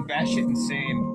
batshit insane.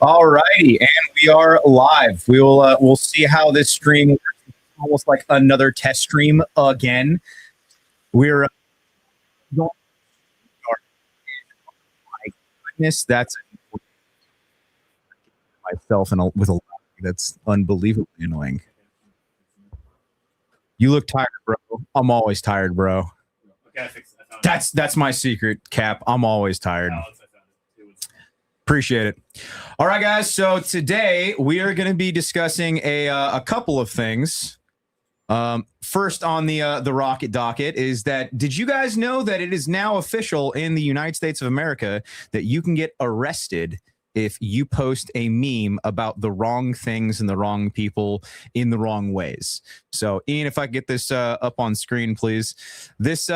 All righty, and we are live. We'll see how this stream works. Almost like another test stream again. We're going. My goodness, that's myself and with a that's unbelievably annoying. You look tired, bro. I'm always tired, bro. That's my secret, Cap. I'm always tired. Appreciate it. All right, guys. So today we are going to be discussing a couple of things. First on the rocket docket is that, did you guys know that it is now official in the United States of America that you can get arrested if you post a meme about the wrong things and the wrong people in the wrong ways? So, Ian, if I get this up on screen, please. This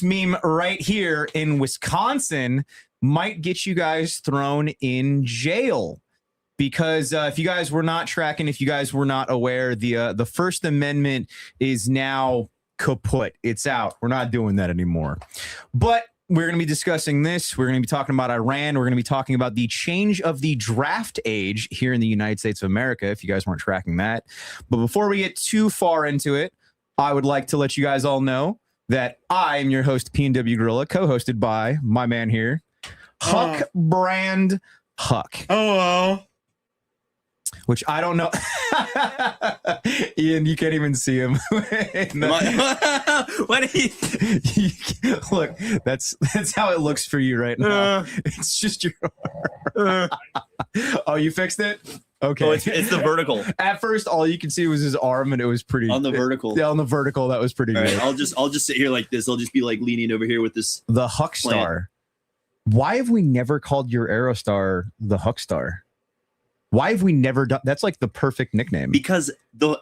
meme right here in Wisconsin might get you guys thrown in jail. Because if you guys were not tracking, if you guys were not aware, the First Amendment is now kaput. It's out. We're not doing that anymore. But we're going to be discussing this. We're going to be talking about Iran. We're going to be talking about the change of the draft age here in the United States of America, if you guys weren't tracking that. But before we get too far into it, I would like to let you guys all know that I am your host, PNW Guerilla, co-hosted by my man here, Huck Brand Huck. Hello. Which I don't know. Ian, you can't even see him. What Look, that's how it looks for you right now. It's just your Oh, you fixed it? Okay. Oh, it's the vertical. At first, all you could see was his arm, and it was pretty on the vertical. Yeah, on the vertical, that was pretty good. Right, I'll just sit here like this. I'll just be like leaning over here with this. The Huck Star. Why have we never called your Aerostar the Huck Star? Why have we never done? That's like the perfect nickname. Because the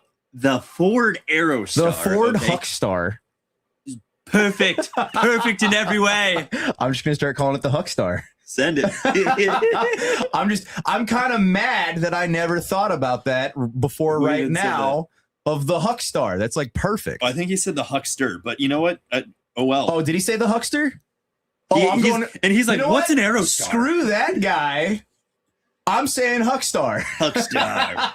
Ford Aerostar, the Ford Huck Star, perfect in every way. I'm just gonna start calling it the Huck Star. Send it. I'm kind of mad that I never thought about that before right now of the Huck Star. That's like perfect. I think he said the Huckster, but you know what? Oh well. Oh, did he say the Huckster? Oh, he's like, what's an Aerostar? Screw that guy. I'm saying Huckstar. Huckstar.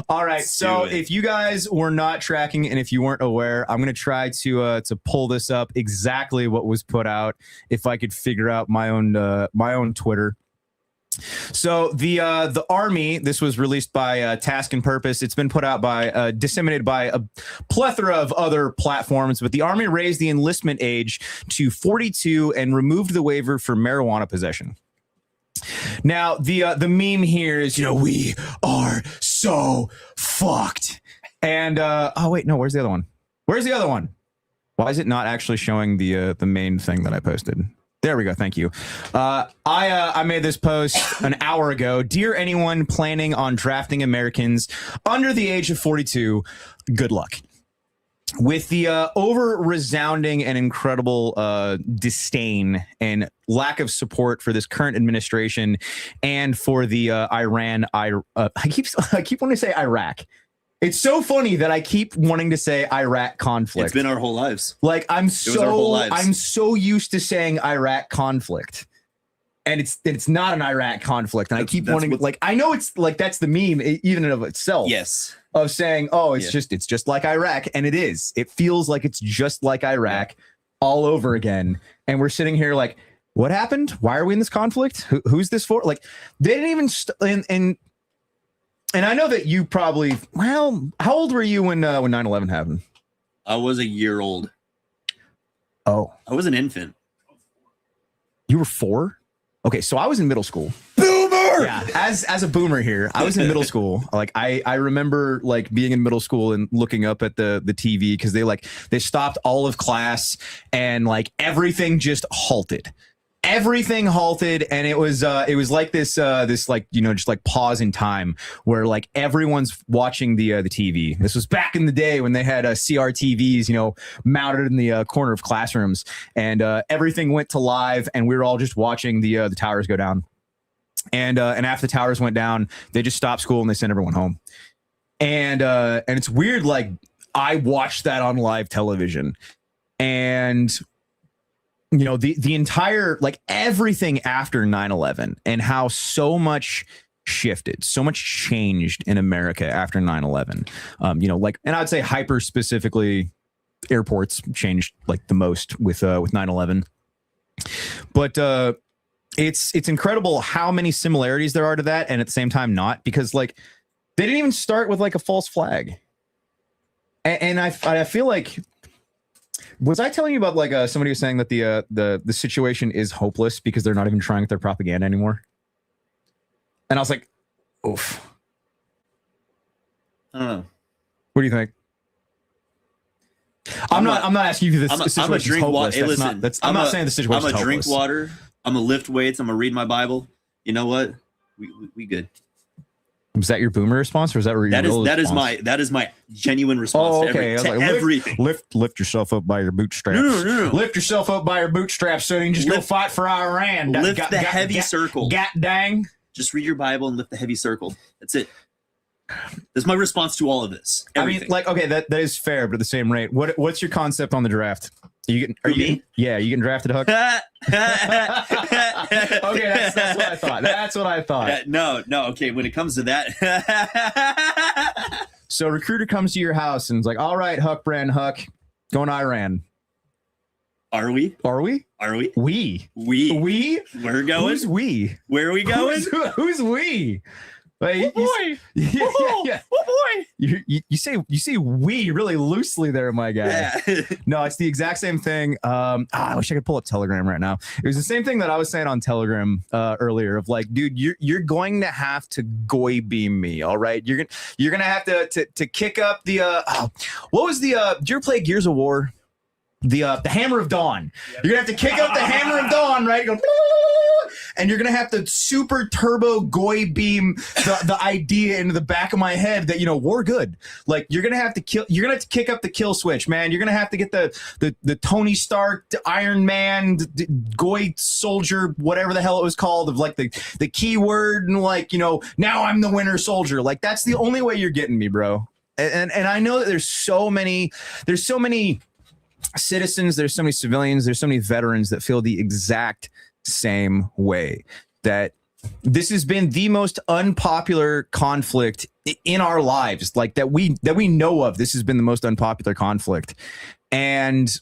All right. So if you guys were not tracking and if you weren't aware, I'm going to try to pull this up exactly what was put out if I could figure out my own Twitter. So the Army, this was released by Task and Purpose. It's been put out by disseminated by a plethora of other platforms, but the Army raised the enlistment age to 42 and removed the waiver for marijuana possession. Now, the meme here is, we are so fucked. And oh wait, no, where's the other one? Where's the other one? Why is it not actually showing the main thing that I posted? There we go. Thank you. I made this post an hour ago. Dear anyone planning on drafting Americans under the age of 42, good luck. With the over-resounding and incredible disdain and lack of support for this current administration and for the Iran, I keep wanting to say Iraq. It's so funny that I keep wanting to say Iraq conflict. It's been our whole lives. Like I'm so used to saying Iraq conflict. And it's not an Iraq conflict. And I keep wanting, like, I know it's like, that's the meme even in of itself. Yes. Of saying, oh, it's just like Iraq. And it is. It feels like it's just like Iraq all over again. And we're sitting here like, what happened? Why are we in this conflict? Who's this for? Like, they didn't even, and I know that you probably, well, how old were you when 9/11 happened? I was a year old. Oh. I was an infant. You were 4? Okay, so I was in middle school. Boomer! Yeah, as a boomer here, I was in middle school. Like I remember like being in middle school and looking up at the TV because they stopped all of class and like everything just halted. Everything halted, and it was like this like just like pause in time where like everyone's watching the TV. This was back in the day when they had CRTVs mounted in the corner of classrooms, and everything went to live, and we were all just watching the towers go down. And after the towers went down, they just stopped school and they sent everyone home. And it's weird. Like I watched that on live television, and the entire, like everything after 9/11 and how so much shifted, so much changed in America after 9/11. And I'd say hyper specifically airports changed like the most with 9/11. But it's incredible how many similarities there are to that, and at the same time not, because like they didn't even start with like a false flag. And I feel like, was I telling you about like somebody was saying that the situation is hopeless because they're not even trying with their propaganda anymore? And I was like, oof. I don't know. What do you think? I'm not asking you if this situation is hopeless. Hey, listen, I'm not saying the situation is hopeless. I'm gonna drink water. I'm gonna lift weights. I'm gonna read my Bible. You know what? We good. Was that your boomer response, or is that your real response? That is my genuine response. Okay. To everything. Lift yourself up by your bootstraps. No. Lift yourself up by your bootstraps so you can just go fight for Iran. Lift the heavy circle. God dang. Just read your Bible and lift the heavy circle. That's it. That's my response to all of this. Everything. I mean, like, okay, that is fair, but at the same rate, what's your concept on the draft? Are you? Yeah, you getting drafted, Huck? Okay, that's what I thought. That's what I thought. No. Okay, when it comes to that, so recruiter comes to your house and is like, "All right, Huck, going Iran." Are we? We? We're going. Who's we? Where are we going? Who's we? Like, boy. Yeah. Oh boy. You say we really loosely there, my guy. Yeah. No, it's the exact same thing. I wish I could pull up Telegram right now. It was the same thing that I was saying on Telegram earlier of like, dude, you're going to have to goy beam me, all right? You're gonna have to kick up the what was the did you ever play Gears of War? The Hammer of Dawn. Yep. You're gonna have to kick up the Hammer of Dawn, right? Go, and you're gonna have to super turbo goy beam the idea into the back of my head that, you know, war good. Like you're gonna have to kick up the kill switch, man. You're gonna have to get the Tony Stark, the Iron Man, the goy soldier, whatever the hell it was called, of like the keyword, and like, you know, now I'm the winter soldier. Like that's the only way you're getting me, bro. And I know that there's so many citizens, there's so many civilians, there's so many veterans that feel the exact same way, that this has been the most unpopular conflict in our lives, like that we know of. This has been the most unpopular conflict. And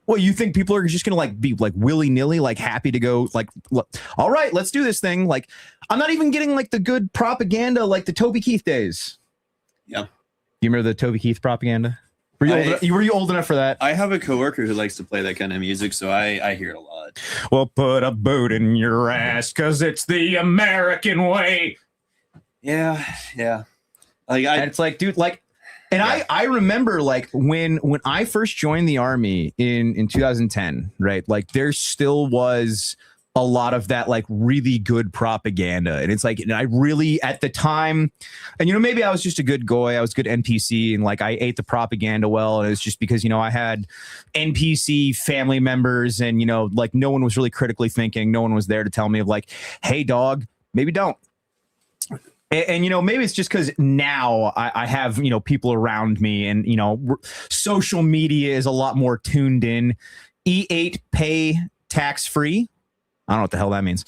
well, you think people are just gonna like be like willy-nilly like happy to go like, all right, let's do this thing. Like I'm not even getting like the good propaganda like the Toby Keith days. Yeah, you remember the Toby Keith propaganda? Were you old enough for that? I have a coworker who likes to play that kind of music, so I hear it a lot. Well, put a boot in your ass, cause it's the American way. Yeah. Like and it's like, dude, like, and yeah. I remember like when I first joined the Army in 2010, right? Like there still was a lot of that like really good propaganda, and it's like, and I really at the time, and you know, maybe I was just a good goy, I was good NPC, and like I ate the propaganda well, and it's just because, you know, I had NPC family members, and you know, like no one was really critically thinking, no one was there to tell me of like, hey dog, maybe don't. And you know, maybe it's just because now I have, you know, people around me, and you know, social media is a lot more tuned in. E8 pay tax free. I don't know what the hell that means.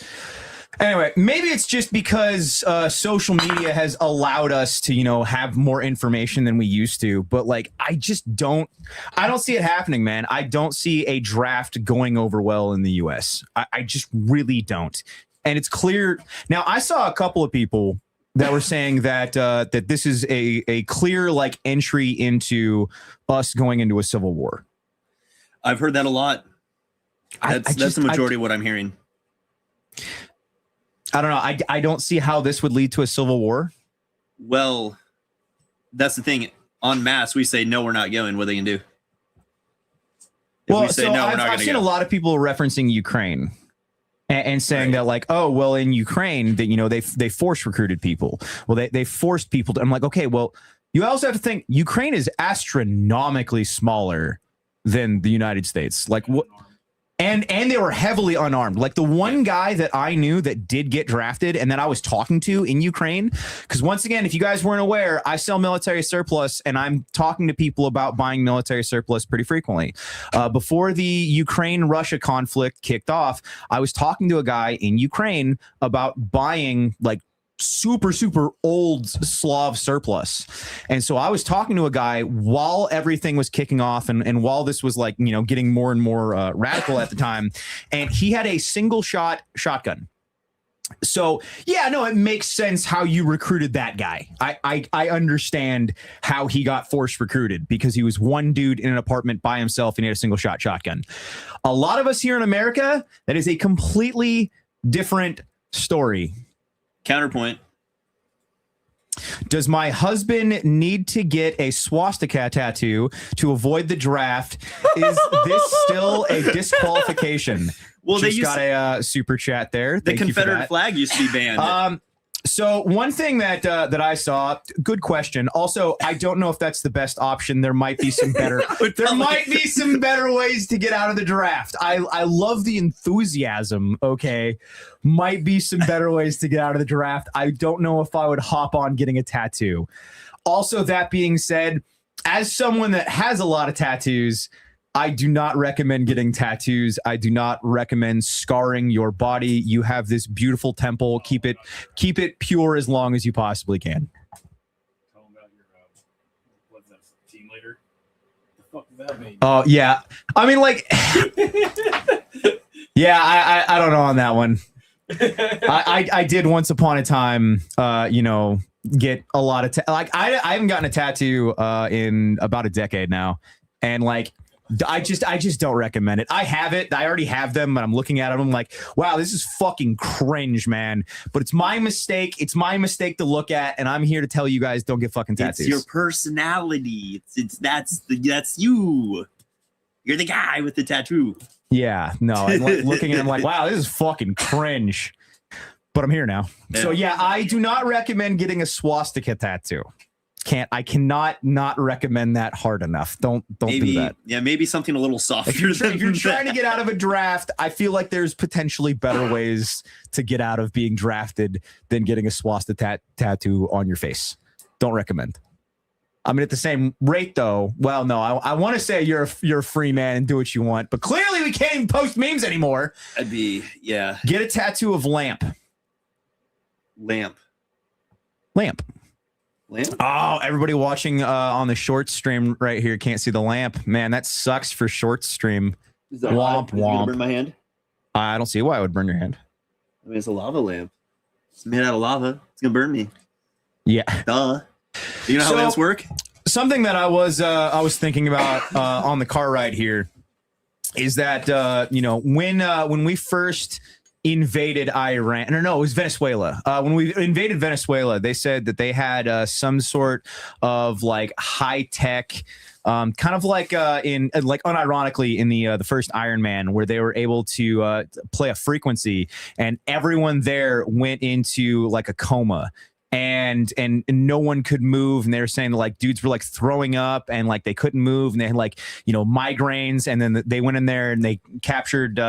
Anyway, maybe it's just because social media has allowed us to, you know, have more information than we used to. But like, I don't see it happening, man. I don't see a draft going over well in the US. I just really don't. And it's clear. Now, I saw a couple of people that were saying that that this is a clear like entry into us going into a civil war. I've heard that a lot. That's the majority of what I'm hearing. I don't know. I don't see how this would lead to a civil war. Well, that's the thing. En masse, we say, no, we're not going. What are they going to do? I've seen a lot of people referencing Ukraine and saying that like, oh, well, in Ukraine, that, you know, they force recruited people. Well, they forced people to. I'm like, okay, well, you also have to think Ukraine is astronomically smaller than the United States. Like what? And they were heavily unarmed. Like the one guy that I knew that did get drafted and that I was talking to in Ukraine, because once again, if you guys weren't aware, I sell military surplus, and I'm talking to people about buying military surplus pretty frequently. Before the Ukraine-Russia conflict kicked off, I was talking to a guy in Ukraine about buying like super old Slav surplus. And so I was talking to a guy while everything was kicking off, and while this was like, you know, getting more and more radical at the time, and he had a single shot shotgun. So yeah, no, it makes sense how you recruited that guy. I understand how he got forced recruited, because he was one dude in an apartment by himself and he had a single shot shotgun. A lot of us here in America, that is a completely different story. Counterpoint. Does my husband need to get a swastika tattoo to avoid the draft? Is this still a disqualification? Well, they got a super chat there. The Confederate flag used to be banned. So one thing that I saw, good question. Also, I don't know if that's the best option. There might be some better. There might be some better ways to get out of the draft. I love the enthusiasm. Okay, might be some better ways to get out of the draft. I don't know if I would hop on getting a tattoo. Also, that being said, as someone that has a lot of tattoos, I do not recommend getting tattoos. I do not recommend scarring your body. You have this beautiful temple. Keep it pure as long as you possibly can. Tell them about your what's that, team leader? The fuck does that mean? Oh yeah, I mean like, yeah, I don't know on that one. I did once upon a time, get a lot of I haven't gotten a tattoo in about a decade now, and like I just don't recommend it. I have it. I already have them, but I'm looking at them. I'm like, wow, this is fucking cringe, man. But it's my mistake. It's my mistake to look at, and I'm here to tell you guys, don't get fucking tattoos. It's your personality. That's you. You're the guy with the tattoo. Yeah, no. And looking at him like, wow, this is fucking cringe. But I'm here now. Yeah. So yeah, I do not recommend getting a swastika tattoo. I cannot not recommend that hard enough. Don't do that. Yeah, maybe something a little softer. If you're trying to get out of a draft, I feel like there's potentially better ways to get out of being drafted than getting a swastika tattoo on your face. Don't recommend. I mean, at the same rate, though. Well, no, I want to say you're a free man and do what you want, but clearly we can't even post memes anymore. Yeah. Get a tattoo of lamp. Lamp. Oh, everybody watching on the short stream right here can't see the lamp. Man, that sucks for short stream. Is that Womp Is it gonna burn my hand? I don't see why it would burn your hand. I mean, it's a lava lamp. It's made out of lava. It's gonna burn me. Yeah. Duh. You know how lamps work? Something that I was thinking about on the car ride here is that when we first invaded Iran, or no, it was Venezuela. When we invaded Venezuela, they said that they had some sort of like high tech, kind of like unironically in the first Iron Man, where they were able to play a frequency, and everyone there went into like a coma. And no one could move, and they were saying that like dudes were like throwing up and like they couldn't move, and they had like migraines, and then they went in there and they captured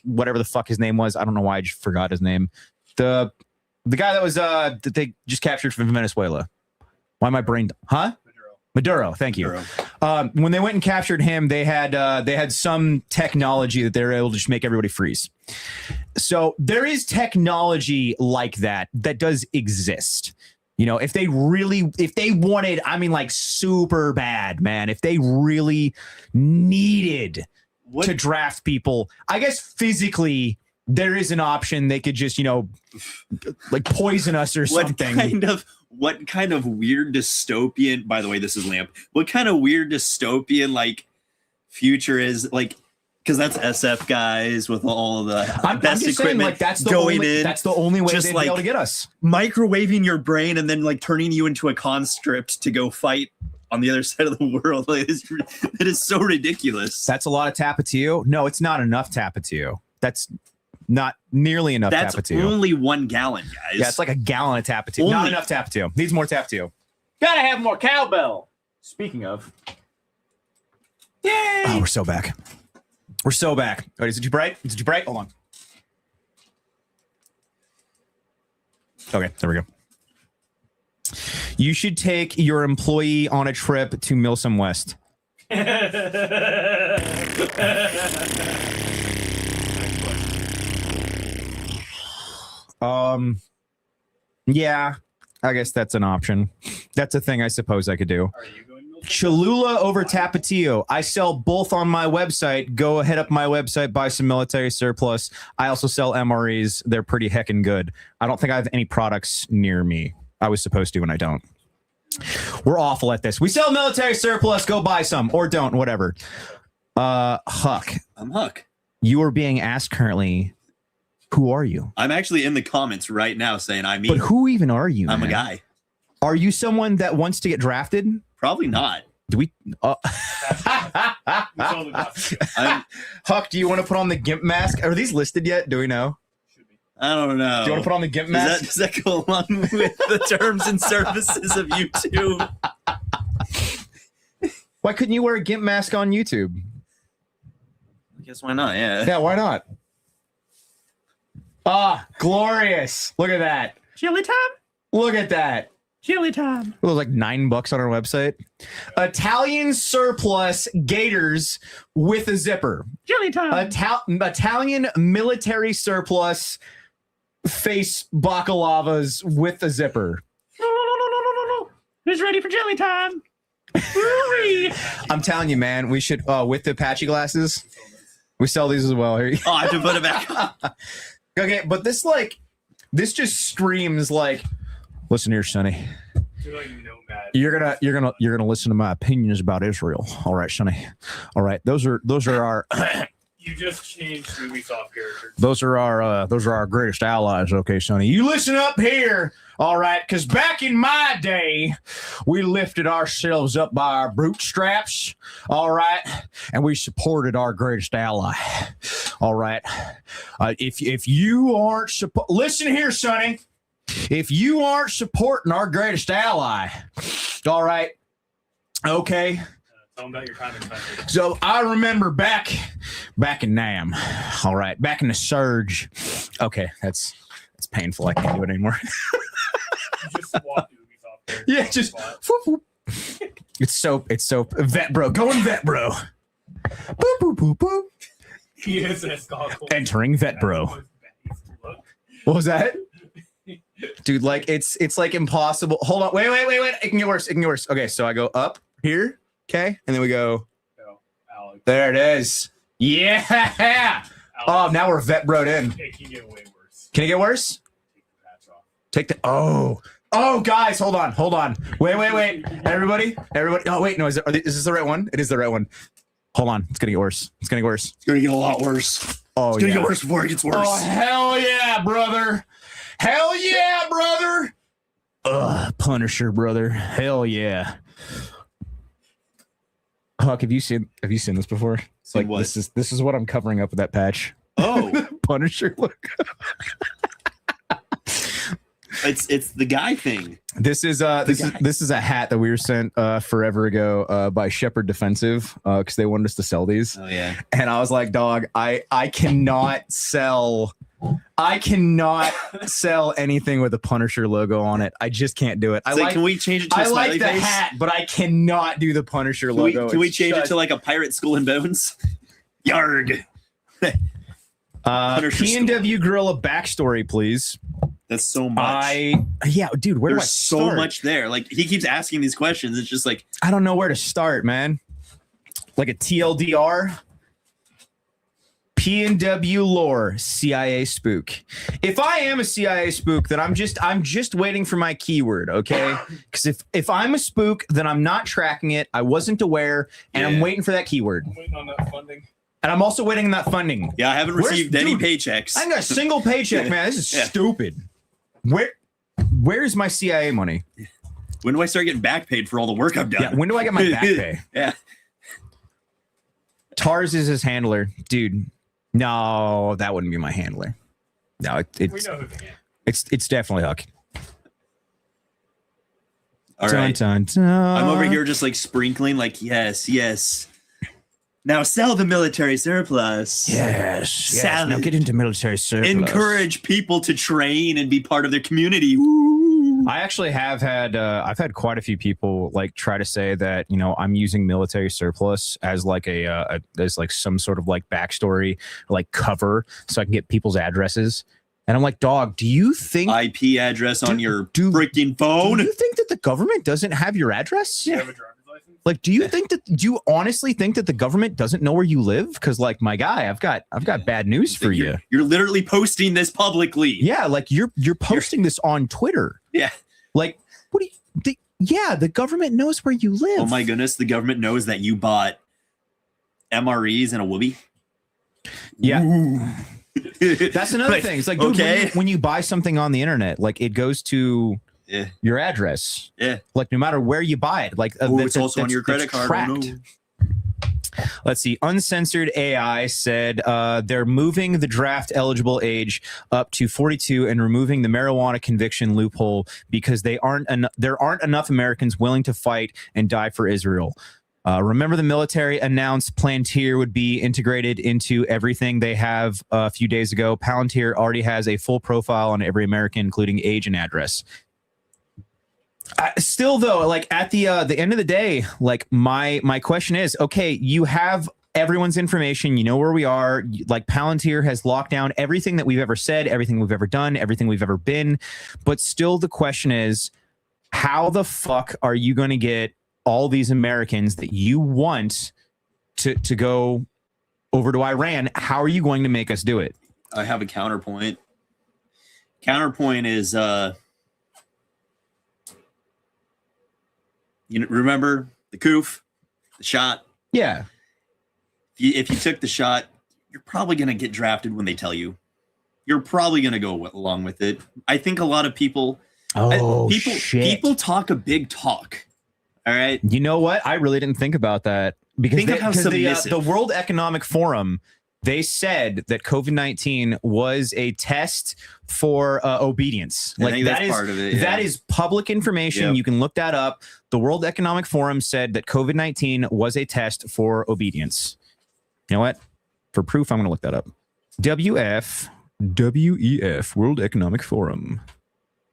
whatever the fuck his name was. I don't know why, I just forgot his name. The guy that was that they just captured from Venezuela. Why am I brain? Huh? Maduro. Thank you. When they went and captured him, they had some technology that they were able to just make everybody freeze. So there is technology like that does exist. If they wanted, I mean, like super bad, man, if they really needed to draft people, I guess physically there is an option. They could just, like poison us or something. What kind of weird dystopian, by the way, this is Lamp. What kind of weird dystopian like future is like, because that's SF guys with all the best equipment saying, like, that's the only way they'd be able to get us. Microwaving your brain and then like turning you into a conscript to go fight on the other side of the world. Like, it is so ridiculous. That's a lot of Tapatio. No, it's not enough Tapatio. That's not nearly enough Tapatio. That's only 1 gallon, guys. Yeah, it's like a gallon of Tapatio. Not enough Tapatio. Needs more Tapatio. Gotta have more cowbell. Speaking of. Yay! Oh, we're so back. We're so back. Wait, is it too bright? Is it too bright? Hold on. Okay, there we go. You should take your employee on a trip to Milsom West. Yeah, I guess that's an option. That's a thing I suppose I could do. Are you going to Cholula over Tapatio. I sell both on my website. Go head up my website, buy some military surplus. I also sell MREs. They're pretty heckin' good. I don't think I have any products near me. I was supposed to, and I don't. We're awful at this. We sell military surplus. Go buy some or don't, whatever. Huck. I'm Huck. You are being asked currently, who are you? I'm actually in the comments right now saying I'm me. But who even are you? I'm man? a guy. Are you someone that wants to get drafted? Probably not. Do we? I'm, Huck, do you want to put on the GIMP mask? Are these listed yet? Do we know? I don't know. Do you want to put on the GIMP mask? Does that go along with the terms and services of YouTube? Why couldn't you wear a GIMP mask on YouTube? I guess why not? Yeah. Yeah, why not? Ah, glorious. Look at that. Chili time? Look at that. Chili time. It was like $9 on our website. Italian surplus gaiters with a zipper. Chili time. Italian military surplus face bakalavas with a zipper. No. Who's ready for jelly time? I'm telling you, man, we should, with the Apache glasses, we sell these as well. Here. Oh, I have to put it back. Okay, but this just screams like, listen here, Sonny. You're gonna listen to my opinions about Israel. All right, Sonny. All right, those are our You just changed Ubisoft characters. those are our greatest allies. Okay, Sonny. You listen up here. All right, because back in my day, we lifted ourselves up by our bootstraps. All right, and we supported our greatest ally. All right, if you aren't listen here, Sonny. If you aren't supporting our greatest ally, all right, okay. Tell them about your time in country. So I remember back in Nam, all right, back in the surge. Okay, that's painful. I can't do it anymore. You just swapped Ubisoft characters. Yeah, just whoop, whoop. It's soap. Vet bro, going vet bro. Boop boop boop boop. He is an goggles. Entering vet bro. What was that? Dude, like it's like impossible. Hold on, wait. It can get worse. Okay, so I go up here, okay, and then we go. Oh, Alex. There it is. Yeah. Alex. Oh, now we're vet broed in. It can get way worse. Can it get worse? Take the patch off. Take the oh guys, hold on. Wait. Everybody. Oh wait, no, is this the right one? It is the right one. Hold on, it's gonna get worse. It's gonna get a lot worse. Oh, it's gonna get worse before it gets worse. Oh hell yeah, brother. Punisher, brother. Hell yeah. Huck, have you seen this before? It's like what? This is what I'm covering up with that patch. Oh, Punisher look. it's the guy thing. This is a hat that we were sent forever ago by Shepherd Defensive because they wanted us to sell these. Oh yeah. And I was like, dog, I cannot sell anything with a Punisher logo on it. I just can't do it. Can we change it to a I like smiley the face? hat, but I cannot do the Punisher logo. Can we change it to like a pirate skull and bones? Yarg. PNW Guerilla backstory, please. That's so much. Dude, where do I There's start? so much there. Like he keeps asking these questions. It's just like I don't know where to start, man. Like a TLDR. PNW lore, CIA spook. If I am a CIA spook, then I'm just waiting for my keyword, okay? Because if I'm a spook, then I'm not tracking it. I wasn't aware, and I'm waiting for that keyword. I'm waiting on that funding. And I'm also waiting on that funding. Yeah, I haven't received any paychecks. I ain't got a single paycheck, man. This is stupid. Where's my CIA money? When do I start getting back paid for all the work I've done? Yeah, when do I get my back pay? Yeah. Tars is his handler. Dude, no, that wouldn't be my handler. No, We know who can. it's definitely Huck. All right. Dun, dun, dun. I'm over here just like sprinkling, like, yes. Now sell the military surplus. Yes. Sell Now it. get into military surplus. Encourage people to train and be part of their community. Woo. I actually have had I've had quite a few people like try to say that, you know, I'm using military surplus as like as like some sort of like backstory, like cover, so I can get people's addresses. And I'm like, dog, do you think IP address on your freaking phone? Do you think that the government doesn't have your address? Do you have a driver's license? Like, do you honestly think that the government doesn't know where you live? Because, like, my guy, I've got bad news for you. You're literally posting this publicly. Yeah, like you're posting this on Twitter. Yeah. Like, what do you? The government knows where you live. Oh my goodness, the government knows that you bought MREs and a Whoopee. Yeah. Ooh. That's another thing. It's like, dude, when you buy something on the internet, like it goes to your address. Yeah. Like no matter where you buy it, like it's also on your credit card. Tracked. Let's see. Uncensored AI said they're moving the draft eligible age up to 42 and removing the marijuana conviction loophole because there aren't enough Americans willing to fight and die for Israel. Remember, the military announced Palantir would be integrated into everything they have a few days ago. Palantir already has a full profile on every American, including age and address. Still though, like at the end of the day, like my question is, okay, you have everyone's information, you know where we are, like Palantir has locked down everything that we've ever said, everything we've ever done, everything we've ever been, but still the question is, how the fuck are you going to get all these Americans that you want to go over to Iran? How are you going to make us do it? I have a counterpoint. Counterpoint is you know, remember the Koof, the shot? Yeah. If you took the shot, you're probably going to get drafted when they tell you. You're probably going to go along with it. I think a lot of people, people talk a big talk. All right. You know what? I really didn't think about that because the World Economic Forum, they said that COVID-19 was a test for obedience. Like that is part of it. Yeah. That is public information. Yep. You can look that up. The World Economic Forum said that COVID-19 was a test for obedience. You know what? For proof, I'm going to look that up. WEF, World Economic Forum.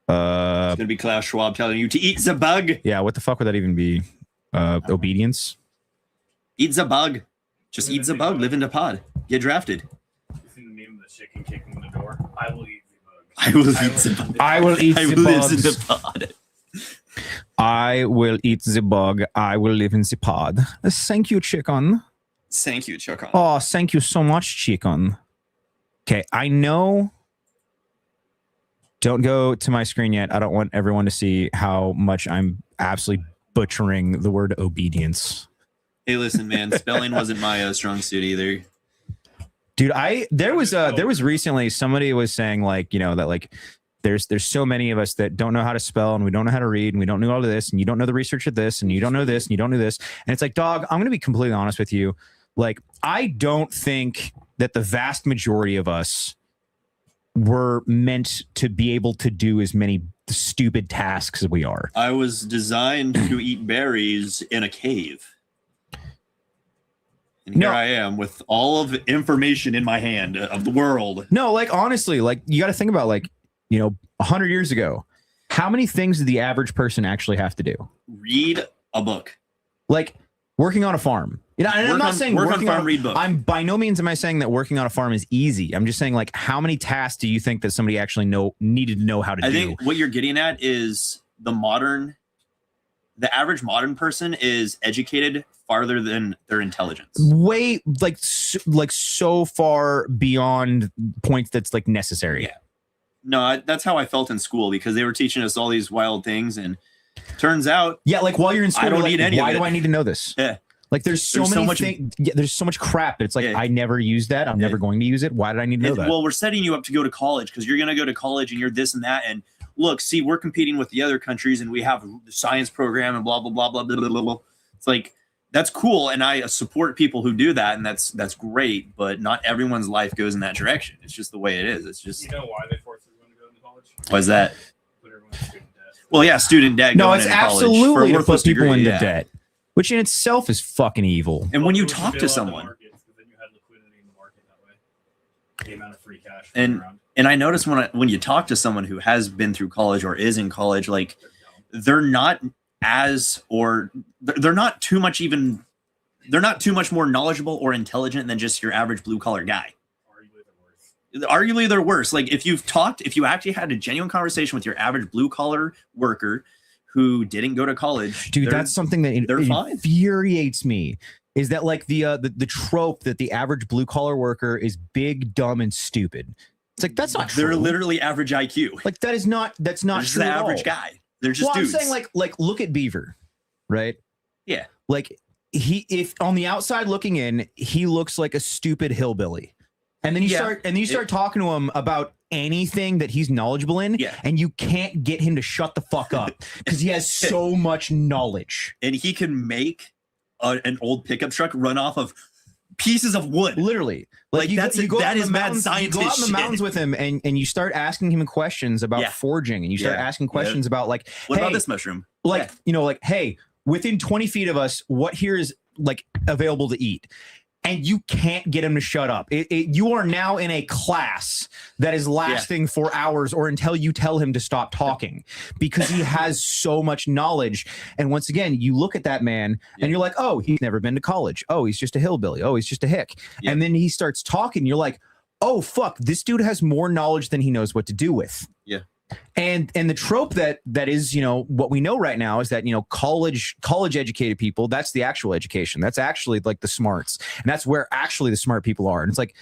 It's going to be Klaus Schwab telling you to eat the bug. Yeah, what the fuck would that even be? Obedience? Eat the bug. Just eat the bug. Live in the pod. Get drafted. You seen the meme of the chicken kicking the door? I will eat the bug. I will eat the bug. I will eat the bugs. In the pod. I will eat the bug. I will live in the pod. Thank you, chicken. Thank you, chicken. Oh, thank you so much, chicken. Okay, I know. Don't go to my screen yet. I don't want everyone to see how much I'm absolutely butchering the word obedience. Hey, listen, man. Spelling wasn't my strong suit either. Dude, there was recently somebody was saying like, you know, that like there's so many of us that don't know how to spell and we don't know how to read and we don't know all of this and you don't know the research of this and you don't know this and you don't know this. And it's like, dog, I'm going to be completely honest with you. Like, I don't think that the vast majority of us were meant to be able to do as many stupid tasks as we are. I was designed to eat berries in a cave. And here I am with all of the information in my hand of the world. No, like, honestly, like, you got to think about, like, you know, 100 years ago, how many things did the average person actually have to do? Read a book. Like, working on a farm. You know, and I'm not saying work on farm, read book. I'm by no means am I saying that working on a farm is easy. I'm just saying, like, how many tasks do you think that somebody actually needed to know how to do? I think what you're getting at is the average modern person is educated farther than their intelligence. Way like so far beyond points that's like necessary. Yeah. No, that's how I felt in school because they were teaching us all these wild things, and turns out, yeah, like while you're in school, I don't need any of it. Why do I need to know this? Yeah. Like there's so much things. Yeah, there's so much crap. It's like I never used that. I'm never going to use it. Why did I need to know that? Well, we're setting you up to go to college because you're going to go to college and you're this and that. And look, see, we're competing with the other countries and we have the science program and blah blah blah blah blah blah blah. It's like that's cool, and I support people who do that, and that's great. But not everyone's life goes in that direction. It's just the way it is. It's just you know why they force everyone to go into college? Why is that? Put everyone in student debt. Well, yeah, student debt. No, it's absolutely to put people into debt. Which in itself is fucking evil. And when you talk to someone, then you had liquidity in the market that way. The amount of free cash. And I notice when you talk to someone who has been through college or is in college, like they're not too much more knowledgeable or intelligent than just your average blue collar guy. Arguably they're worse. Like if you actually had a genuine conversation with your average blue collar worker who didn't go to college, dude, that's something that infuriates me. Is that like the trope that the average blue collar worker is big, dumb, and stupid? It's like that's not true. They're literally average IQ. Like that's not true. The average guy. They're just dudes. I'm saying like look at Beaver, right? Yeah. Like if on the outside looking in, he looks like a stupid hillbilly. And then you start talking to him about anything that he's knowledgeable in, and you can't get him to shut the fuck up because he has so much knowledge. And he can make an old pickup truck run off of pieces of wood. Literally. Like that is mad scientist. You go out in the mountains with him and you start asking him questions about forging, and you start asking questions about like, what about this mushroom? Like, you know, like, hey, within 20 feet of us, what here is like available to eat? and you can't get him to shut up. You are now in a class that is lasting for hours or until you tell him to stop talking because he has so much knowledge. And once again, you look at that man and you're like, oh, he's never been to college. Oh, he's just a hillbilly. Oh, he's just a hick. And then he starts talking. You're like, oh, fuck, this dude has more knowledge than he knows what to do with. Yeah. And the trope that is, you know, what we know right now is that, you know, college educated people, that's the actual education. That's actually like the smarts. And that's where actually the smart people are. And it's like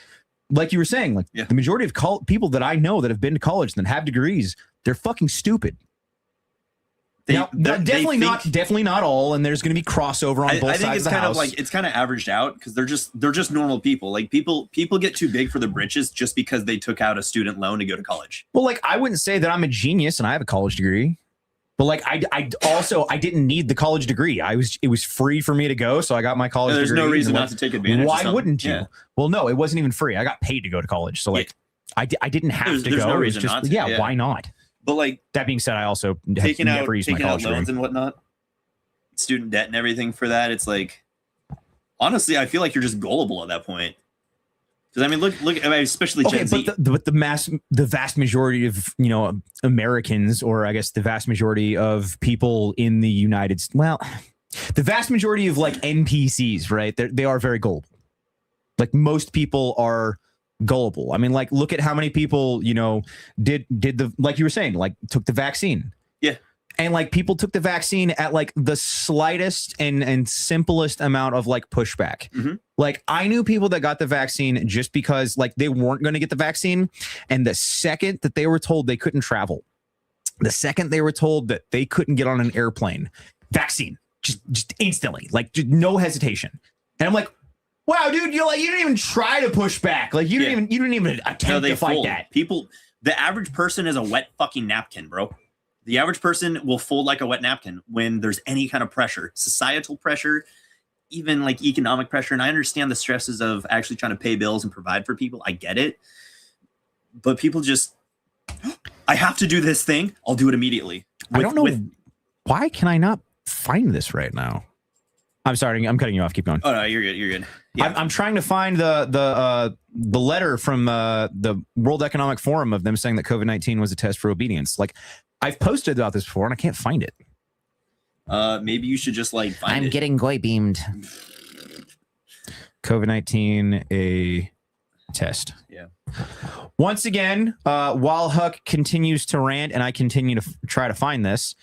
you were saying, like the majority of people that I know that have been to college and have degrees, they're fucking stupid. Definitely not all, and there's going to be crossover on both sides of the house. It's kind of averaged out because they're just normal people. Like people get too big for the britches just because they took out a student loan to go to college. Well, like I wouldn't say that I'm a genius and I have a college degree, but like I also didn't need the college degree. It was free for me to go, so I got my college degree. There's no reason not to take advantage. Why wouldn't you? Yeah. Well, no, it wasn't even free. I got paid to go to college, so like I didn't have to go. No reason not to. Why not? But like that being said, I also taking out loans and whatnot, student debt and everything for that. It's like, honestly, I feel like you're just gullible at that point. Because I mean, look, I mean, especially Gen Z. But the vast majority of, you know, Americans, or I guess the vast majority of people in the United States, well, the vast majority of like NPCs, right? They are very gullible. Like most people are gullible. I mean, like, look at how many people, you know, did the, like you were saying, like took the vaccine. Yeah. And like people took the vaccine at like the slightest and simplest amount of like pushback. Mm-hmm. Like I knew people that got the vaccine just because like they weren't going to get the vaccine. And the second that they were told they couldn't travel, the second they were told that they couldn't get on an airplane, vaccine, just instantly, like just no hesitation. And I'm like, wow, dude, you didn't even try to push back. Like you didn't even attempt to fight that. People, the average person is a wet fucking napkin, bro. The average person will fold like a wet napkin when there's any kind of pressure, societal pressure, even like economic pressure. And I understand the stresses of actually trying to pay bills and provide for people. I get it. But people just, I have to do this thing. I'll do it immediately. I don't know. Why can I not find this right now? I'm sorry. I'm cutting you off. Keep going. Oh, no, you're good. You're good. Yeah. I'm trying to find the letter from the World Economic Forum of them saying that COVID-19 was a test for obedience. Like I've posted about this before and I can't find it. Maybe you should just like find I'm it. getting goy beamed. COVID-19 a test. Yeah. Once again, while Huck continues to rant and I continue to try to find this,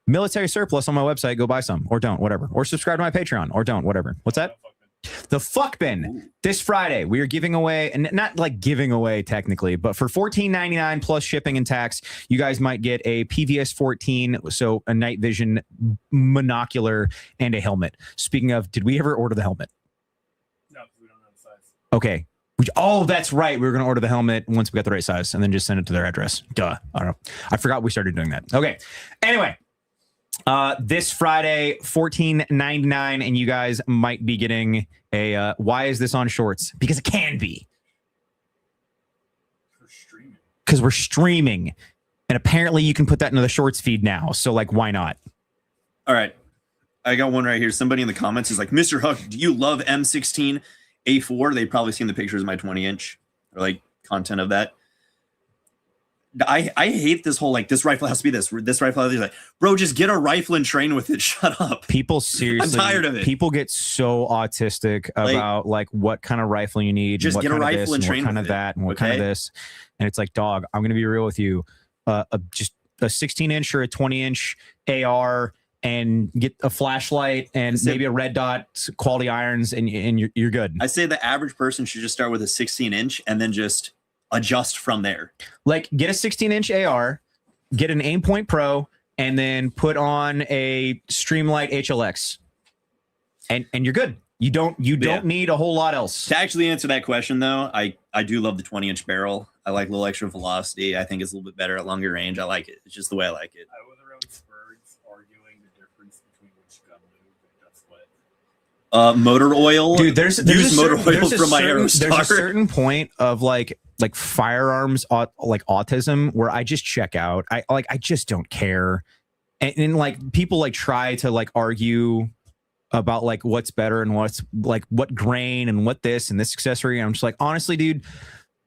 military surplus on my website, go buy some or don't, whatever. Or subscribe to my Patreon or don't, whatever. What's that? The fuck bin. This Friday, we are giving away, and not like giving away technically, but for $14.99 plus shipping and tax, you guys might get a PVS 14, so a night vision monocular and a helmet. Speaking of, did we ever order the helmet? No, we don't have the size. Okay. Oh, that's right. We were going to order the helmet once we got the right size and then just send it to their address. Duh. I don't know. I forgot we started doing that. Okay. Anyway. This Friday, $14.99, and you guys might be getting a why is this on shorts? Because it can be. Because we're streaming. And apparently you can put that into the shorts feed now. So like, why not? All right. I got one right here. Somebody in the comments is like, Mr. Huck, do you love M16 A4? They've probably seen the pictures of my 20-inch or like content of that. I hate this whole like this rifle has to be this rifle has to be like, bro, just get a rifle and train with it. Shut up. People seriously, I'm tired of it. People get so autistic about like what kind of rifle you need. Just get a rifle and train what kind of that and what kind of this. And it's like, dog, I'm gonna be real with you. Just a 16-inch or a 20-inch AR and get a flashlight and maybe a red dot, quality irons, and you're good. I say the average person should just start with a 16-inch and then just adjust from there. Like get a 16-inch AR, get an Aimpoint Pro, and then put on a Streamlight HLX, and you're good. You don't need a whole lot else. To actually answer that question though, I do love the 20-inch barrel. I like a little extra velocity. I think it's a little bit better at longer range. I like it. It's just the way I like it. I was around Spurs arguing the difference between which gun move that's what. Motor oil. Dude, there's motor oil from my Aerostar. There's a certain point of like firearms like autism where I just check out. I just don't care. And like people like try to like argue about like what's better and what's like what grain and what this and this accessory. And I'm just like, honestly, dude,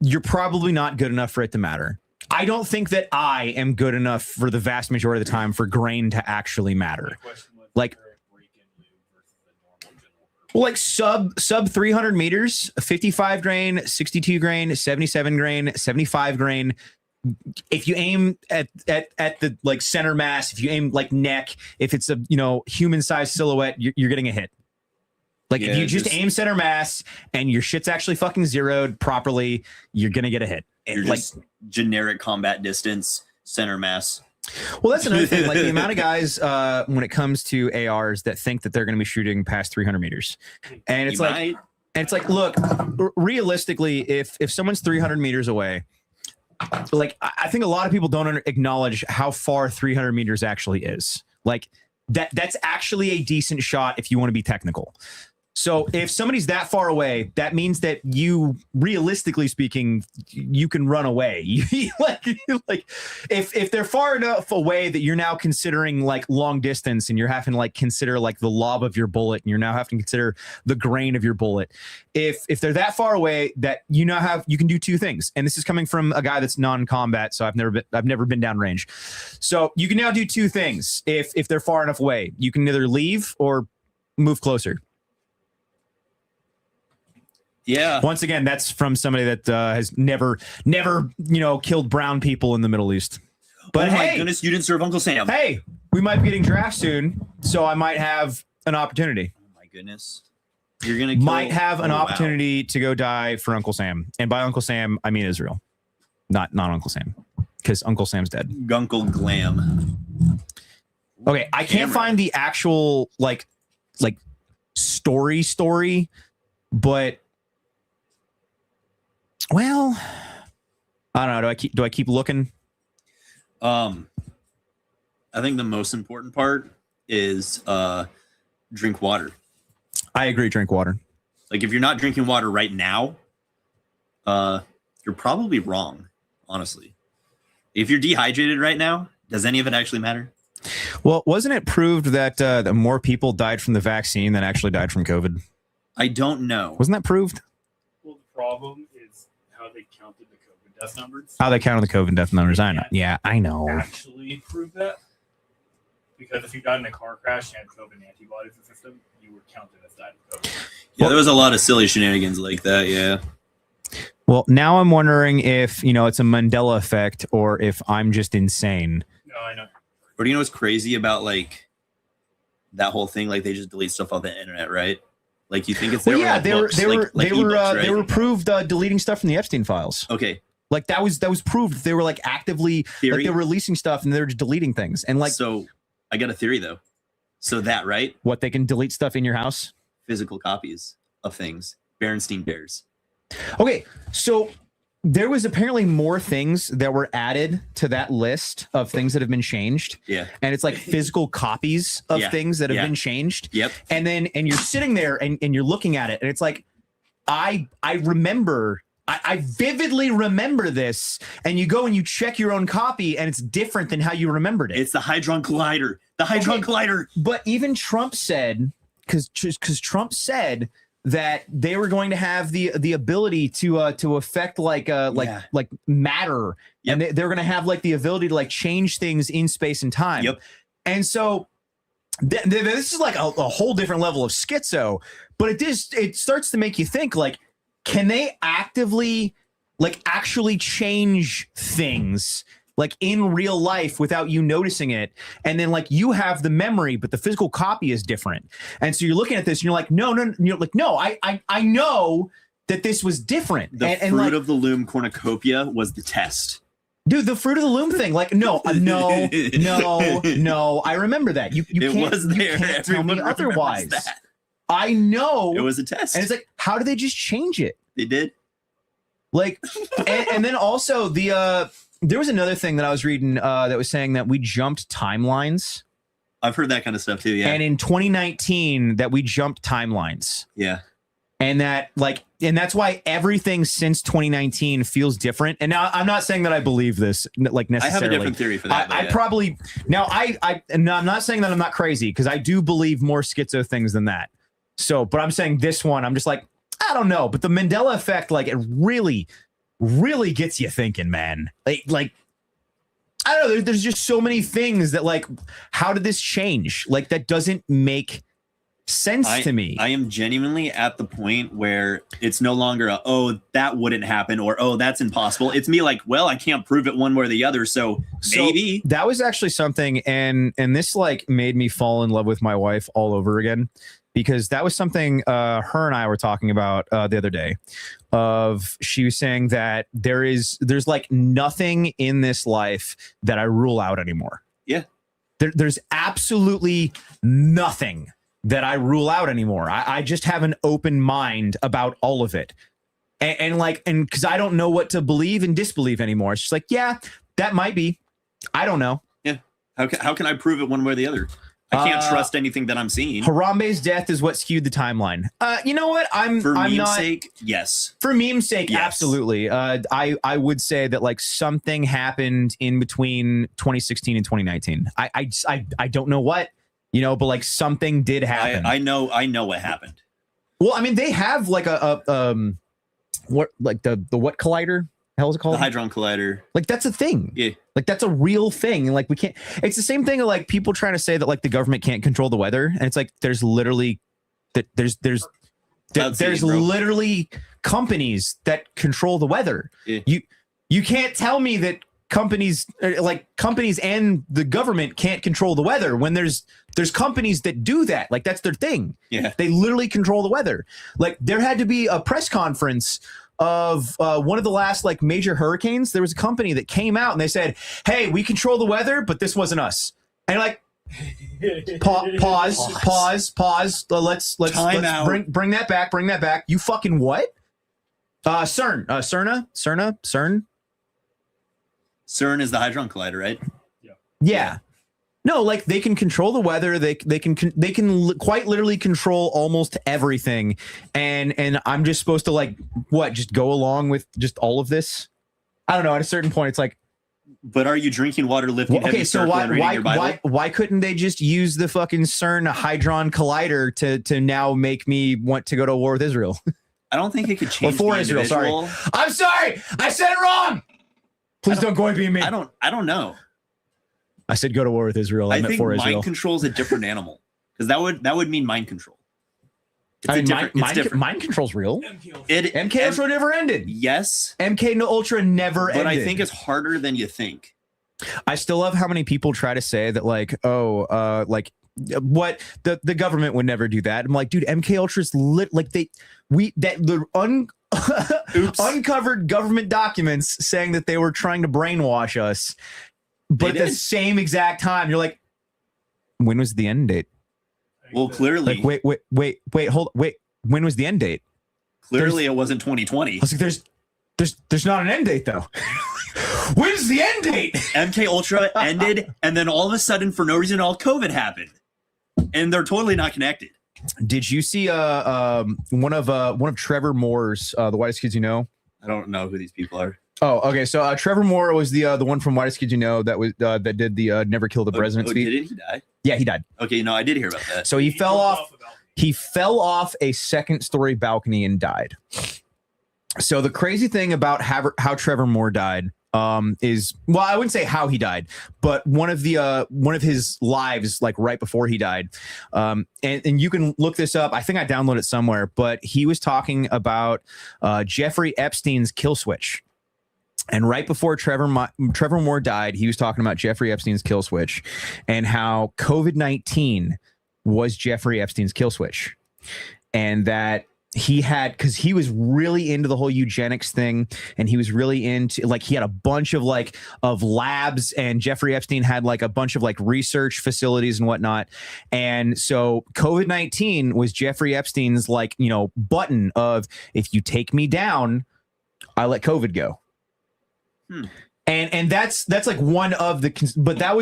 you're probably not good enough for it to matter. I don't think that I am good enough for the vast majority of the time for grain to actually matter. Like, well, like sub 300 meters, 55 grain, 62 grain, 77 grain, 75 grain. If you aim at the like center mass, if you aim like neck, if it's a human sized silhouette, you're getting a hit. Like if you just aim center mass and your shit's actually fucking zeroed properly, you're gonna get a hit. You're like just generic combat distance, center mass. Well, that's another thing. Like the amount of guys when it comes to ARs that think that they're going to be shooting past 300 meters, and it's like, look, realistically, if someone's 300 meters away, like I think a lot of people don't acknowledge how far 300 meters actually is. Like that's actually a decent shot if you want to be technical. So if somebody's that far away, that means that you, realistically speaking, you can run away. like if they're far enough away that you're now considering like long distance and you're having to like consider like the lob of your bullet and you're now having to consider the grain of your bullet. If they're that far away that you can do two things. And this is coming from a guy that's non-combat, so I've never been downrange. So you can now do two things. If they're far enough away, you can either leave or move closer. Yeah. Once again, that's from somebody that has never, killed brown people in the Middle East. But oh my goodness, you didn't serve Uncle Sam. Hey, we might be getting drafted soon, so I might have an opportunity. Oh my goodness, you're gonna might have an opportunity to go die for Uncle Sam, and by Uncle Sam, I mean Israel, not Uncle Sam, because Uncle Sam's dead. Gunkle Glam. Okay, I can't find the actual like story, but. Well, I don't know. Do I keep looking? I think the most important part is drink water. I agree. Drink water. Like if you're not drinking water right now, you're probably wrong. Honestly, if you're dehydrated right now, does any of it actually matter? Well, wasn't it proved that that more people died from the vaccine than actually died from COVID? I don't know. Wasn't that proved? Well, the problem is how they counted the COVID death numbers. How they counted the COVID death numbers? I know. Yeah, I know. Actually proved that because if you died in a car crash and had COVID antibodies in the system, you were counted as died of COVID. Yeah, there was a lot of silly shenanigans like that. Yeah. Well, now I'm wondering if it's a Mandela effect or if I'm just insane. No, I know. But you know what's crazy about like that whole thing? Like they just delete stuff off the internet, right? Like you think it's they were proved deleting stuff from the Epstein files. Okay, like that was proved. They were like actively like they were releasing stuff and they were just deleting things. And like so, I got a theory though. So that right? What they can delete stuff in your house? Physical copies of things. Berenstein Bears. Okay, so there was apparently more things that were added to that list of things that have been changed. Yeah. And it's like physical copies of things that have been changed. Yep. And you're sitting there and you're looking at it and it's like, I vividly remember this. And you go and you check your own copy and it's different than how you remembered it. It's the Hadron Collider. The Hadron Collider. But even Trump said, because Trump said that they were going to have the ability to affect like matter, and they're going to have like the ability to like change things in space and time. Yep. And so this is like a whole different level of schizo, but it starts to make you think like, can they actually change things like in real life without you noticing it? And then like you have the memory, but the physical copy is different. And so you're looking at this and you're like, no. You're like, no, I know that this was different. The fruit of the loom cornucopia was the test. Dude, the fruit of the loom thing. Like, no. I remember that. You can't tell me otherwise. That. I know it was a test. And it's like, how did they just change it? They did. Like, and then also there was another thing that I was reading that was saying that we jumped timelines. I've heard that kind of stuff too, yeah. And in 2019 that we jumped timelines. Yeah. And that like and that's why everything since 2019 feels different. And now I'm not saying that I believe this, like necessarily. I have a different theory for that. I probably now no, I'm not saying that I'm not crazy, because I do believe more schizo things than that. So, but I'm saying this one, I'm just like, I don't know. But the Mandela effect, like, it really, really gets you thinking, man. Like I don't know. There's just so many things that, like, how did this change? Like, that doesn't make sense to me. I am genuinely at the point where it's no longer oh, that wouldn't happen, or oh, that's impossible. It's me like, well, I can't prove it one way or the other, so maybe. That was actually something, and this like made me fall in love with my wife all over again, because that was something her and I were talking about the other day. She was saying that there's like nothing in this life that I rule out anymore. Yeah. There's absolutely nothing that I rule out anymore. I just have an open mind about all of it. And because I don't know what to believe and disbelieve anymore. It's just like, yeah, that might be. I don't know. Yeah. How can I prove it one way or the other? I can't trust anything that I'm seeing. Harambe's death is what skewed the timeline. You know what? For meme's sake, yes. For meme's sake, yes. Absolutely. I would say that like something happened in between 2016 and 2019. I don't know what, but like something did happen. I know what happened. Well, I mean, they have like the what collider? Hell is it called? The Hadron Collider. Like, that's a thing. Yeah. Like, that's a real thing. And like, we can't, it's the same thing of like people trying to say that like the government can't control the weather. And it's like, there's literally literally companies that control the weather. Yeah. You can't tell me that companies and the government can't control the weather when there's companies that do that. Like, that's their thing. Yeah. They literally control the weather. Like, there had to be a press conference of one of the last like major hurricanes. There was a company that came out and they said, hey, we control the weather, but this wasn't us. And you're like, pause. Let's bring that back. You fucking what? CERN is the Hadron Collider, right? Yeah. No, like, they can control the weather. They can quite literally control almost everything. And I'm just supposed to like just go along with just all of this. I don't know. At a certain point, it's like, but are you drinking water, lifting heavy circle, and reading your Bible? Why couldn't they just use the fucking CERN Hadron Collider to now make me want to go to war with Israel? I don't think it could change. Or for Israel. Sorry, I'm sorry. I said it wrong. Please don't go and be me. I don't know. I said go to war with Israel. I think mind control is a different animal, because that would mean mind control. It's different. Mind control's real. MKUltra never ended. Yes. MKUltra never ended. But I think it's harder than you think. I still love how many people try to say that like, what the government would never do that. I'm like, dude, MKUltra's uncovered government documents saying that they were trying to brainwash us. But at the same exact time, you're like, when was the end date? Well, clearly. Like, wait. When was the end date? Clearly, it wasn't 2020. I was like, there's not an end date though. When's the end date? MKUltra ended, and then all of a sudden, for no reason, all COVID happened, and they're totally not connected. Did you see one of Trevor Moore's The Whitest Kids You Know? I don't know who these people are. Oh, okay. So Trevor Moore was the one from Whitest Kids You Know that was that did the Never Kill the President speech. Did he die? Yeah, he died. Okay, no, I did hear about that. So he fell off. He fell off a second-story balcony and died. So the crazy thing about how Trevor Moore died is, well, I wouldn't say how he died, but one of his lives, like right before he died, and you can look this up. I think I downloaded it somewhere, but he was talking about Jeffrey Epstein's kill switch. And right before Trevor Moore died, he was talking about Jeffrey Epstein's kill switch and how COVID-19 was Jeffrey Epstein's kill switch. And that because he was really into the whole eugenics thing, and he was really into, like, he had a bunch of labs, and Jeffrey Epstein had like a bunch of like research facilities and whatnot. And so COVID-19 was Jeffrey Epstein's button of, if you take me down, I let COVID go. And that's like one of the, but that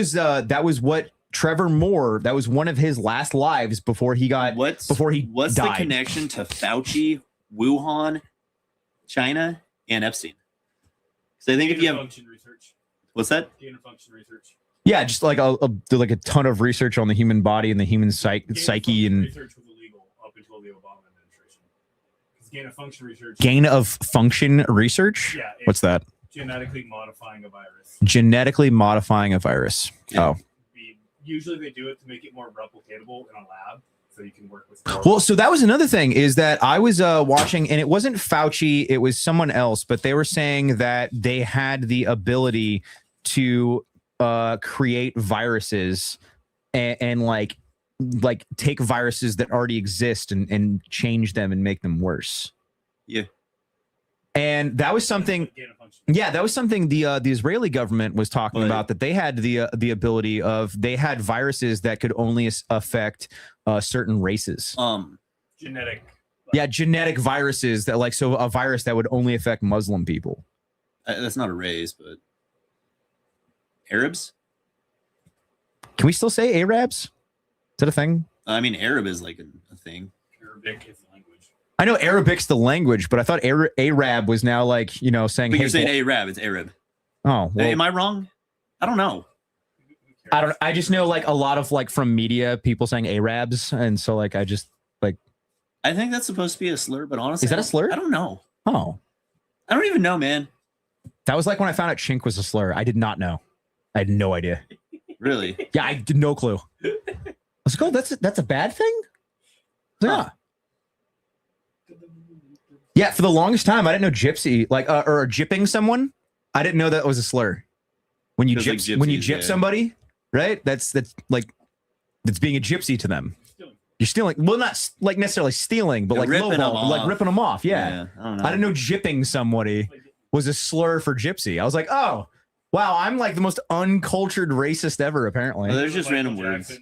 was what Trevor Moore, that was one of his last lives before he died. What's the connection to Fauci, Wuhan, China and Epstein. So I think if you have function research, what's that? gain of function research. Yeah, just like I'll do like a ton of research on the human body and the human psyche and Research was illegal up until the Obama administration. Because gain of function research. gain of function research. Yeah. What's that? Genetically modifying a virus. Genetically modifying a virus. Yeah. Oh. Usually they do it to make it more replicatable in a lab, so you can work with. Well, so that was another thing is that I was watching, and it wasn't Fauci, it was someone else, but they were saying that they had the ability to create viruses and like take viruses that already exist and change them and make them worse. Yeah. And that was something. Yeah, that was something the Israeli government was talking about, that they had the ability of, they had viruses that could only affect certain races. Genetic. Yeah, genetic viruses that like, so a virus that would only affect Muslim people. That's not a race, but Arabs. Can we still say Arabs? Is that a thing? I mean, Arab is like a thing. Arabic is the language. I know Arabic's the language, but I thought Arab was now like, you know, saying. But hey, you're saying Arab, it's Arab. Oh, well, am I wrong? I don't know. I don't. I just know like a lot of like from media people saying Arabs, and so like I just like. I think that's supposed to be a slur, but honestly, is that a slur? I don't know. Oh, I don't even know, man. That was like when I found out chink was a slur. I did not know. I had no idea. Really? Yeah, I did no clue. I was like, oh, that's a bad thing? Yeah. Yeah, for the longest time, I didn't know gypsy, like, or gypping someone. I didn't know that was a slur. When you gyp, like when you gyp yeah. somebody, right? That's being a gypsy to them. You're stealing. Well, not like necessarily stealing, but You're like ripping them like off. ripping them off. Yeah. I don't know. I didn't know gypping somebody was a slur for gypsy. I was like, oh, wow, I'm like the most uncultured racist ever, apparently. Well, there's just random words.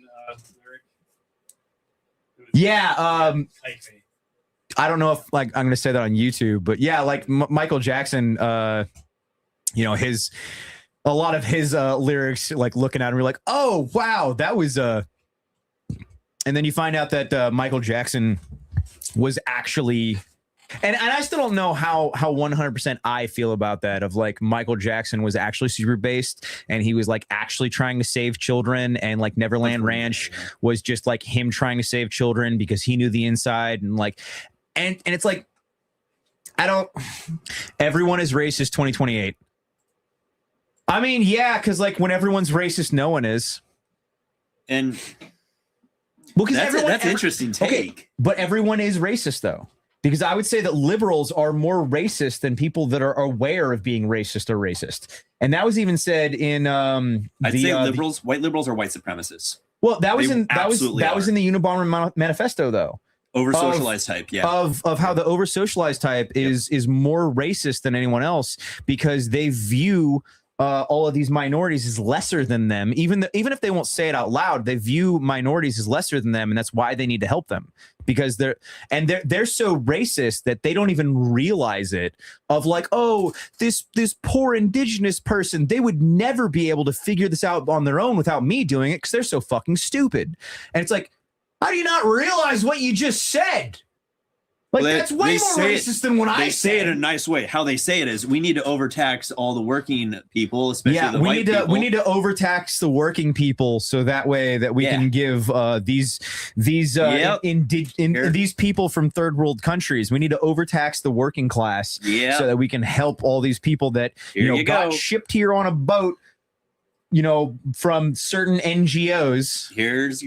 Yeah. I don't know if like I'm going to say that on YouTube, but yeah, like Michael Jackson, you know, a lot of his lyrics, like looking at him, you're like, oh, wow, that was and then you find out that Michael Jackson was actually, and I still don't know how 100% I feel about that, of like Michael Jackson was actually super based and he was like actually trying to save children, and like Neverland Ranch was just like him trying to save children because he knew the inside, and like, and it's like, everyone is racist 2028. I mean, yeah, because like when everyone's racist, no one is. And well, that's interesting take. Okay, but everyone is racist though. Because I would say that liberals are more racist than people that are aware of being racist or racist. And that was even said in I'd say liberals, white liberals are white supremacists. Well, that was They in that was in the Unabomber manifesto though. Over socialized type, yeah. Of how the over socialized type is more racist than anyone else, because they view all of these minorities as lesser than them. Even if they won't say it out loud, they view minorities as lesser than them, and that's why they need to help them, because they're so racist that they don't even realize it. Of like, oh, this poor indigenous person, they would never be able to figure this out on their own without me doing it because they're so fucking stupid. And it's like, how do you not realize what you just said? Like, well, that's way more racist than when I say it in a nice way. How they say it is, we need to overtax all the working people, especially the white people. We need to overtax the working people so that way that we can give these people from third world countries. We need to overtax the working class so that we can help all these people that got shipped here on a boat, from certain NGOs. Here's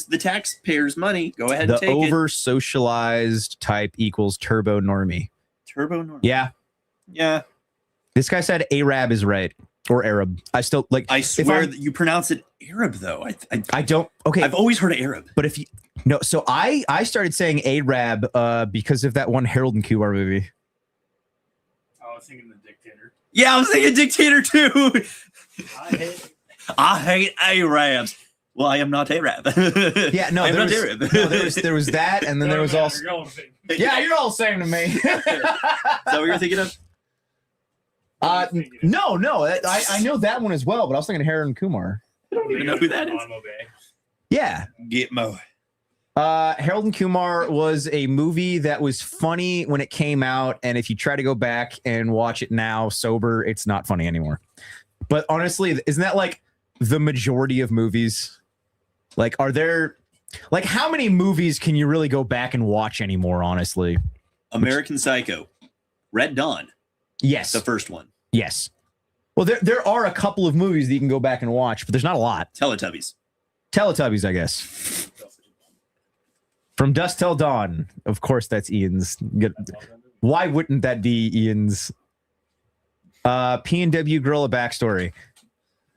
the taxpayers' money. Go ahead and take it. The over socialized type equals turbo normie. Turbo normie. Yeah. Yeah. This guy said Arab is right, or Arab. I still like. I swear that you pronounce it Arab though. I don't. Okay. I've always heard of Arab. But if you so I started saying Arab because of that one Harold and Kumar movie. I was thinking The Dictator. Yeah, I was thinking Dictator too. I hate Arabs. Well, I am not Arab. Yeah, no, I'm not Arab. there was that, and then there was also. Yeah, you're all the same to me. Is that what you're thinking of? No, I know that one as well, but I was thinking Harold and Kumar. I don't even know who that is. Yeah, Gitmo. Harold and Kumar was a movie that was funny when it came out, and if you try to go back and watch it now sober, it's not funny anymore. But honestly, isn't that like the majority of movies? Like, are there like how many movies can you really go back and watch anymore? Honestly, American Psycho, Red Dawn. Yes, the first one. Yes. Well, there are a couple of movies that you can go back and watch, but there's not a lot. Teletubbies, I guess. From Dusk Till Dawn. Of course, that's Ian's. Why wouldn't that be Ian's? PNW Guerilla backstory.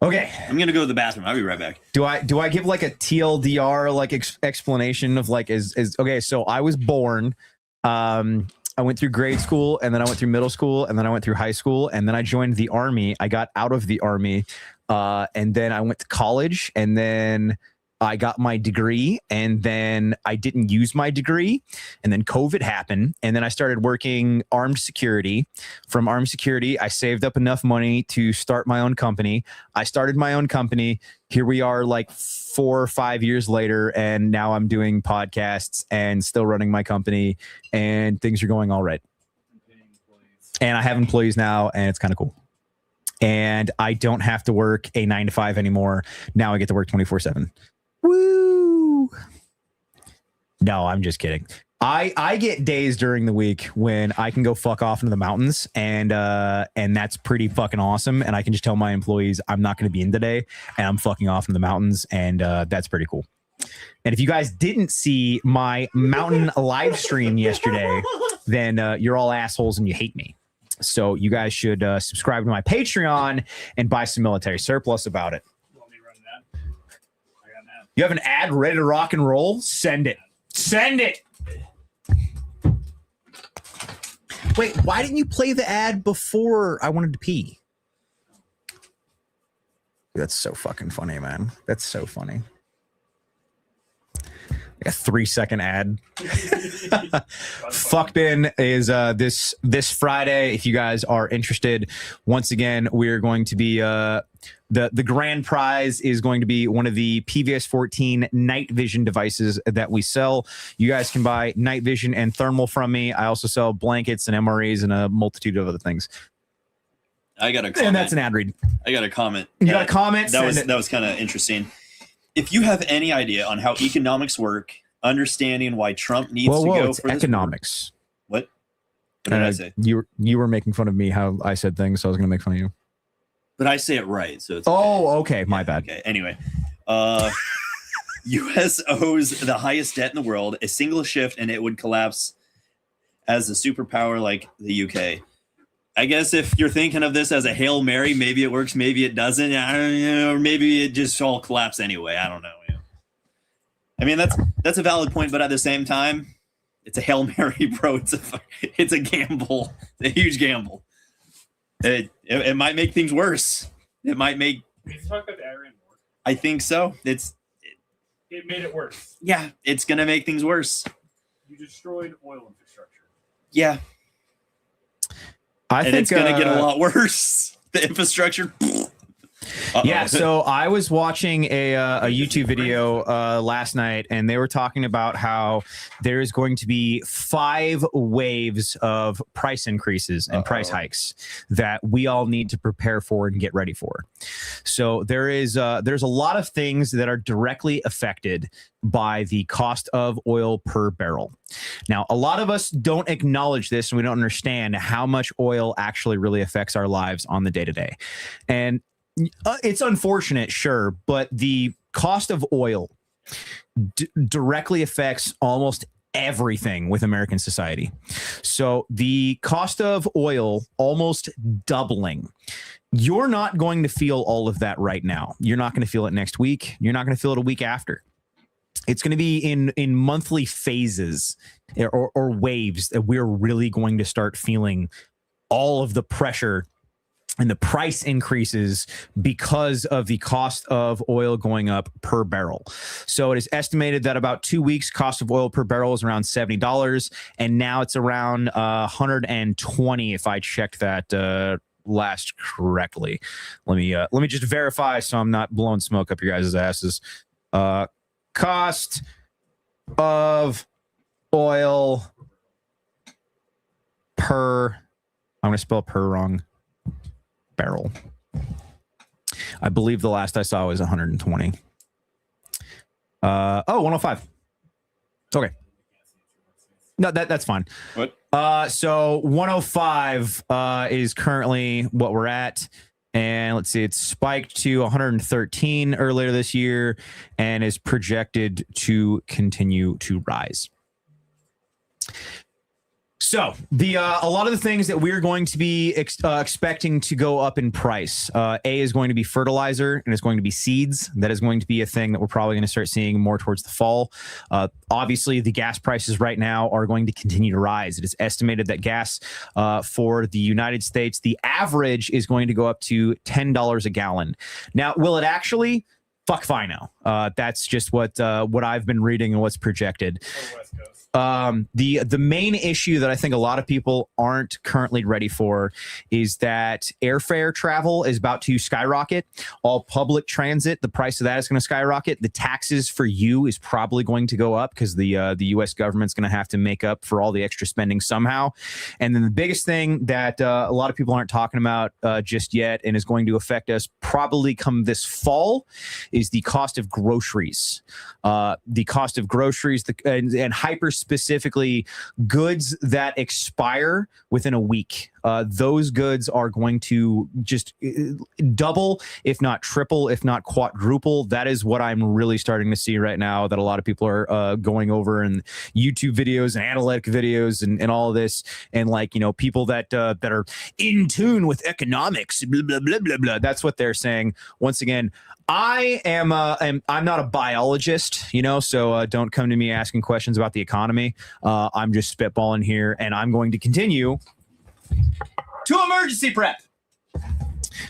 Okay, I'm gonna go to the bathroom. I'll be right back. Do I give like a TLDR like explanation of like is okay? So I was born. I went through grade school, and then I went through middle school, and then I went through high school, and then I joined the army. I got out of the army, and then I went to college, and then I got my degree, and then I didn't use my degree, and then COVID happened, and then I started working armed security. From armed security, I saved up enough money to start my own company. I started my own company. Here we are like 4 or 5 years later, and now I'm doing podcasts and still running my company, and things are going all right. And I have employees now, and it's kind of cool. And I don't have to work a 9 to 5 anymore. Now I get to work 24/7. Woo! No, I'm just kidding. I get days during the week when I can go fuck off into the mountains, and that's pretty fucking awesome. And I can just tell my employees I'm not going to be in today, and I'm fucking off into the mountains, and that's pretty cool. And if you guys didn't see my mountain live stream yesterday, then you're all assholes and you hate me. So you guys should subscribe to my Patreon and buy some military surplus about it. You have an ad ready to rock and roll? Send it. Send it. Wait, why didn't you play the ad before I wanted to pee? That's so fucking funny, man. That's so funny. Like a 3-second ad. Fuck Bin is this Friday. If you guys are interested, once again, we're going to be the grand prize is going to be one of the PVS 14 night vision devices that we sell. You guys can buy night vision and thermal from me. I also sell blankets and MREs and a multitude of other things. I got a comment. And that's an ad read. I got a comment. You got a comment? That was kind of interesting. If you have any idea on how economics work, understanding why Trump needs to go it's for economics. What did I say? You were making fun of me how I said things, so I was going to make fun of you. But I say it right, so it's okay. My bad. Okay. Anyway, U.S. owes the highest debt in the world. A single shift, and it would collapse as a superpower like the U.K. I guess if you're thinking of this as a Hail Mary, maybe it works, maybe it doesn't. Or maybe it just all collapse anyway. I don't know. I mean, that's a valid point, but at the same time, it's a Hail Mary, bro. It's a gamble. It's a huge gamble. It might make things worse. It might make. Can you talk about the Iran war? I think so. It made it worse. Yeah, it's gonna make things worse. You destroyed oil infrastructure. Yeah, I think it's gonna get a lot worse. The infrastructure. Yeah, so I was watching a YouTube video last night, and they were talking about how there is going to be 5 waves of price increases and price hikes that we all need to prepare for and get ready for. So there's a lot of things that are directly affected by the cost of oil per barrel. Now, a lot of us don't acknowledge this, and we don't understand how much oil actually really affects our lives on the day-to-day. And it's unfortunate, sure, but the cost of oil directly affects almost everything with American society. So the cost of oil almost doubling. You're not going to feel all of that right now. You're not going to feel it next week. You're not going to feel it a week after. It's going to be in monthly phases or waves that we're really going to start feeling all of the pressure and the price increases because of the cost of oil going up per barrel. So it is estimated that about 2 weeks cost of oil per barrel is around $70, and now it's around 120 if I checked that last correctly. Let me just verify so I'm not blowing smoke up your guys' asses. Cost of oil per, I'm going to spell per wrong, barrel. I believe the last I saw was 120. 105. Okay. No, that's fine. What? So 105 is currently what we're at. And let's see, it's spiked to 113 earlier this year and is projected to continue to rise. So a lot of the things that we're going to be expecting to go up in price, is going to be fertilizer and it's going to be seeds. That is going to be a thing that we're probably going to start seeing more towards the fall. Obviously, the gas prices right now are going to continue to rise. It is estimated that gas for the United States, the average is going to go up to $10 a gallon. Now, will it actually? Fuck if I know. That's just what I've been reading and what's projected. The main issue that I think a lot of people aren't currently ready for is that airfare travel is about to skyrocket. All public transit, the price of that is going to skyrocket. The taxes for you is probably going to go up because the U.S. government's going to have to make up for all the extra spending somehow. And then the biggest thing that a lot of people aren't talking about just yet and is going to affect us probably come this fall is the cost of groceries. The cost of groceries and hyper specifically goods that expire within a week. Those goods are going to just double, if not triple, if not quadruple. That is what I'm really starting to see right now that a lot of people are going over in YouTube videos and analytic videos and all of this. And like, people that are in tune with economics, blah, blah, blah, blah, blah. That's what they're saying. Once again, I'm not a biologist, so don't come to me asking questions about the economy. I'm just spitballing here, and I'm going to continue to emergency prep.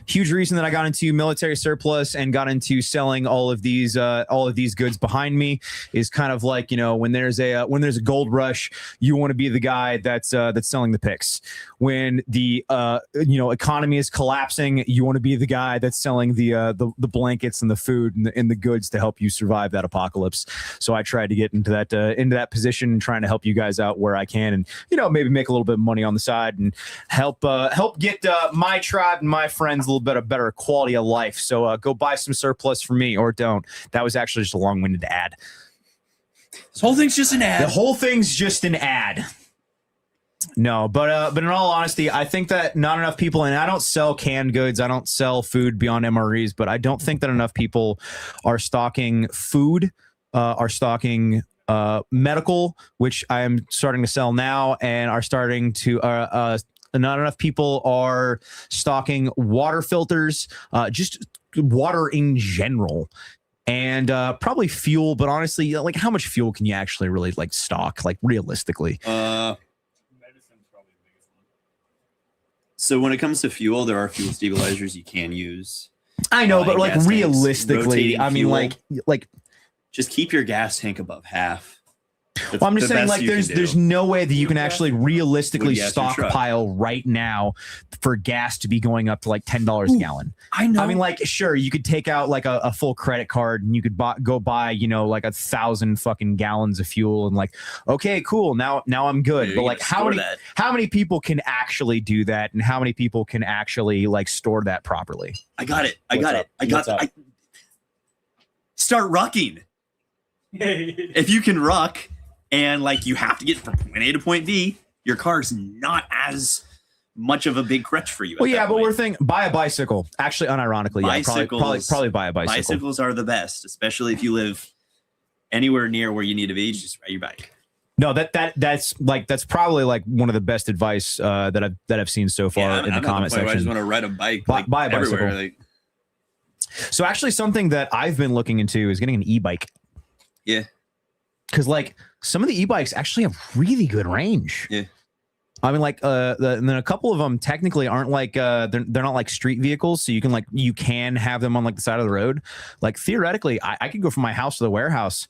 Huge reason that I got into military surplus and got into selling all of these goods behind me is kind of like, when there's a gold rush, you want to be the guy that's selling the picks. When the economy is collapsing, you want to be the guy that's selling the blankets and the food and the goods to help you survive that apocalypse. So I tried to get into that position, trying to help you guys out where I can, and maybe make a little bit of money on the side and help get my tribe and my friends a little bit of better quality of life. So go buy some surplus for me, or don't. That was actually just a long-winded ad. This whole thing's just an ad. The whole thing's just an ad. No, but in all honesty, I think that not enough people, and I don't sell canned goods, I don't sell food beyond MREs, but I don't think that enough people are stocking food, are stocking medical, which I am starting to sell now, and are starting to not enough people are stocking water filters, just water in general, and probably fuel. But honestly, like, how much fuel can you actually really stock, realistically? Medicine's probably the biggest one. So when it comes to fuel, there are fuel stabilizers you can use. I know, but realistically, tanks, I mean, fuel. Just keep your gas tank above half. Well, I'm just saying, there's no way that you can actually realistically stockpile right now for gas to be going up to $10 a gallon. I know. I mean, sure, you could take out a full credit card and you could go buy 1,000 fucking gallons of fuel and okay, cool, now I'm good. But how many people can actually do that, and how many people can actually store that properly? I got it. Start rucking. If you can ruck. And you have to get from point A to point B, your car's not as much of a big crutch for you. Well, yeah, but we're thinking buy a bicycle. Actually, unironically, probably buy a bicycle. Bicycles are the best, especially if you live anywhere near where you need to be. Just ride your bike. No, that's probably one of the best advice that I've seen so far in the comment section. I just want to ride a bike. Buy a bicycle. So actually, something that I've been looking into is getting an e-bike. Yeah. Because some of the e-bikes actually have really good range. Yeah. I mean, and then a couple of them technically aren't they're not street vehicles, so you can have them on the side of the road. Theoretically, I could go from my house to the warehouse,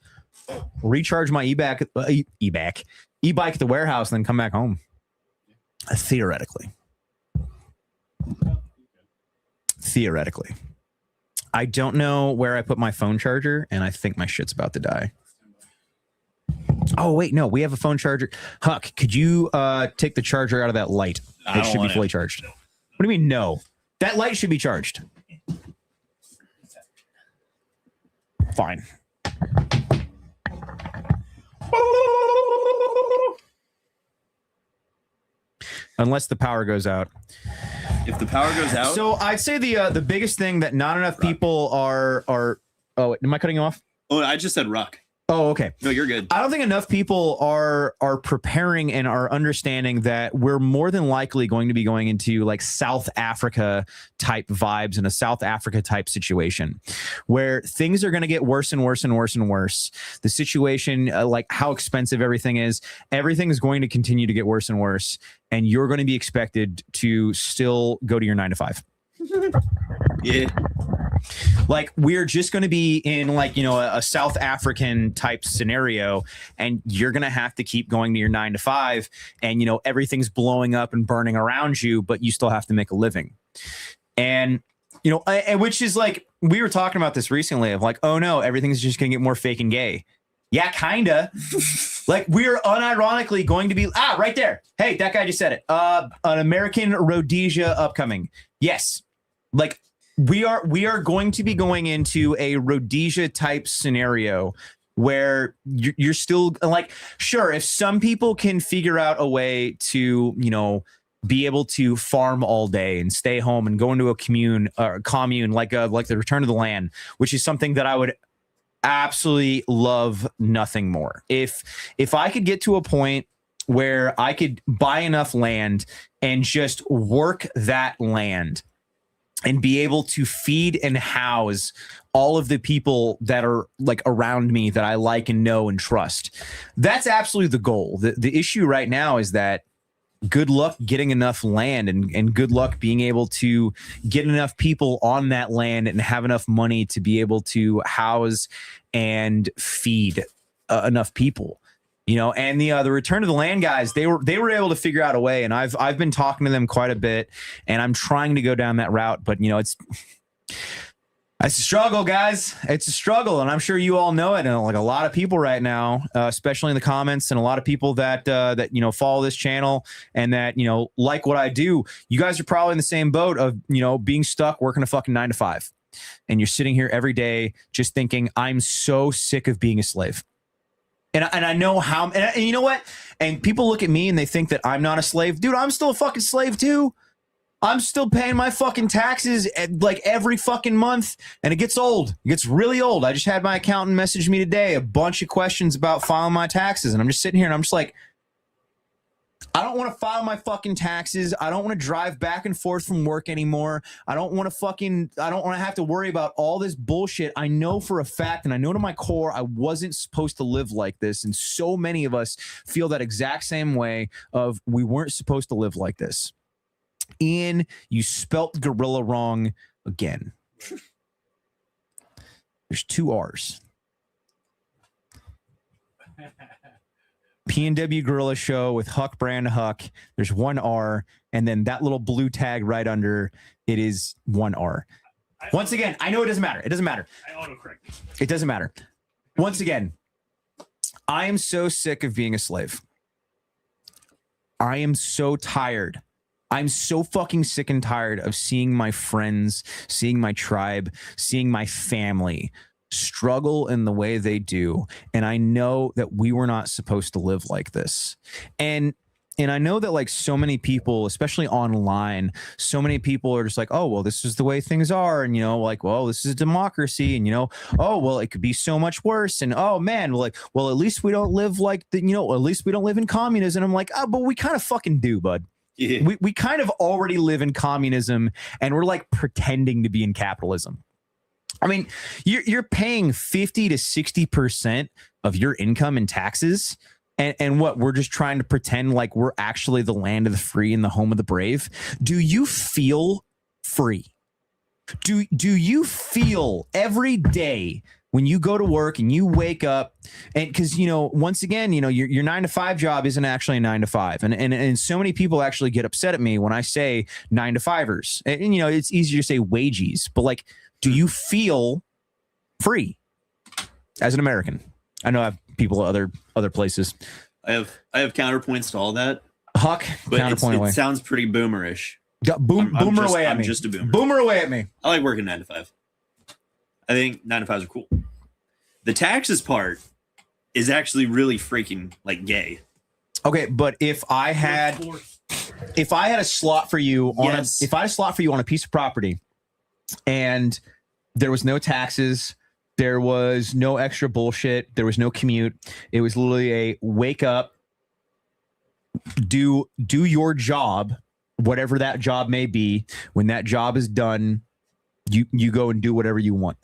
recharge my e-bike at the warehouse, and then come back home. Theoretically, I don't know where I put my phone charger, and I think my shit's about to die. Oh, wait, no, we have a phone charger. Huck, could you take the charger out of that light? It should be fully charged. What do you mean, no? That light should be charged. Fine. Unless the power goes out. If the power goes out. So I'd say the biggest thing that not enough people are. Oh, am I cutting you off? Oh, I just said Ruck. Oh, okay. No, you're good. I don't think enough people are preparing and are understanding that we're more than likely going to be going into like South Africa type vibes and a South Africa type situation where things are going to get worse and worse and worse and worse. The situation, like how expensive everything is going to continue to get worse and worse. And you're going to be expected to still go to your 9 to 5. Yeah. Like we're just going to be in like, you know, a South African type scenario, and you're going to have to keep going to your 9 to 5, and, you know, everything's blowing up and burning around you, but you still have to make a living. And, you know, which is like, we were talking about this recently of like, oh no, everything's just going to get more fake and gay. Yeah, kinda. Like we're unironically going to be right there. Hey, that guy just said it. An American Rhodesia upcoming. Yes. Like we are going to be going into a Rhodesia type scenario where you're still like, sure, if some people can figure out a way to, you know, be able to farm all day and stay home and go into a commune like the Return of the Land, which is something that I would absolutely love nothing more. If I could get to a point where I could buy enough land and just work that land and be able to feed and house all of the people that are like around me that I like and know and trust. That's absolutely the goal. The issue right now is that good luck getting enough land and good luck being able to get enough people on that land and have enough money to be able to house and feed enough people. You know, and the Return of the Land guys, they were able to figure out a way, and I've been talking to them quite a bit, and I'm trying to go down that route, but you know, it's a struggle, guys. It's a struggle, and I'm sure you all know it. And like a lot of people right now, especially in the comments, and a lot of people that you know follow this channel and that you know like what I do. You guys are probably in the same boat of you know being stuck working a fucking 9 to 5, and you're sitting here every day just thinking, I'm so sick of being a slave. And I know how, and you know what? And people look at me and they think that I'm not a slave. Dude, I'm still a fucking slave too. I'm still paying my fucking taxes like every fucking month, and it gets old. It gets really old. I just had my accountant message me today a bunch of questions about filing my taxes, and I'm just sitting here and I'm just like, I don't want to file my fucking taxes. I don't want to drive back and forth from work anymore. I don't want to have to worry about all this bullshit. I know for a fact, and I know to my core, I wasn't supposed to live like this. And so many of us feel that exact same way of we weren't supposed to live like this. Ian, you spelt gorilla wrong again. There's 2 R's. PNW Guerilla show with Huck brand Huck. There's 1 R, and then that little blue tag right under it is 1 R. Once again, I know it doesn't matter. It doesn't matter. I autocorrect. It doesn't matter. Once again, I am so sick of being a slave. I am so tired. I'm so fucking sick and tired of seeing my friends, seeing my tribe, seeing my family struggle in the way they do. And I know that we were not supposed to live like this. And I know that like so many people, especially online, so many people are just like, oh, well, this is the way things are. And, you know, like, well, this is a democracy. And, you know, oh, well, it could be so much worse. And, oh, man, like, well, at least we don't live like, the, you know, at least we don't live in communism. And I'm like, oh, but we kind of fucking do, bud. Yeah. We kind of already live in communism, and we're like pretending to be in capitalism. I mean, you're paying 50 to 60% of your income in taxes. And what, we're just trying to pretend like we're actually the land of the free and the home of the brave. Do you feel free? Do you feel every day when you go to work and you wake up, and because, you know, once again, you know, your 9 to 5 job isn't actually a 9 to 5. And so many people actually get upset at me when I say 9 to 5ers. And you know, it's easier to say wages, but like, do you feel free as an American? I know I've people at other places. I have counterpoints to all that. Huck, but counterpoint away. It sounds pretty boomerish. Boomer away at me. I'm just a boomer. Boomer away at me. I like working 9 to 5. I think 9 to 5s are cool. The taxes part is actually really freaking like gay. Okay, but if I had a slot for you on if I had a slot for you on a piece of property and there was no taxes, there was no extra bullshit, there was no commute, it was literally a wake up, do your job, whatever that job may be. When that job is done, you go and do whatever you want.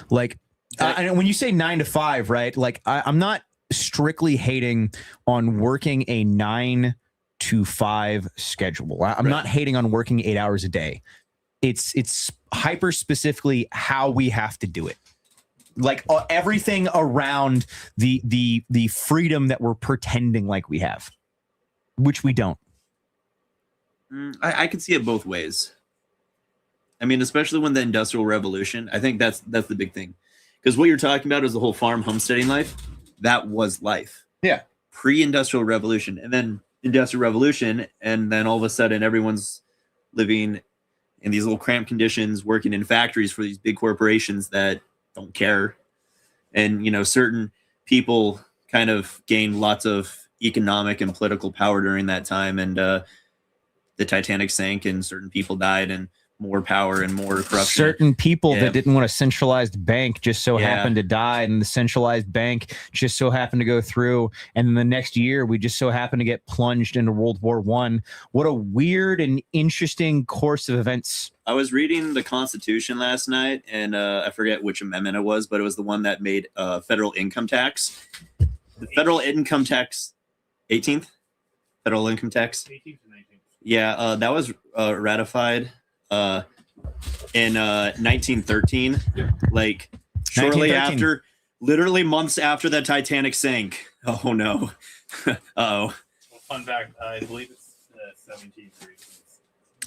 Like, when you say 9 to 5, right? Like, I'm not strictly hating on working a 9 to 5 schedule. I'm not hating on working 8 hours a day. It's hyper specifically how we have to do it. Like everything around the freedom that we're pretending like we have, which we don't. I could see it both ways. I mean, especially when the Industrial Revolution, I think that's the big thing. Because what you're talking about is the whole farm homesteading life. That was life. Yeah. Pre-Industrial Revolution. And then Industrial Revolution. And then all of a sudden, everyone's living in these little cramped conditions, working in factories for these big corporations that don't care. And, certain people kind of gained lots of economic and political power during that time. And the Titanic sank and certain people died and more power and more corruption. Certain people that didn't want a centralized bank just so happened to die, and the centralized bank just so happened to go through. And then the next year, we just so happened to get plunged into World War I. What a weird and interesting course of events. I was reading the Constitution last night, and I forget which amendment it was, but it was the one that made federal income tax. The federal income tax, 18th? Federal income tax? 18th and 19th. Yeah, that was ratified in 1913, like shortly 1913. after, literally months after the Titanic sank. Oh no. Uh-oh. Well, fun fact, I believe it's 17th reasons.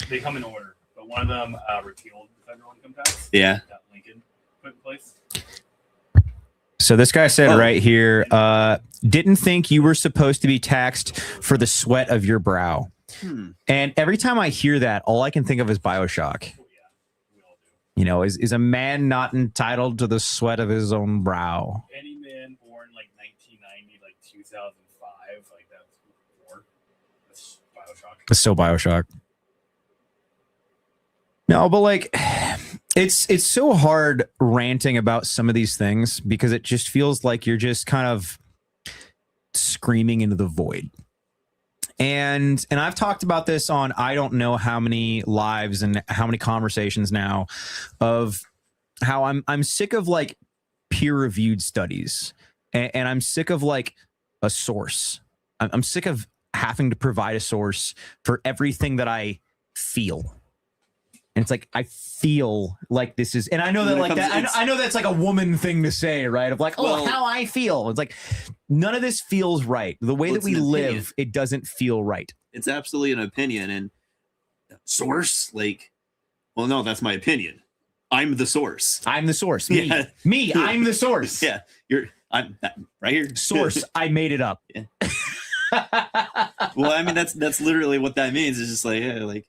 They come in order, but one of them repealed the federal income tax. Yeah. That Lincoln put in place. So this guy said right here, didn't think you were supposed to be taxed for the sweat of your brow. And every time I hear that, all I can think of is BioShock. Oh, yeah, we all do. Is a man not entitled to the sweat of his own brow? Any man born like 1990, like 2005, like that's before. That's BioShock. It's so BioShock. No, but like, it's so hard ranting about some of these things because it just feels like you're just kind of screaming into the void. And I've talked about this on I don't know how many lives and how many conversations now of how I'm sick of like peer-reviewed studies, and I'm sick of like a source. I'm sick of having to provide a source for everything that I feel. And it's like, I feel like this is, and I know that like that, I know that's like a woman thing to say, right? Of like, how I feel. It's like, none of this feels right. The way that we live, it doesn't feel right. It's absolutely an opinion. And source, like, well, no, that's my opinion. I'm the source. I'm the source. Me, I'm the source. Yeah. I'm right here. Source. I made it up. Yeah. Well, I mean, that's literally what that means. It's just like,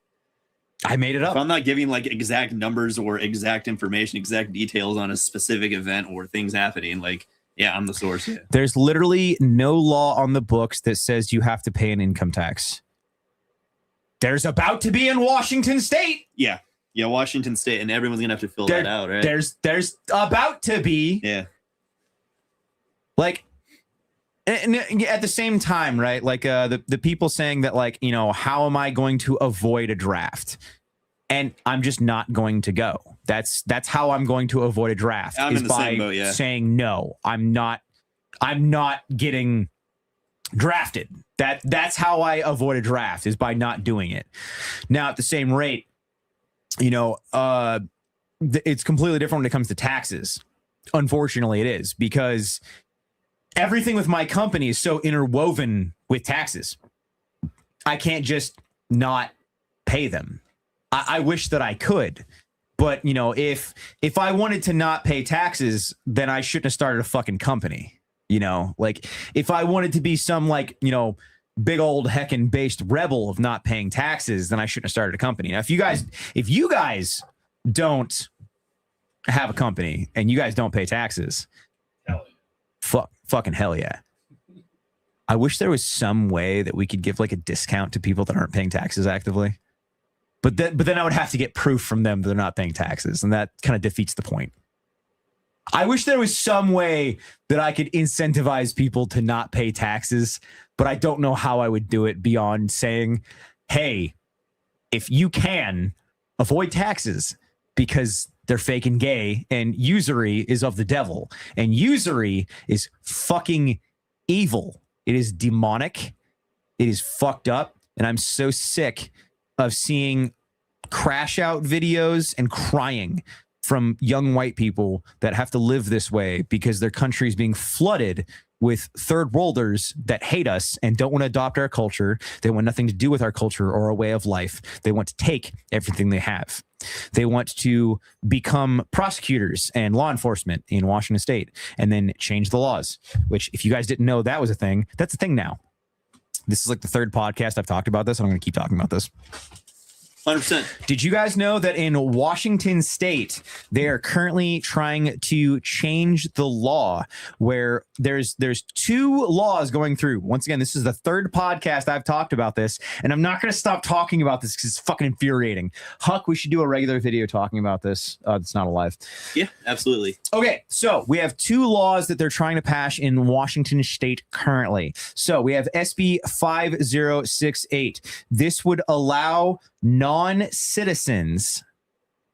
I made it up. If I'm not giving like exact numbers or exact information, exact details on a specific event or things happening, like, yeah, I'm the source. Yeah. There's literally no law on the books that says you have to pay an income tax. There's about to be in Washington State. Yeah, Washington State, and everyone's gonna have to fill that out, right? There's about to be. Yeah. Like, and at the same time, right? Like the people saying that, like, how am I going to avoid a draft? And I'm just not going to go. That's how I'm going to avoid a draft. I'm in the same boat, yeah. Saying no, I'm not getting drafted. That's how I avoid a draft, is by not doing it. Now, at the same rate, it's completely different when it comes to taxes. Unfortunately, it is, because everything with my company is so interwoven with taxes. I can't just not pay them. I wish that I could, but if I wanted to not pay taxes, then I shouldn't have started a fucking company. You know, like if I wanted to be some like, you know, big old heckin' based rebel of not paying taxes, then I shouldn't have started a company. Now, if you guys don't have a company and you guys don't pay taxes, Hell yeah. fucking hell yeah. I wish there was some way that we could give like a discount to people that aren't paying taxes actively. But then I would have to get proof from them that they're not paying taxes, and that kind of defeats the point. I wish there was some way that I could incentivize people to not pay taxes, but I don't know how I would do it beyond saying, hey, if you can, avoid taxes because they're fake and gay, and usury is of the devil, and usury is fucking evil. It is demonic. It is fucked up. And I'm so sick of seeing crash out videos and crying from young white people that have to live this way because their country is being flooded with third worlders that hate us and don't want to adopt our culture. They want nothing to do with our culture or a way of life. They want to take everything they have. They want to become prosecutors and law enforcement in Washington state and then change the laws, which if you guys didn't know that was a thing, that's a thing now. This is like the third podcast I've talked about this, and I'm going to keep talking about this. 100%. Did you guys know that in Washington state, they are currently trying to change the law where there's two laws going through? Once again, this is the third podcast I've talked about this, and I'm not going to stop talking about this because it's fucking infuriating. Huck, we should do a regular video talking about this. It's not alive. Yeah, absolutely. Okay, so we have two laws that they're trying to pass in Washington state currently. So we have SB 5068. This would allow non-citizens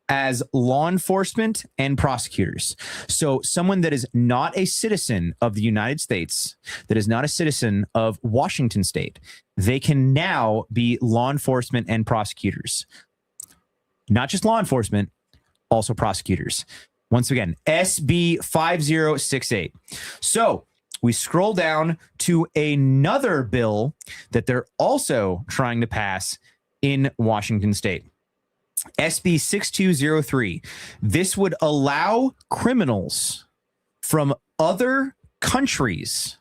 as law enforcement and prosecutors. So someone that is not a citizen of the United States, that is not a citizen of Washington state, they can now be law enforcement and prosecutors. Not just law enforcement, also prosecutors. Once again, SB 5068. So we scroll down to another bill that they're also trying to pass in Washington state. SB 6203. This would allow criminals from other countries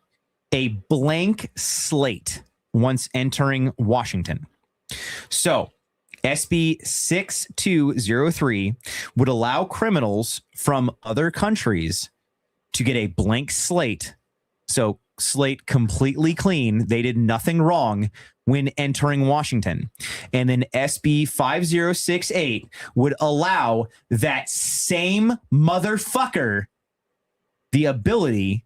a blank slate once entering Washington. So SB 6203 would allow criminals from other countries to get a blank slate. So slate completely clean. They did nothing wrong when entering Washington. And then SB 5068 would allow that same motherfucker the ability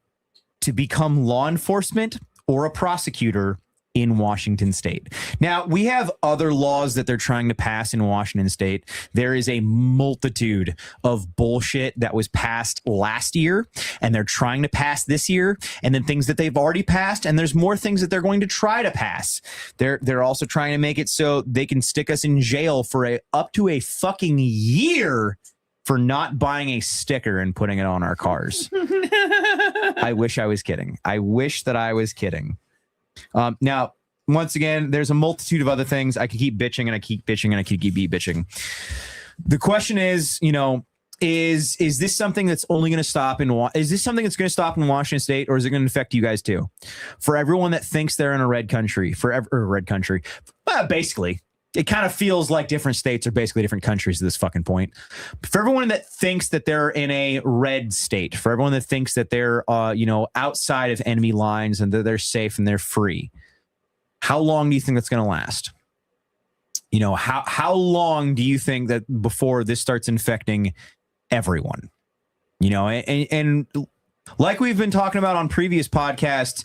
to become law enforcement or a prosecutor in Washington state. Now, we have other laws that they're trying to pass in Washington state. There is a multitude of bullshit that was passed last year, and they're trying to pass this year, and then things that they've already passed, and there's more things that they're going to try to pass. They're also trying to make it so they can stick us in jail for up to a fucking year for not buying a sticker and putting it on our cars. I wish I was kidding. I wish that I was kidding. Now, once again, there's a multitude of other things. I could keep bitching and I keep bitching and I could keep bitching. The question is, you know, is this something that's only going to stop in Washington state, or is it going to affect you guys too? For everyone that thinks they're in a red country, basically, it kind of feels like different states are basically different countries at this fucking point. For everyone that thinks that they're in a red state, for everyone that thinks that they're, outside of enemy lines and that they're safe and they're free, how long do you think that's going to last? You know, how long do you think that before this starts infecting everyone? You know, and like we've been talking about on previous podcasts,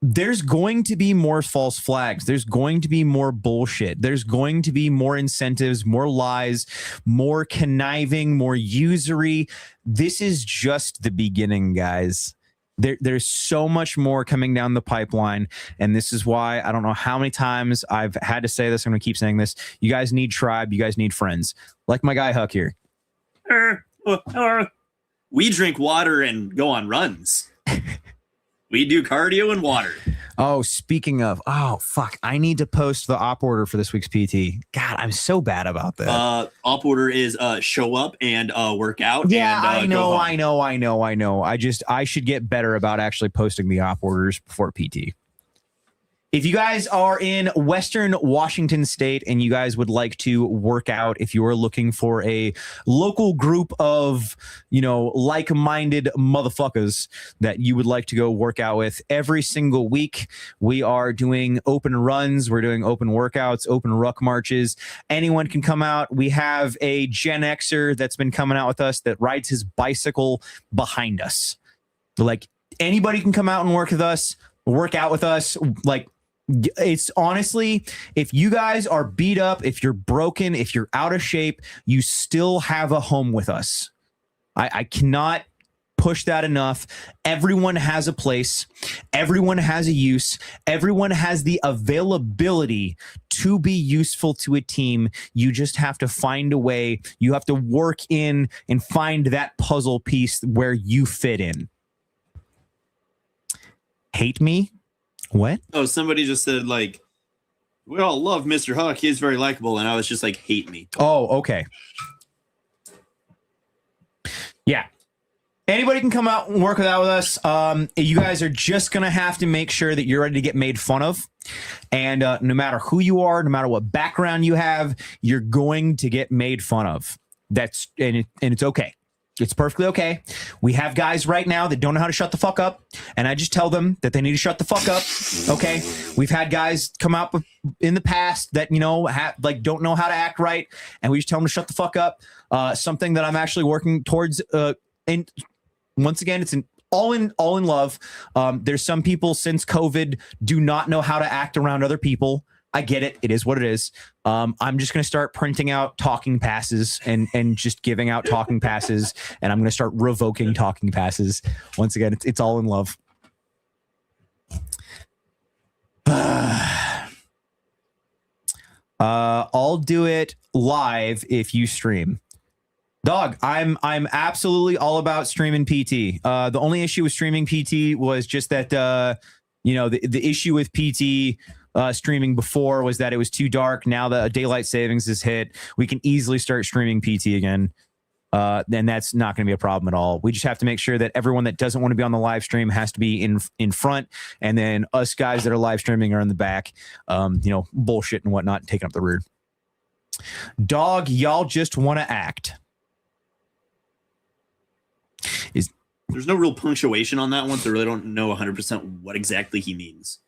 there's going to be more false flags. There's going to be more bullshit. There's going to be more incentives, more lies, more conniving, more usury. This is just the beginning, guys. There's so much more coming down the pipeline. And this is why I don't know how many times I've had to say this. I'm going to keep saying this. You guys need tribe. You guys need friends. Like my guy Huck here. We drink water and go on runs. We do cardio and water. Oh, speaking of, oh fuck, I need to post the op order for this week's PT. God, I'm so bad about that. Op order is show up and work out. Yeah, and, I know. I should get better about actually posting the op orders before PT. If you guys are in Western Washington State and you guys would like to work out, if you are looking for a local group of, like-minded motherfuckers that you would like to go work out with every single week, we are doing open runs. We're doing open workouts, open ruck marches. Anyone can come out. We have a Gen Xer that's been coming out with us that rides his bicycle behind us. Like, anybody can come out and work out with us. Like, it's honestly, if you guys are beat up, if you're broken, if you're out of shape, you still have a home with us. I cannot push that enough. Everyone has a place. Everyone has a use. Everyone has the availability to be useful to a team. You just have to find a way. You have to work in and find that puzzle piece where you fit in. Hate me? What? Oh, somebody just said, like, we all love Mr. Huck. He's very likable. And I was just like, hate me. Oh, okay. Yeah. Anybody can come out and work out with us. You guys are just going to have to make sure that you're ready to get made fun of. And no matter who you are, no matter what background you have, you're going to get made fun of. And it's okay. It's perfectly okay. We have guys right now that don't know how to shut the fuck up, and I just tell them that they need to shut the fuck up. Okay, we've had guys come out in the past that don't know how to act right, and we just tell them to shut the fuck up. Something that I'm actually working towards. And once again, it's all in love. There's some people since COVID do not know how to act around other people. I get it. It is what it is. I'm just going to start printing out talking passes and just giving out talking passes. And I'm going to start revoking talking passes. Once again, it's all in love. I'll do it live if you stream. Dog, I'm absolutely all about streaming PT. The only issue with streaming PT was just that, the issue with PT streaming before was that it was too dark. Now the daylight savings is hit, we can easily start streaming PT again. Then that's not going to be a problem at all. We just have to make sure that everyone that doesn't want to be on the live stream has to be in front, and then us guys that are live streaming are in the back, bullshit and whatnot, taking up the rear. Dog, y'all just want to act. There's no real punctuation on that one, so I really don't know 100% what exactly he means.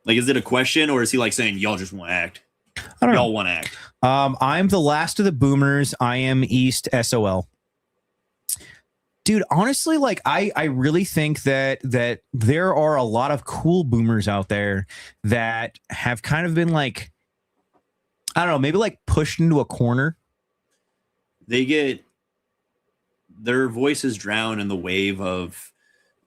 Like, is it a question, or is he like saying y'all just want to act? I don't know. Y'all want to act. I'm the last of the boomers. I am East SOL. Dude, honestly, like I really think that there are a lot of cool boomers out there that have kind of been like, I don't know, maybe like pushed into a corner. They get their voices drown in the wave of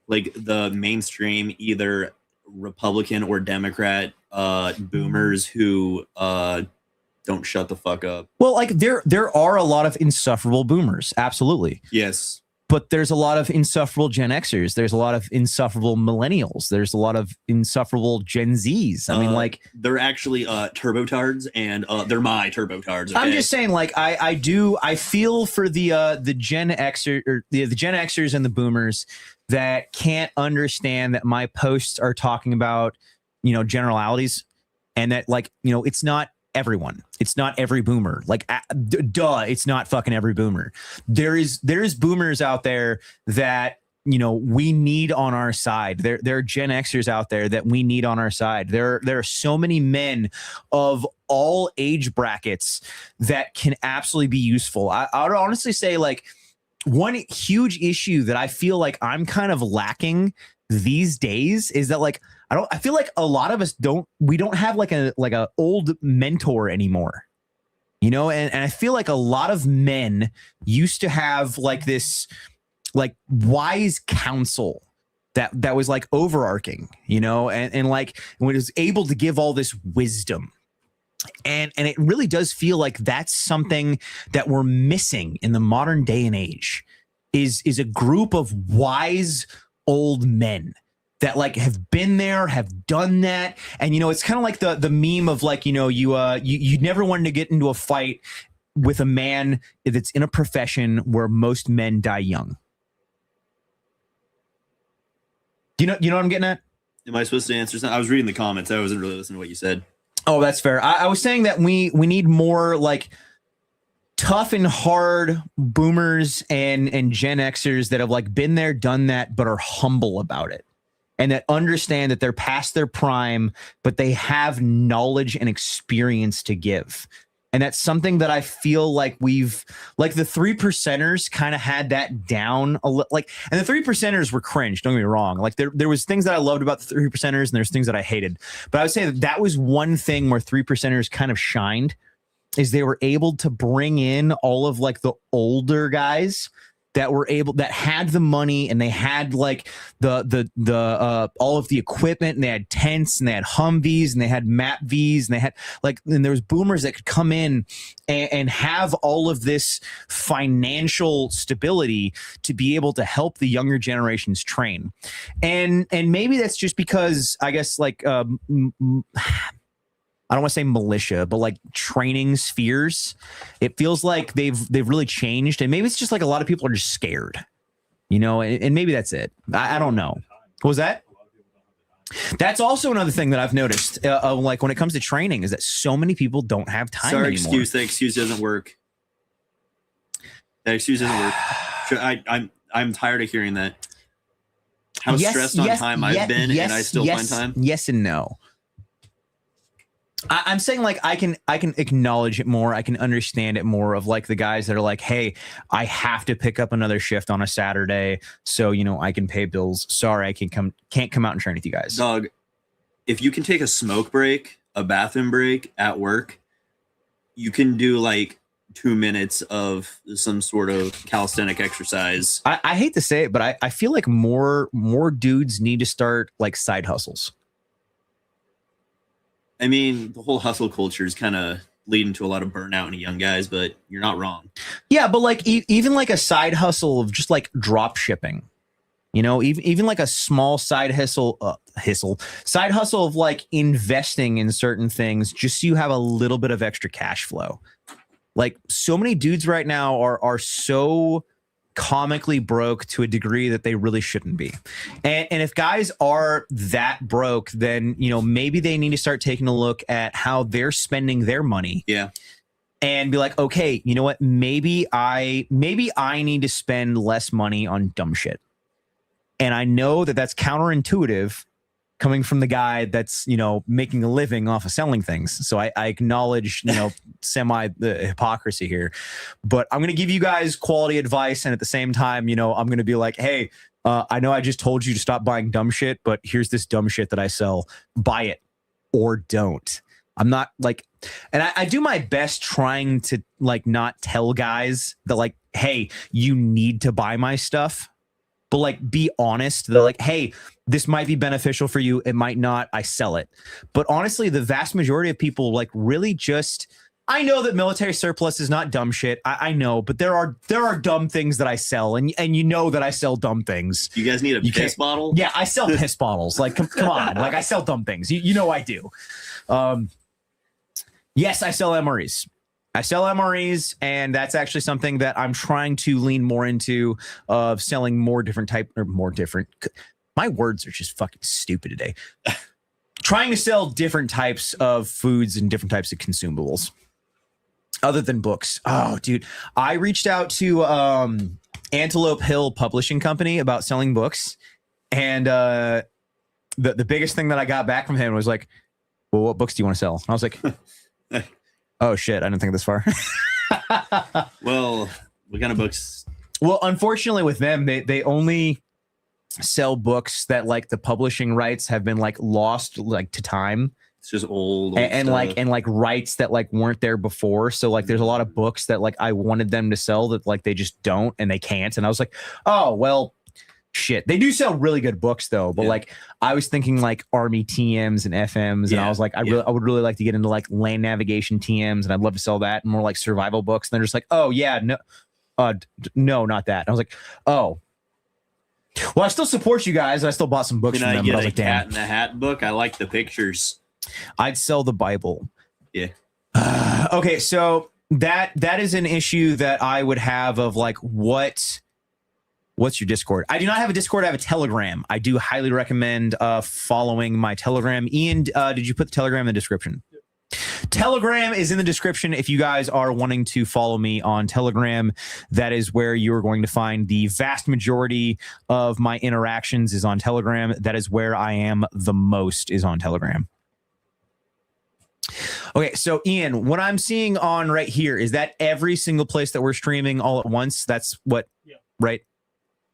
like the mainstream, either Republican or Democrat boomers who don't shut the fuck up. Well, like there are a lot of insufferable boomers, absolutely. Yes. But there's a lot of insufferable Gen Xers. There's a lot of insufferable millennials. There's a lot of insufferable Gen Zs. I mean, like, they're actually turbotards, and they're my turbotards. Okay? I'm just saying, like, I feel for the Gen Xer or the Gen Xers and the boomers that can't understand that my posts are talking about, generalities, and that, like, it's not everyone. It's not every boomer. Like, duh, it's not fucking every boomer. There's boomers out there that, we need on our side. There are Gen Xers out there that we need on our side. There are so many men of all age brackets that can absolutely be useful. I would honestly say, like, one huge issue that I feel like I'm kind of lacking these days is that, like, I feel like a lot of us don't have like a old mentor anymore, and I feel like a lot of men used to have like this like wise counsel that was like overarching, and like when it was able to give all this wisdom. And it really does feel like that's something that we're missing in the modern day and age is a group of wise old men that like have been there, have done that. And, you know, it's kind of like the meme of like, you know, you never wanted to get into a fight with a man that's in a profession where most men die young. You know what I'm getting at? Am I supposed to answer something? I was reading the comments. I wasn't really listening to what you said. Oh, that's fair. I was saying that we need more like tough and hard boomers and Gen Xers that have like been there, done that, but are humble about it. And that understand that they're past their prime, but they have knowledge and experience to give. And that's something that I feel like we've, like the 3%ers kind of had that down a little, like, and the 3%ers were cringe. Don't get me wrong. Like there was things that I loved about the 3%ers and there's things that I hated, but I would say that was one thing where 3%ers kind of shined, is they were able to bring in all of like the older guys that had the money, and they had like the all of the equipment, and they had tents, and they had Humvees, and they had Map Vs, and they had like, and there was boomers that could come in and have all of this financial stability to be able to help the younger generations train. And maybe that's just because I guess like I don't want to say militia, but like training spheres, it feels like they've really changed. And maybe it's just like a lot of people are just scared, you know, and maybe that's it. I don't know. What was that? That's also another thing that I've noticed, like when it comes to training, is that so many people don't have time anymore. Excuse. That excuse doesn't work. That excuse doesn't work. I'm tired of hearing that. How stressed on time I've been, and I still find time. Yes and no. I'm saying like I can acknowledge it more. I can understand it more of like the guys that are like, hey, I have to pick up another shift on a Saturday, so you know I can pay bills. Sorry, I can't come out and train with you guys. Dog, if you can take a smoke break, a bathroom break at work, you can do like 2 minutes of some sort of calisthenic exercise. I hate to say it, but I feel like more dudes need to start like side hustles. I mean, the whole hustle culture is kind of leading to a lot of burnout in young guys, but you're not wrong. Yeah, but like even like a side hustle of just like drop shipping, you know, even like a small side hustle of like investing in certain things just so you have a little bit of extra cash flow. Like so many dudes right now are so comically broke to a degree that they really shouldn't be. And if guys are that broke, then, you know, maybe they need to start taking a look at how they're spending their money. Yeah. And be like, okay, you know what? Maybe I need to spend less money on dumb shit. And I know that that's counterintuitive coming from the guy that's, you know, making a living off of selling things. So I acknowledge, you know, the hypocrisy here, but I'm going to give you guys quality advice. And at the same time, you know, I'm going to be like, hey, I know I just told you to stop buying dumb shit, but here's this dumb shit that I sell. Buy it or don't. I'm not like, and I do my best trying to like not tell guys that like, hey, you need to buy my stuff. But like, be honest. They're like, hey, this might be beneficial for you. It might not. I sell it. But honestly, the vast majority of people like really just, I know that military surplus is not dumb shit. I know, but there are dumb things that I sell. And you know that I sell dumb things. You guys need a piss bottle? Yeah, I sell piss bottles. Like, come on. Like I sell dumb things. You know I do. Yes, I sell MREs. And that's actually something that I'm trying to lean more into, of selling more different. My words are just fucking stupid today. Trying to sell different types of foods and different types of consumables other than books. Oh, dude. I reached out to Antelope Hill Publishing Company about selling books. And the biggest thing that I got back from him was like, well, what books do you want to sell? And I was like, oh shit, I didn't think this far. Well, what kind of books? Well, unfortunately with them, they only sell books that like the publishing rights have been like lost like to time. It's just old and like rights that like weren't there before. So like there's a lot of books that like I wanted them to sell that like they just don't and they can't. And I was like, oh well, shit. They do sell really good books though, but like I was thinking like Army TMs and FMs, and I was like, I would really like to get into like land navigation TMs, and I'd love to sell that, and more like survival books. And they're just like, oh yeah, no, no, not that. And I was like, oh, Well, I still support you guys. I still bought some books Can from I them. get But I was a like, damn, Cat in the Hat book? I like the pictures. I'd sell the Bible. Yeah. Okay, so that is an issue that I would have of like what's your Discord? I do not have a Discord. I have a Telegram. I do highly recommend following my Telegram. Ian, did you put the Telegram in the description? Yep. Telegram is in the description. If you guys are wanting to follow me on Telegram, that is where you're going to find the vast majority of my interactions is on Telegram. That is where I am the most, is on Telegram. Okay, so Ian, what I'm seeing on right here, is that every single place that we're streaming all at once? That's what, right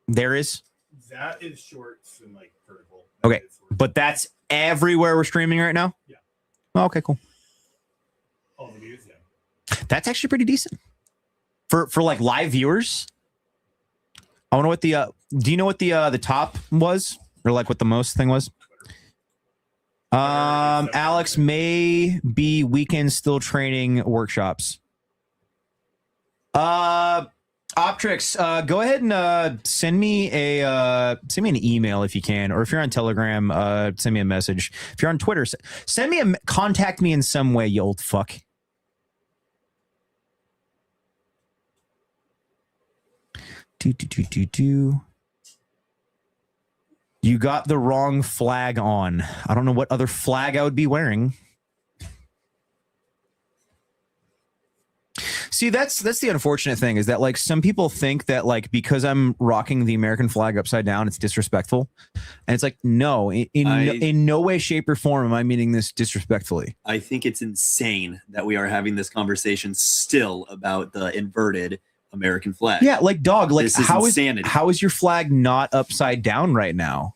there is? That is shorts and like vertical. Okay, but that's everywhere we're streaming right now? Yeah. Oh, okay, cool. All the views, yeah. That's actually pretty decent. For like live viewers. I wonder what the do you know what the top was? Or like what the most thing was? Alex, may be weekend still training workshops. Optrix, go ahead and send me an email if you can, or if you're on Telegram, send me a message. If you're on Twitter, send me contact me in some way, you old fuck. You got the wrong flag on. I don't know what other flag I would be wearing. See, that's the unfortunate thing, is that like some people think that like because I'm rocking the American flag upside down, it's disrespectful. And it's like, no, in no way, shape, or form am I meaning this disrespectfully. I think it's insane that we are having this conversation still about the inverted American flag. Yeah, like dog, like how is your flag not upside down right now?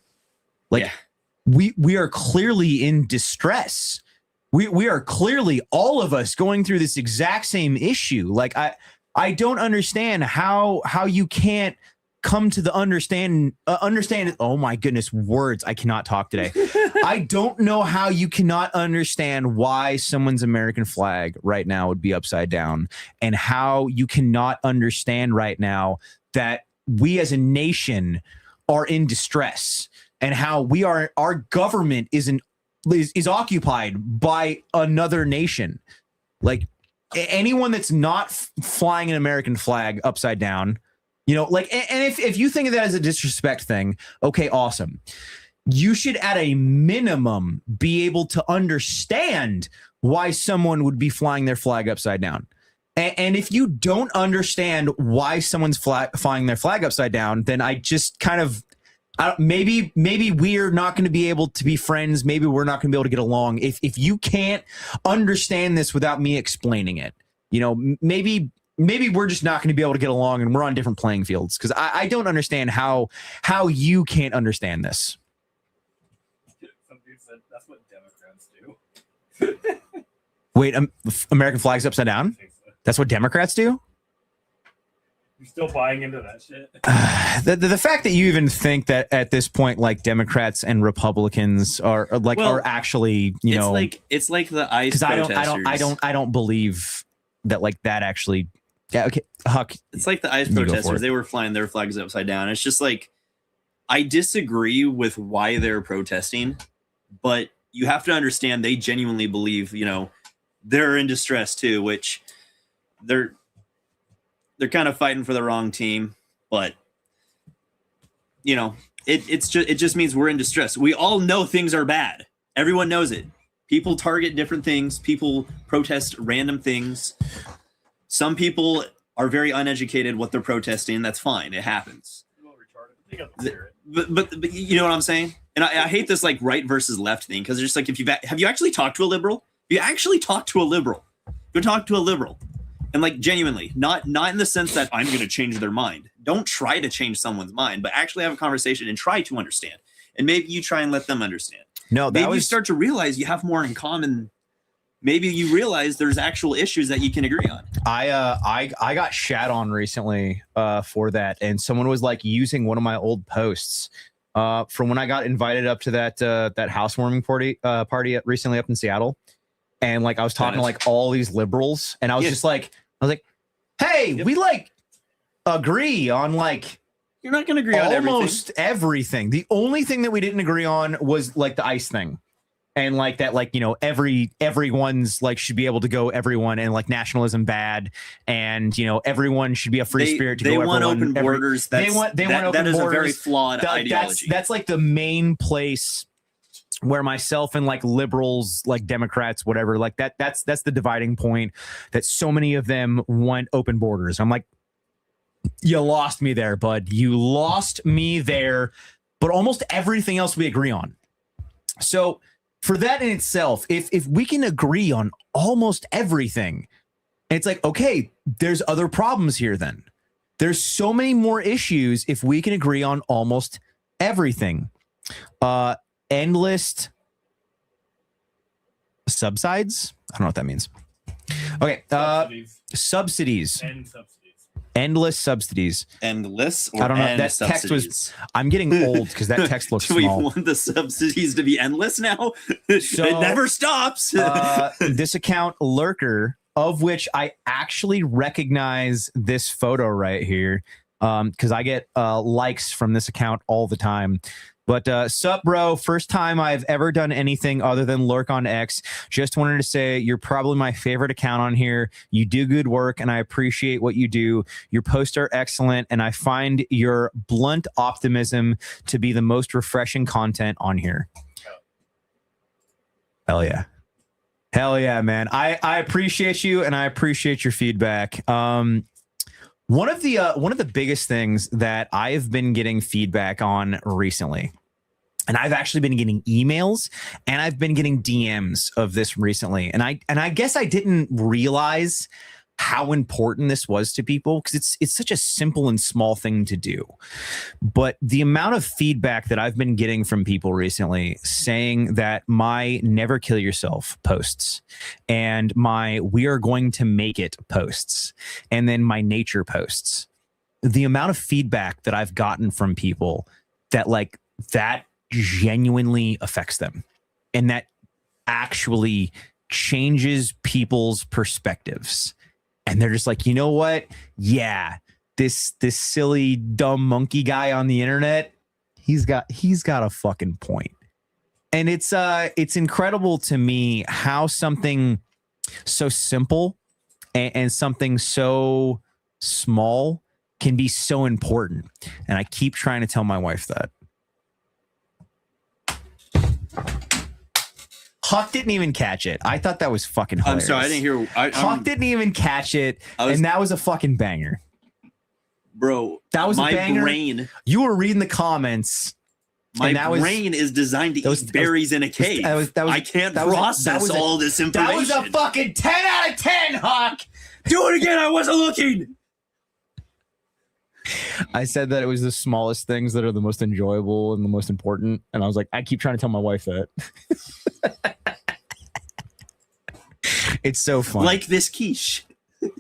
Like we are clearly in distress. We are clearly, all of us, going through this exact same issue. Like I don't understand how you can't come to the understand. Oh my goodness, words! I cannot talk today. I don't know how you cannot understand why someone's American flag right now would be upside down, and how you cannot understand right now that we as a nation are in distress, and how our government is occupied by another nation. Like anyone that's not flying an American flag upside down, you know, like, and if you think of that as a disrespect thing, okay, awesome. You should at a minimum be able to understand why someone would be flying their flag upside down. And if you don't understand why someone's flying their flag upside down, then I just kind of, maybe we're not going to be able to be friends. Maybe we're not going to be able to get along. If you can't understand this without me explaining it, you know, maybe we're just not going to be able to get along, and we're on different playing fields, because I don't understand how you can't understand this. Some dude said that's what Democrats do. Wait, American flag's upside down? So. That's what Democrats do? You're still buying into that shit? The fact that you even think that at this point, like Democrats and Republicans are actually, you know, it's like the ICE protesters. I don't believe that, like, that actually. Yeah, okay, Huck. It's like the ICE protesters. They were flying their flags upside down. It's just like, I disagree with why they're protesting, but you have to understand they genuinely believe, you know, they're in distress too, which they're kind of fighting for the wrong team, but you know, it just means we're in distress. We all know things are bad. Everyone knows it. People target different things. People protest random things. Some people are very uneducated what they're protesting. That's fine. It happens. But you know what I'm saying? And I hate this like right versus left thing, because it's just like, have you actually talked to a liberal? You actually talk to a liberal. Go talk to a liberal. And like genuinely, not in the sense that I'm going to change their mind. Don't try to change someone's mind, but actually have a conversation and try to understand. And maybe you try and let them understand. No, maybe you start to realize you have more in common. Maybe you realize there's actual issues that you can agree on. I got shat on recently for that, and someone was like using one of my old posts from when I got invited up to that housewarming party recently up in Seattle. And like I was talking to like all these liberals, and I was just like, hey, we like agree on like You're not going to agree on almost everything. The only thing that we didn't agree on was like the ICE thing. And like that, like, you know, everyone's like should be able to go everyone, and like nationalism bad, and you know everyone should be a free spirit to go everyone. They want open borders. They want open borders. That is a very flawed ideology. That's like the main place where myself and like liberals, like Democrats, whatever, like that's the dividing point. That so many of them want open borders. I'm like, you lost me there, bud. You lost me there. But almost everything else we agree on. So. For that in itself, if we can agree on almost everything, it's like, okay, there's other problems here then. There's so many more issues if we can agree on almost everything. Endless subsides? I don't know what that means. Okay. Subsidies. And subsidies. Endless subsidies. Endless? Or I don't know. That subsidies? Text was. I'm getting old because that text looks small. Do we want the subsidies to be endless now? So, it never stops. This account, Lurker, of which I actually recognize this photo right here, because I get likes from this account all the time. But sup, bro, first time I've ever done anything other than lurk on X. Just wanted to say you're probably my favorite account on here. You do good work, and I appreciate what you do. Your posts are excellent, and I find your blunt optimism to be the most refreshing content on here. Hell yeah. Hell yeah, man. I appreciate you, and I appreciate your feedback. One of the biggest things that I've been getting feedback on recently, and I've actually been getting emails and I've been getting DMs of this recently, and I guess I didn't realize how important this was to people because it's such a simple and small thing to do. But the amount of feedback that I've been getting from people recently saying that my never kill yourself posts and my we are going to make it posts and then my nature posts, the amount of feedback that I've gotten from people that like that genuinely affects them and that actually changes people's perspectives. And they're just like, you know what? Yeah, this silly dumb monkey guy on the internet, he's got a fucking point. And it's incredible to me how something so simple and something so small can be so important. And I keep trying to tell my wife that. Huck didn't even catch it. I thought that was fucking hilarious. I'm sorry, I didn't hear. Huck didn't even catch it, and that was a fucking banger. Bro, that was my a banger. Brain. You were reading the comments. My brain is designed to eat berries in a cave. I can't process all this information. That was a fucking 10 out of 10, Huck. Do it again. I wasn't looking. I said that it was the smallest things that are the most enjoyable and the most important. And I was like, I keep trying to tell my wife that. It's so fun. Like this quiche.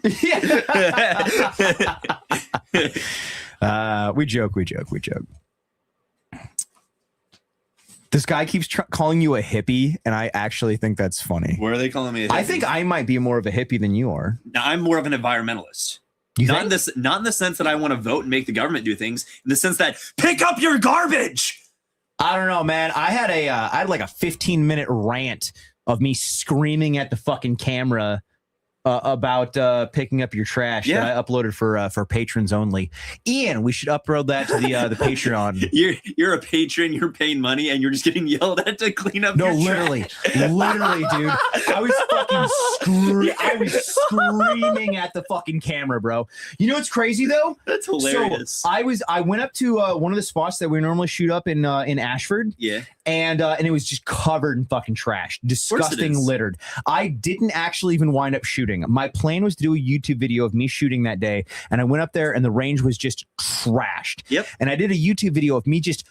We joke. This guy keeps calling you a hippie, and I actually think that's funny. Where are they calling me a hippie? I think I might be more of a hippie than you are. No, I'm more of an environmentalist. Not in the sense that I want to vote and make the government do things. In the sense that pick up your garbage. I don't know, man. I had like a 15-minute rant of me screaming at the fucking camera about picking up your trash that I uploaded for patrons only. Ian, we should upload that to the Patreon. You're a patron, you're paying money, and you're just getting yelled at to clean up your trash. Literally, dude. I was screaming at the fucking camera, bro. You know what's crazy though? That's hilarious. So I went up to one of the spots that we normally shoot up in Ashford. Yeah. And it was just covered in fucking trash, disgusting, littered. I didn't actually even wind up shooting. My plan was to do a YouTube video of me shooting that day, and I went up there, and the range was just trashed. Yep. And I did a YouTube video of me just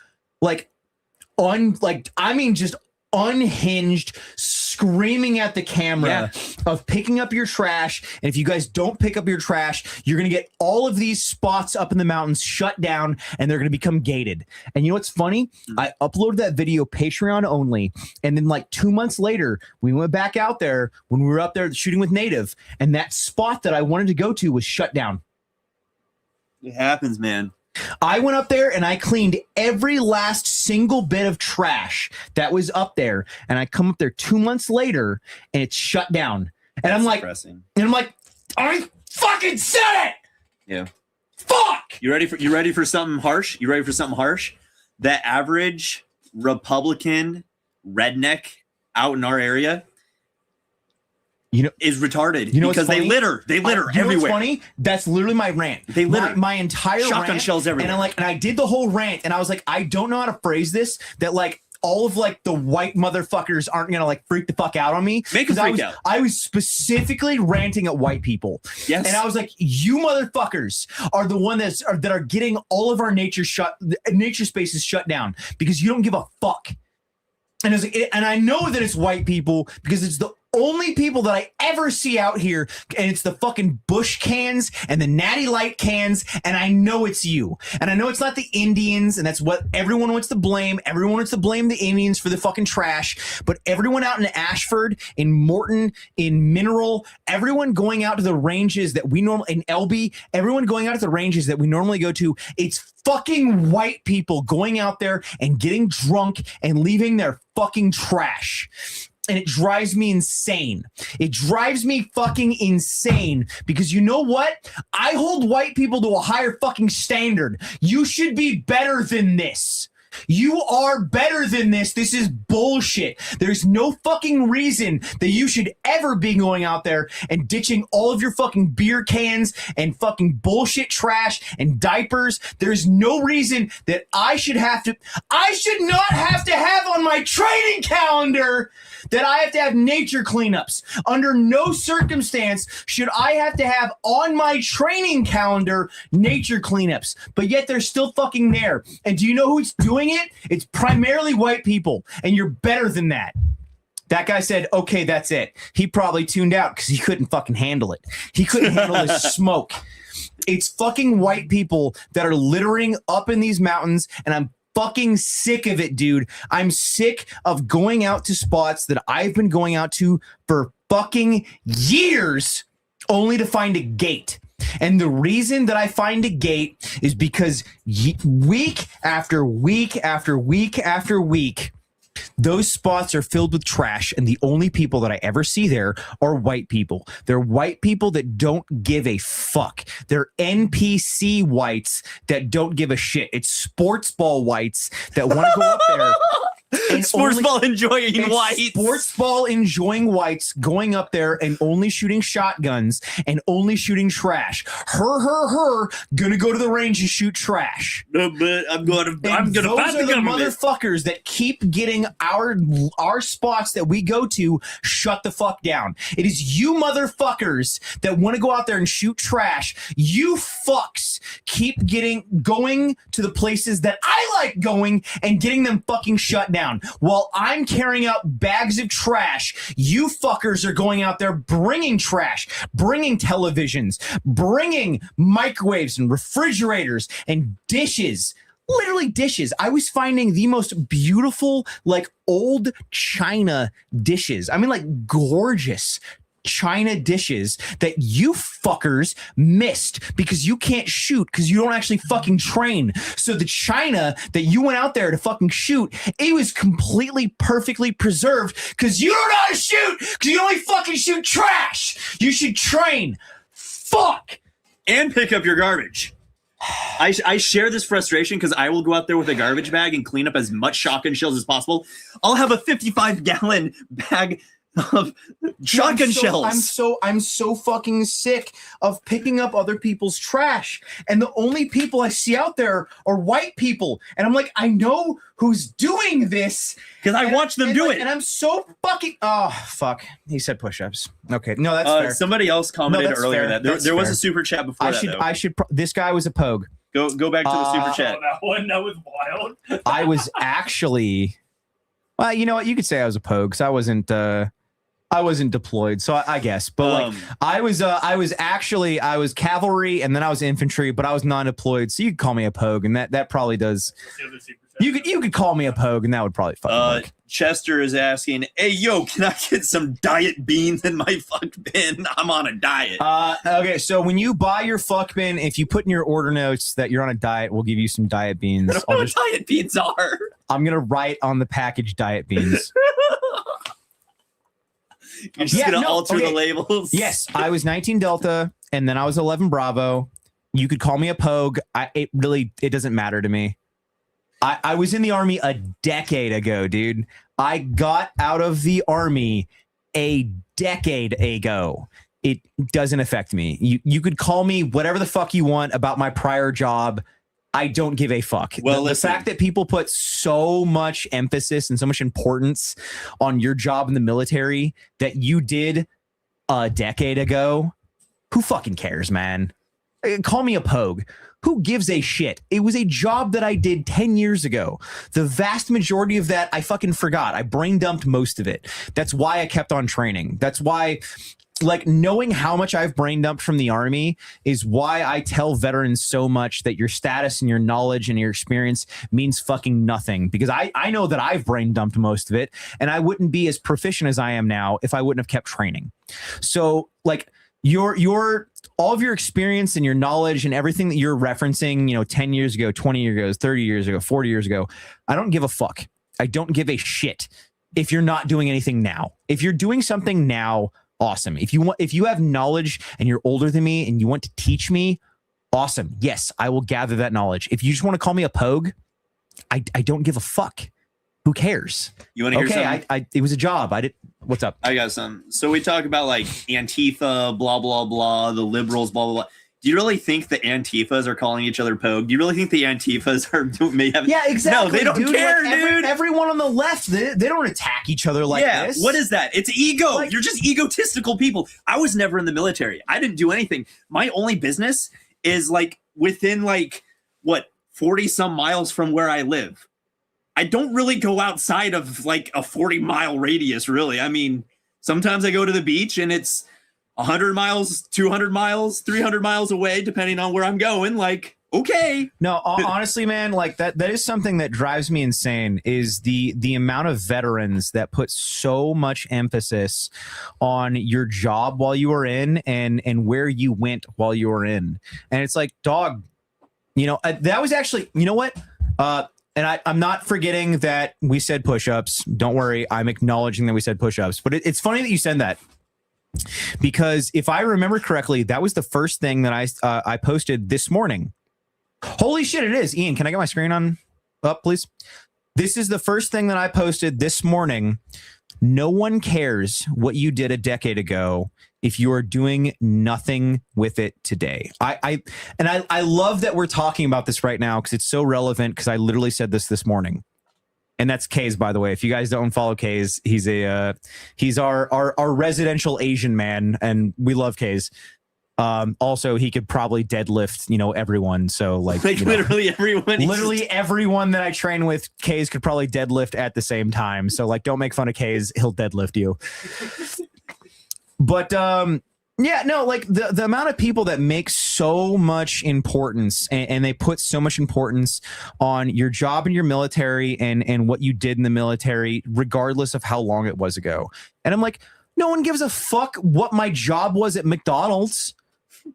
just unhinged, screaming at the camera of picking up your trash. And if you guys don't pick up your trash, you're going to get all of these spots up in the mountains shut down, and they're going to become gated. And you know what's funny? I uploaded that video Patreon only. And then like 2 months later, we went back out there when we were up there shooting with Native, and that spot that I wanted to go to was shut down. It happens, man. I went up there and I cleaned every last single bit of trash that was up there. And I come up there 2 months later and it's shut down. And I'm like, I fucking said it. Yeah. Fuck. You ready for something harsh? You ready for something harsh? That average Republican redneck out in our area, is retarded. Because they litter. They litter everywhere. What's funny? That's literally my rant. They litter. My entire shotgun rant, shells everywhere. And I did the whole rant, and I was like, I don't know how to phrase this. That like all of like the white motherfuckers aren't gonna like freak the fuck out on me. Make them freak out. I was specifically ranting at white people. Yes. And I was like, you motherfuckers are the one that are getting all of our nature spaces shut down because you don't give a fuck. And I was like, and I know that it's white people because it's the only people that I ever see out here, and it's the fucking Bush cans and the Natty Light cans, and I know it's you. And I know it's not the Indians, and that's what everyone wants to blame. Everyone wants to blame the Indians for the fucking trash, but everyone out in Ashford, in Morton, in Mineral, everyone going out to the ranges that we normally, in LB, everyone going out to the ranges that we normally go to, it's fucking white people going out there and getting drunk and leaving their fucking trash. And it drives me insane. It drives me fucking insane because you know what? I hold white people to a higher fucking standard. You should be better than this. You are better than this. This is bullshit. There's no fucking reason that you should ever be going out there and ditching all of your fucking beer cans and fucking bullshit trash and diapers. There's no reason that I should not have to have on my training calendar that I have to have nature cleanups. Under no circumstance should I have to have on my training calendar nature cleanups. But yet they're still fucking there. And do you know who's doing it? It's primarily white people. And you're better than that. That guy said, okay, that's it. He probably tuned out because he couldn't fucking handle it. He couldn't handle the smoke. It's fucking white people that are littering up in these mountains, and I'm fucking sick of it, dude. I'm sick of going out to spots that I've been going out to for fucking years only to find a gate. And the reason that I find a gate is because week after week after week after week, those spots are filled with trash, and the only people that I ever see there are white people. They're white people that don't give a fuck. They're NPC whites that don't give a shit. It's sports ball whites that want to go up there. Sports ball enjoying whites going up there and only shooting shotguns and only shooting trash. Her gonna go to the range and shoot trash. No, but I'm gonna find the motherfuckers that keep getting our spots that we go to shut the fuck down. It is you motherfuckers that want to go out there and shoot trash. You fucks keep going to the places that I like going and getting them fucking shut down. While I'm carrying out bags of trash, you fuckers are going out there bringing trash, bringing televisions, bringing microwaves and refrigerators and dishes. Literally dishes. I was finding the most beautiful, like old China dishes. I mean, like gorgeous China dishes that you fuckers missed because you can't shoot because you don't actually fucking train. So the China that you went out there to fucking shoot, it was completely perfectly preserved because you don't know how to shoot because you only fucking shoot trash. You should train. Fuck. And pick up your garbage. I share this frustration because I will go out there with a garbage bag and clean up as much shotgun shells as possible. I'll have a 55-gallon bag of shotgun shells. I'm so fucking sick of picking up other people's trash, and the only people I see out there are white people, and I'm like, I know who's doing this because I watch them do it, and I'm so fucking fuck. He said push-ups. Okay, no, that's fair. Somebody else commented earlier that there was a super chat before this guy was a pogue. Go back to the super chat. That was wild. I was actually, well, you know what? You could say I was a pogue because I wasn't deployed, so I guess. But I was cavalry, and then I was infantry, but I was non-deployed, so you could call me a pogue, and that probably does. The other super You could call me a pogue, and that would probably fucking work. Chester is asking, hey, yo, can I get some diet beans in my fuck bin? I'm on a diet. Okay, so when you buy your fuck bin, if you put in your order notes that you're on a diet, we'll give you some diet beans. I don't know what diet beans are. I'm going to write on the package diet beans. You're just going to alter the labels? Yes, I was 19 Delta, and then I was 11 Bravo. You could call me a pogue. It doesn't matter to me. I was in the Army a decade ago, dude. I got out of the Army a decade ago. It doesn't affect me. You could call me whatever the fuck you want about my prior job. I don't give a fuck. Well, the fact that people put so much emphasis and so much importance on your job in the military that you did a decade ago, who fucking cares, man? Call me a pogue. Who gives a shit? It was a job that I did 10 years ago. The vast majority of that, I fucking forgot. I brain dumped most of it. That's why I kept on training. That's why, like, knowing how much I've brain dumped from the Army is why I tell veterans so much that your status and your knowledge and your experience means fucking nothing. Because I know that I've brain dumped most of it, and I wouldn't be as proficient as I am now if I wouldn't have kept training. So, like, your all of your experience and your knowledge and everything that you're referencing, 10 years ago, 20 years ago, 30 years ago, 40 years ago, I don't give a fuck. I don't give a shit if you're not doing anything now. If you're doing something now, awesome. If you have knowledge and you're older than me and you want to teach me, awesome. Yes, I will gather that knowledge. If you just want to call me a pogue, I don't give a fuck. Who cares? You want to hear something? It was a job. What's up? I got some. So we talk about like Antifa, blah, blah, blah, the liberals, blah, blah, blah. Do you really think the Antifas are calling each other pogue? Do you really think the Antifas may have? Yeah, exactly. No, they don't care, dude. Everyone on the left, they don't attack each other like this. What is that? It's ego. You're just egotistical people. I was never in the military. I didn't do anything. My only business is like within 40 some miles from where I live. I don't really go outside of like a 40-mile radius, really. I mean, sometimes I go to the beach and it's 100 miles, 200 miles, 300 miles away, depending on where I'm going. Like, okay. No, honestly, man, like that is something that drives me insane is the amount of veterans that put so much emphasis on your job while you were in and where you went while you were in. And it's like, dog, that was actually, you know what? And I'm not forgetting that we said push-ups. Don't worry. I'm acknowledging that we said push-ups. But it's funny that you said that. Because if I remember correctly, that was the first thing that I posted this morning. Holy shit, it is. Ian, can I get my screen on up, please? This is the first thing that I posted this morning. No one cares what you did a decade ago if you are doing nothing with it today. I love that we're talking about this right now because it's so relevant because I literally said this morning. And that's Kays, by the way. If you guys don't follow Kays, he's our residential Asian man, and we love Kays. Also, he could probably deadlift, everyone. So literally everyone. Literally everyone that I train with, Kays could probably deadlift at the same time. So don't make fun of Kays. He'll deadlift you. But yeah, no, the amount of people that make so much importance and they put so much importance on your job in your military and what you did in the military, regardless of how long it was ago. And I'm like, no one gives a fuck what my job was at McDonald's.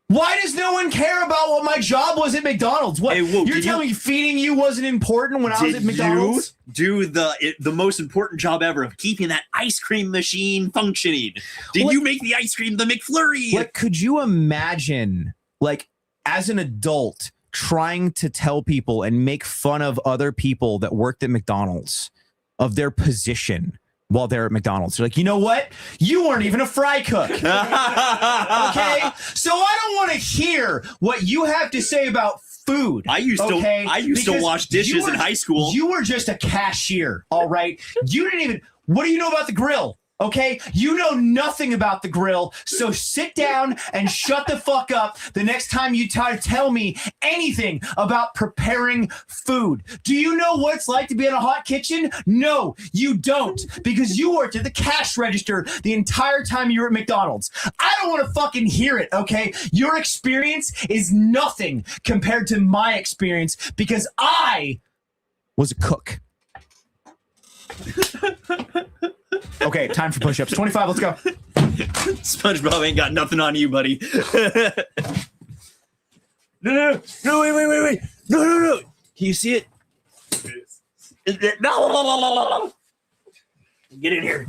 Why does no one care about what my job was at McDonald's? What, you're telling me feeding you wasn't important when I was at McDonald's? Do the most important job ever of keeping that ice cream machine functioning? Did you make the ice cream the McFlurry? Could you imagine, as an adult, trying to tell people and make fun of other people that worked at McDonald's of their position while they're at McDonald's? You're like, you know what? You weren't even a fry cook. Okay? So I don't want to hear what you have to say about food. I used to wash dishes in high school. You were just a cashier, all right? You didn't even, what do you know about the grill? Okay, you know nothing about the grill, so sit down and shut the fuck up the next time you try to tell me anything about preparing food. Do you know what it's like to be in a hot kitchen? No, you don't, because you worked at the cash register the entire time you were at McDonald's. I don't want to fucking hear it, okay? Your experience is nothing compared to my experience because I was a cook. Okay, time for push-ups. 25, let's go. SpongeBob ain't got nothing on you, buddy. No, wait. No. Can you see it? No. Get in here.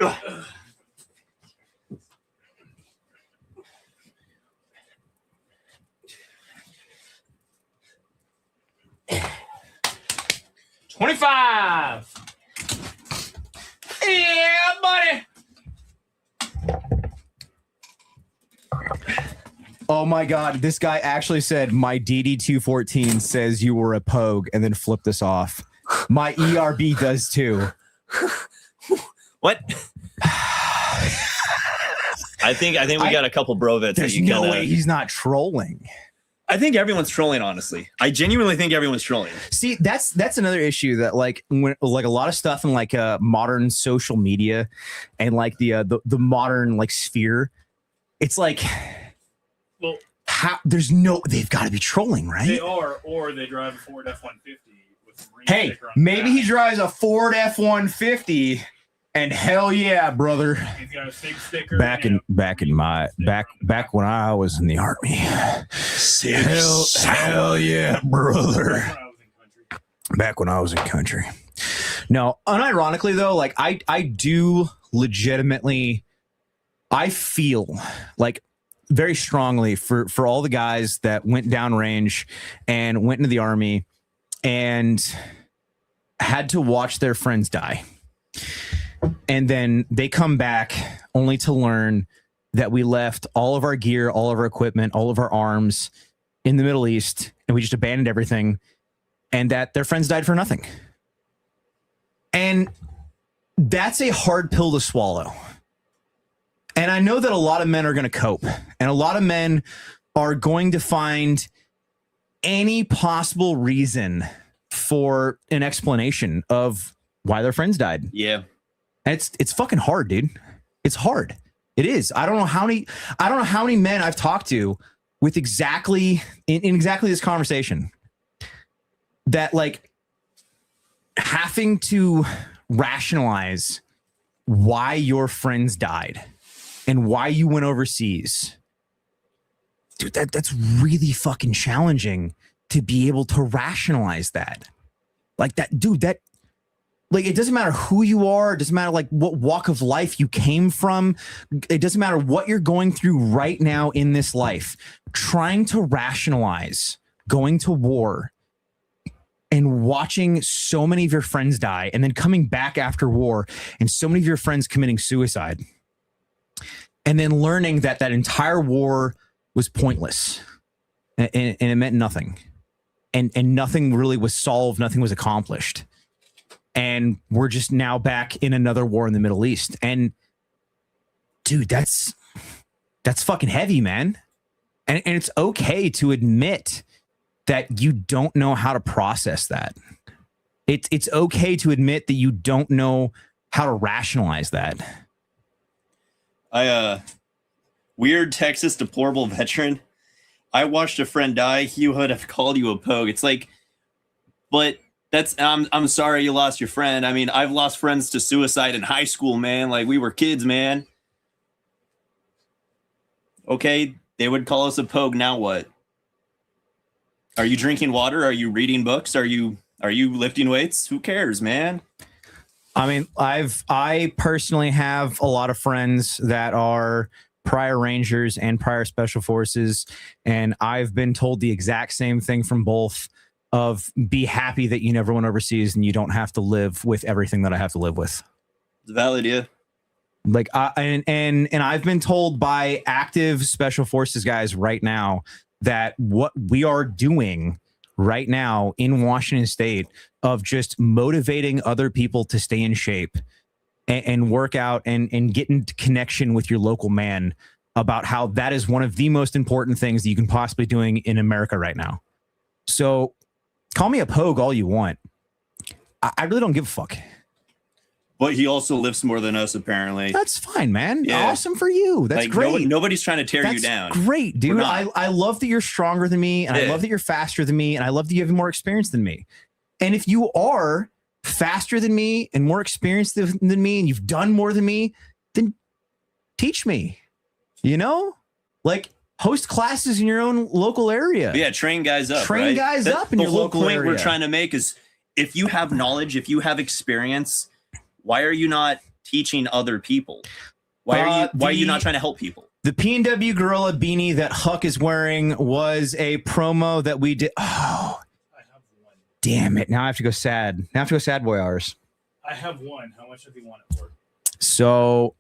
Ugh. 25. Yeah, buddy. Oh my God, this guy actually said my DD214 says you were a pogue and then flipped this off. My ERB does too. What? I think we got a couple brovets. There's no way he's not trolling. I think everyone's trolling, honestly. I genuinely think everyone's trolling. See, that's another issue that like when like a lot of stuff in like modern social media and like the modern like sphere, it's like, well, how they've got to be trolling, right? They are, or they drive a Ford F-150 with some green Hey, sticker on the maybe back. he drives a Ford F-150 and hell yeah, brother. He's got a big sticker. Back when I was in the army. Hell yeah, brother. Back when I was in country. No, unironically though, like I do legitimately, I feel like very strongly for all the guys that went downrange and went into the army and had to watch their friends die. And then they come back only to learn that we left all of our gear, all of our equipment, all of our arms in the Middle East, and we just abandoned everything, and that their friends died for nothing. And that's a hard pill to swallow. And I know that a lot of men are going to cope, and a lot of men are going to find any possible reason for an explanation of why their friends died. Yeah. And it's fucking hard, dude. It's hard. It is. I don't know how many men I've talked to with exactly in exactly this conversation that like having to rationalize why your friends died and why you went overseas. Dude, that's really fucking challenging to be able to rationalize that. Like that, dude, that like, it doesn't matter who you are. It doesn't matter like what walk of life you came from. It doesn't matter what you're going through right now in this life. Trying to rationalize going to war and watching so many of your friends die and then coming back after war and so many of your friends committing suicide and then learning that that entire war was pointless and it meant nothing and nothing really was solved. Nothing was accomplished. And we're just now back in another war in the Middle East. And dude, that's fucking heavy, man. And it's okay to admit that you don't know how to process that. It's okay to admit that you don't know how to rationalize that. Weird Texas deplorable veteran. I watched a friend die. He would have called you a pogue. It's like, but that's I'm sorry you lost your friend. I mean, I've lost friends to suicide in high school, man. Like we were kids, man. Okay, they would call us a pogue. Now what? Are you drinking water? Are you reading books? Are you lifting weights? Who cares, man? I mean, I personally have a lot of friends that are prior Rangers and prior Special Forces, and I've been told the exact same thing from both. Of be happy that you never went overseas and you don't have to live with everything that I have to live with. It's valid, yeah. Like and I've been told by active Special Forces guys right now that what we are doing right now in Washington State of just motivating other people to stay in shape and work out and get into connection with your local man about how that is one of the most important things that you can possibly doing in America right now. So call me a pogue all you want. I really don't give a fuck. But he also lifts more than us, apparently. That's fine, man. Yeah. Awesome for you. That's like, great. Nobody's trying to tear you down. Great, dude. I love that you're stronger than me, and I love that you're faster than me, and I love that you have more experience than me. And if you are faster than me and more experienced than me, and you've done more than me, then teach me, like host classes in your own local area. Yeah. Train guys up. Train guys up in your local area. The whole point we're trying to make is if you have knowledge, if you have experience, why are you not teaching other people? Why are you not trying to help people? The PNW Guerilla beanie that Huck is wearing was a promo that we did. Oh, I have one. Damn it. Now I have to go sad. Now I have to go sad boy hours. I have one. How much does he want it for? So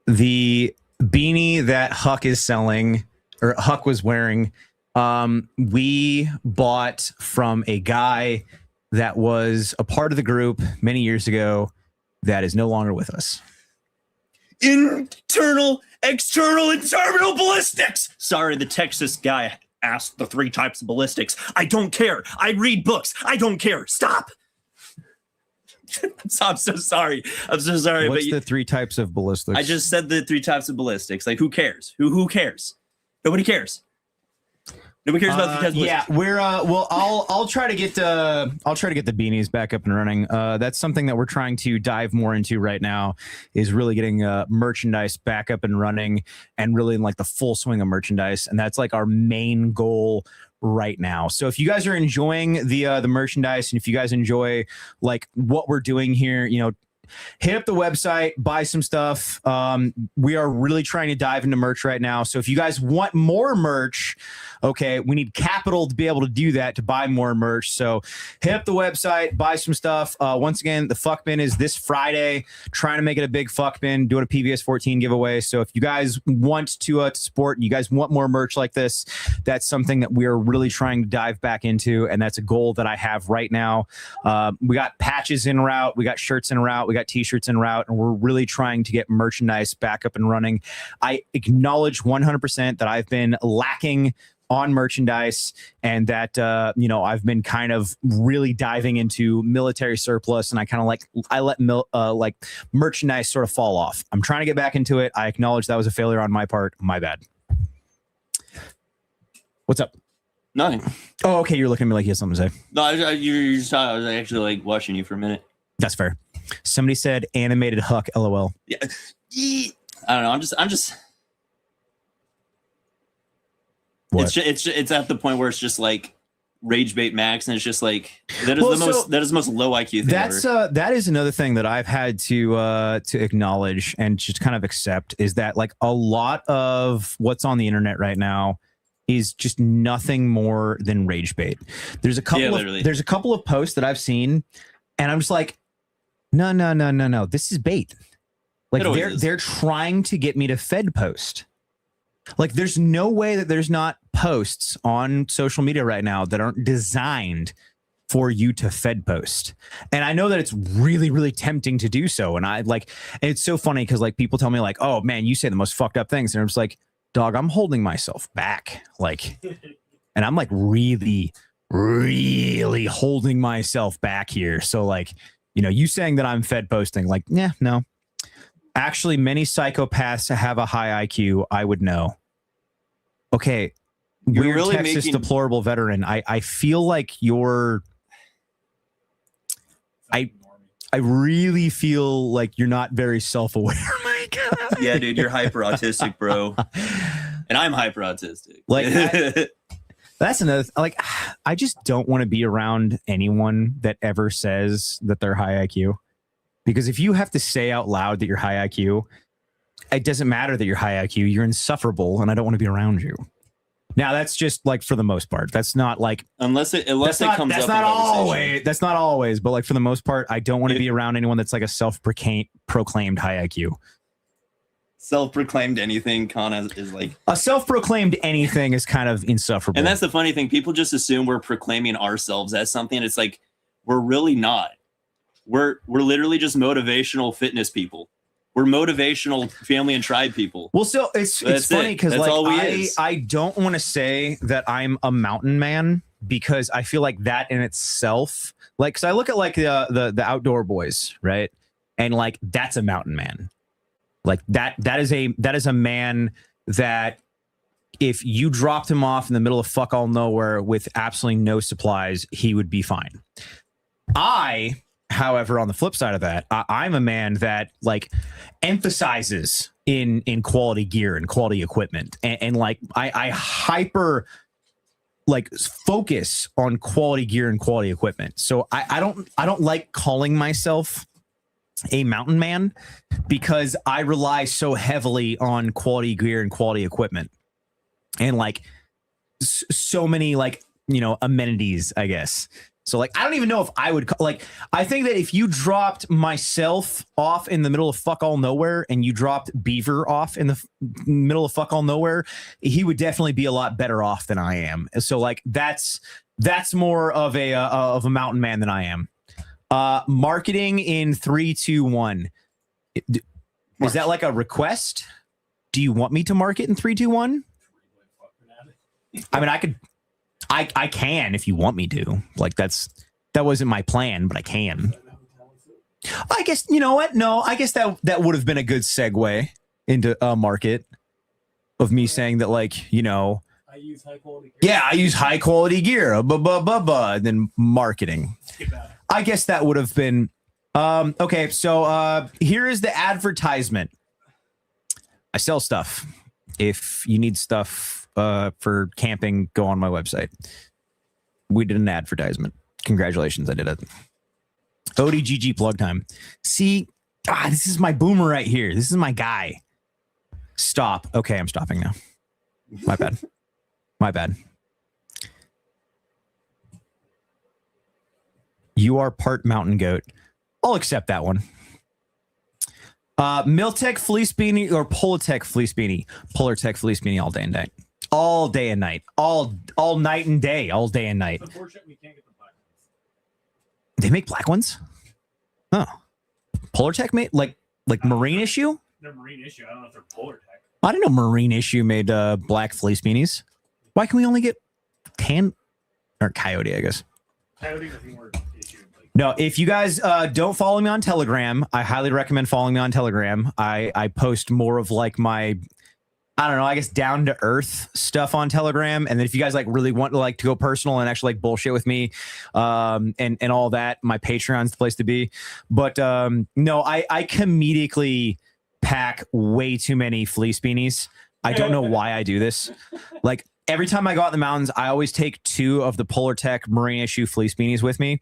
the beanie that Huck is selling, or Huck was wearing, we bought from a guy that was a part of the group many years ago that is no longer with us. Internal, external, and terminal ballistics. Sorry, the Texas guy asked the 3 types of ballistics. I don't care. I read books. I don't care. Stop. I'm so sorry. I'm so sorry. What's the 3 types of ballistics? I just said the 3 types of ballistics. Like, who cares? Who cares? Nobody cares. Nobody cares about the ballistics. Yeah, we're well. I'll try to get the beanies back up and running. That's something that we're trying to dive more into right now. Is really getting merchandise back up and running, and really in like the full swing of merchandise, and that's like our main goal right now. So if you guys are enjoying the merchandise, and if you guys enjoy like what we're doing here, hit up the website, buy some stuff. We are really trying to dive into merch right now. So if you guys want more merch, okay, we need capital to be able to do that, to buy more merch. So hit up the website, buy some stuff. Once again, the fuck bin is this Friday. Trying to make it a big fuck bin, doing a PVS 14 giveaway. So if you guys want to support, you guys want more merch like this, that's something that we are really trying to dive back into. And that's a goal that I have right now. We got patches en route. We got shirts en route. We got t-shirts en route, and we're really trying to get merchandise back up and running. I acknowledge 100% that I've been lacking on merchandise, and that I've been kind of really diving into military surplus, and I let merchandise sort of fall off. I'm trying to get back into it. I acknowledge that was a failure on my part. My bad. What's up? Nothing. Oh, okay. You're looking at me like you have something to say. No, I was actually like watching you for a minute. That's fair. Somebody said animated Huck, LOL. Yeah. I don't know. I'm just. What? It's at the point where it's just like rage bait max, and it's just like that is the most low IQ thing ever. That is another thing that I've had to acknowledge and just kind of accept, is that like a lot of what's on the internet right now is just nothing more than rage bait. There's a couple of posts that I've seen, and I'm just like, no, this is bait. Like they're trying to get me to Fed post. Like there's no way that there's not posts on social media right now that aren't designed for you to Fed post. And I know that it's really, really tempting to do so. And and it's so funny because like people tell me like, oh man, you say the most fucked up things. And I'm just like, dog, I'm holding myself back. Like, and I'm like really, really holding myself back here. So like, you saying that I'm Fed posting, like, yeah, no. Actually, many psychopaths have a high IQ. I would know. Okay. You're Weird really Texas deplorable veteran. I feel like you're... I really feel like you're not very self-aware. Oh my God. Yeah, dude, you're hyper autistic, bro. And I'm hyper autistic. Like, that's another, like, I just don't want to be around anyone that ever says that they're high IQ. Because if you have to say out loud that you're high IQ, it doesn't matter that you're high IQ. You're insufferable, and I don't want to be around you. Now, that's just like for the most part. That's not like unless it comes up. That's not always. That's not always. But like for the most part, I don't want to be around anyone that's like a self-proclaimed high IQ. Self-proclaimed anything, is like a self-proclaimed anything is kind of insufferable. And that's the funny thing. People just assume we're proclaiming ourselves as something. It's like we're really not. We're literally just motivational fitness people. We're motivational family and tribe people. Well, so it's funny because like I don't want to say that I'm a mountain man, because I feel like that in itself, like, because I look at like the outdoor boys, right, and like that's a mountain man. Like that is a man that if you dropped him off in the middle of fuck all nowhere with absolutely no supplies, he would be fine. However, on the flip side of that, I'm a man that like emphasizes in quality gear and quality equipment, and like I hyper like focus on quality gear and quality equipment. So I don't like calling myself a mountain man because I rely so heavily on quality gear and quality equipment and like so many like, you know, amenities, I guess. So like, I don't even know if I would like, I think that if you dropped myself off in the middle of fuck all nowhere and you dropped Beaver off in the middle of fuck all nowhere, he would definitely be a lot better off than I am. So like, that's more of a mountain man than I am. Marketing in 3, 2, 1. Is that like a request? Do you want me to market in 3, 2, 1? I mean, I can if you want me to. Like that wasn't my plan, but I can. I guess, you know what? No, I guess that would have been a good segue into a market of me saying that, like, you know, I use high quality gear. Yeah, I use high quality gear. And then marketing. I guess that would have been okay. So here is the advertisement. I sell stuff. If you need stuff for camping, go on my website. We did an advertisement. Congratulations, I did it. ODGG plug time. See, this is my boomer right here. This is my guy. Stop. Okay, I'm stopping now. My bad. My bad. You are part mountain goat. I'll accept that one. Miltech fleece beanie or Polartec fleece beanie. Polartec fleece beanie all day and night. All day and night. All night and day. All day and night. Unfortunately, we can't get the black ones. They make black ones? Oh. Polartec made like marine issue? They're marine issue. I don't know if they're Polartec. I didn't know marine issue made black fleece beanies. Why can we only get tan or coyote, I guess? Coyote is more issue. No, if you guys don't follow me on Telegram, I highly recommend following me on Telegram. I post more of like my, I don't know, I guess down to earth stuff on Telegram. And then if you guys like really want to like to go personal and actually like bullshit with me and all that, my Patreon's the place to be. But no, I comedically pack way too many fleece beanies. I don't know why I do this. Like every time I go out in the mountains, I always take 2 of the Polartec marine issue fleece beanies with me.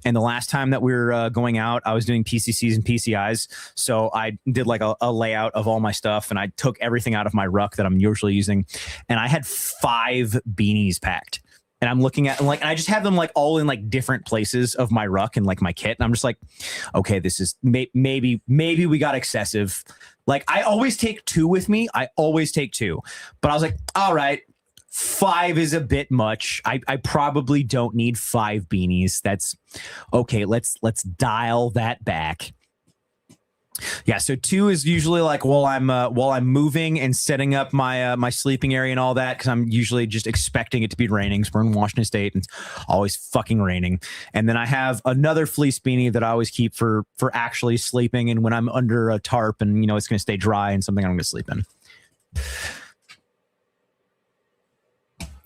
And the last time that we were going out, I was doing PCCs and PCIs. So I did like a layout of all my stuff and I took everything out of my ruck that I'm usually using. And I had 5 beanies packed. And I'm looking at like, and I just have them like all in like different places of my ruck and like my kit. And I'm just like, okay, this is maybe we got excessive. Like I always take 2 with me. I always take 2, but I was like, all right, 5 is a bit much. I probably don't need 5 beanies. That's okay. Let's dial that back. Yeah, so 2 is usually like while I'm moving and setting up my my sleeping area and all that, because I'm usually just expecting it to be raining. So we're in Washington State and it's always fucking raining. And then I have another fleece beanie that I always keep for actually sleeping and when I'm under a tarp and you know it's going to stay dry and something I'm going to sleep in.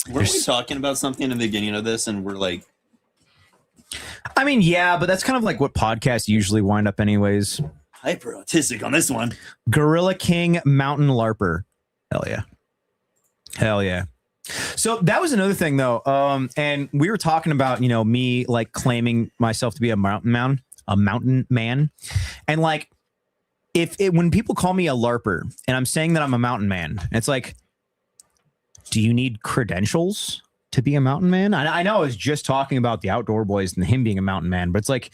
Weren't we talking about something in the beginning of this and we're like, I mean, yeah, but that's kind of like what podcasts usually wind up anyways. hyper autistic on this one. Gorilla King Mountain Larper. Hell yeah. Hell yeah. So that was another thing though. And we were talking about, you know, me like claiming myself to be a mountain man. And like, when people call me a LARPer and I'm saying that I'm a mountain man, it's like, do you need credentials to be a mountain man? I know I was just talking about the Outdoor Boys and him being a mountain man, but it's like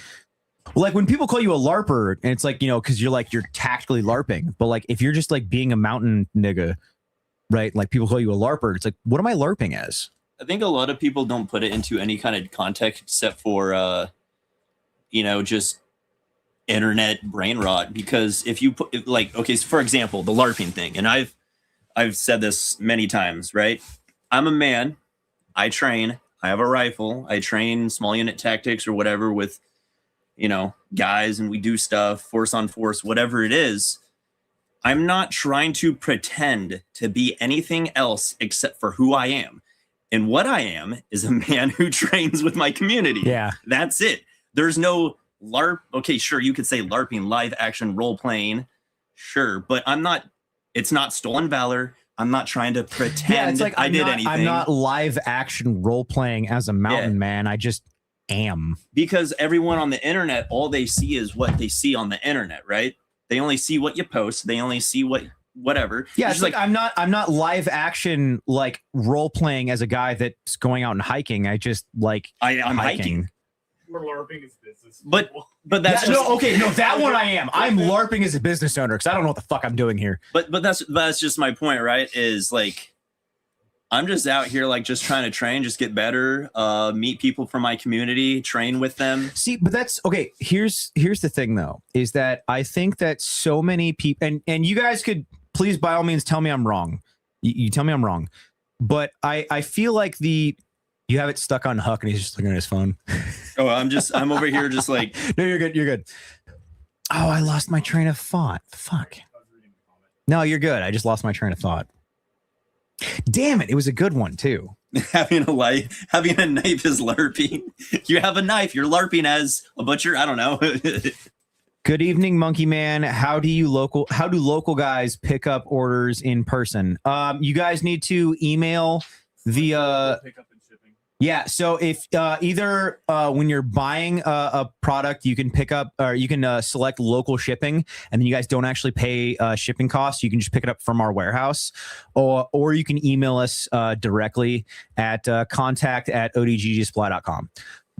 when people call you a LARPer and it's like, you know, because you're tactically LARPing, but like if you're just like being a mountain nigga, right? Like people call you a LARPer, it's like, what am I LARPing as? I think a lot of people don't put it into any kind of context except for, you know, just internet brain rot. Because if you put like, okay, so for example, the LARPing thing, and I've said this many times, right? I'm a man. I train. I have a rifle. I train small unit tactics or whatever with, you know, guys, and we do stuff, force on force, whatever it is. I'm not trying to pretend to be anything else except for who I am. And what I am is a man who trains with my community. Yeah. That's it. There's no LARP. Okay, sure, you could say LARPing, live action role playing, sure, but it's not stolen valor. I'm not trying to pretend it's like I did anything. I'm not live action role playing as a mountain man. I just am. Because everyone on the internet, all they see is what they see on the internet, right? They only see what you post. They only see whatever. Yeah, it's like I'm not live action like role playing as a guy that's going out and hiking. I just like I'm hiking. We're LARPing as business. But that's that one I am. I'm LARPing as a business owner because I don't know what the fuck I'm doing here. But that's just my point, right? Is like I'm just out here like just trying to train, just get better, meet people from my community, train with them. See, but that's okay. Here's the thing though, is that I think that so many people and you guys could please by all means tell me I'm wrong. You tell me I'm wrong. But I feel like you have it stuck on Huck and he's just looking at his phone. Oh, I'm over here just like no, you're good. Oh, I lost my train of thought. Fuck. No, you're good. I just lost my train of thought. Damn it. It was a good one too. having a knife is LARPing. You have a knife, you're LARPing as a butcher. I don't know. Good evening, Monkey Man. How do local guys pick up orders in person? You guys need to email the Pickup and shipping. yeah. So if either when you're buying a product, you can pick up or you can select local shipping, and then you guys don't actually pay shipping costs. You can just pick it up from our warehouse, or you can email us directly at contact@odgsupply.com.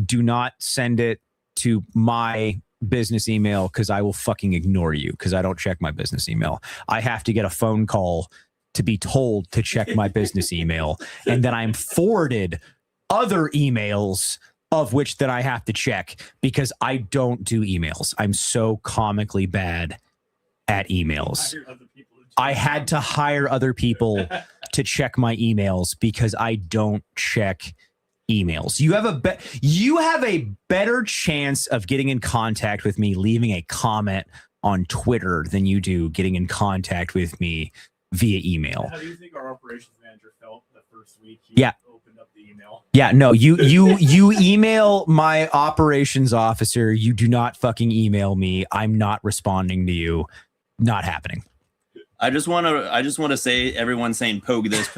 Do not send it to my business email because I will fucking ignore you because I don't check my business email. I have to get a phone call to be told to check my business email, and then I'm forwarded other emails of which that I have to check because I don't do emails. I'm so comically bad at emails. I had to hire other people to check my emails because I don't check emails. You have a better chance of getting in contact with me leaving a comment on Twitter than you do getting in contact with me via email. How do you think our operations manager felt the first week he opened up the email? Yeah, no, you email my operations officer. You do not fucking email me. I'm not responding to you. Not happening. I just want to say everyone's saying pogue this.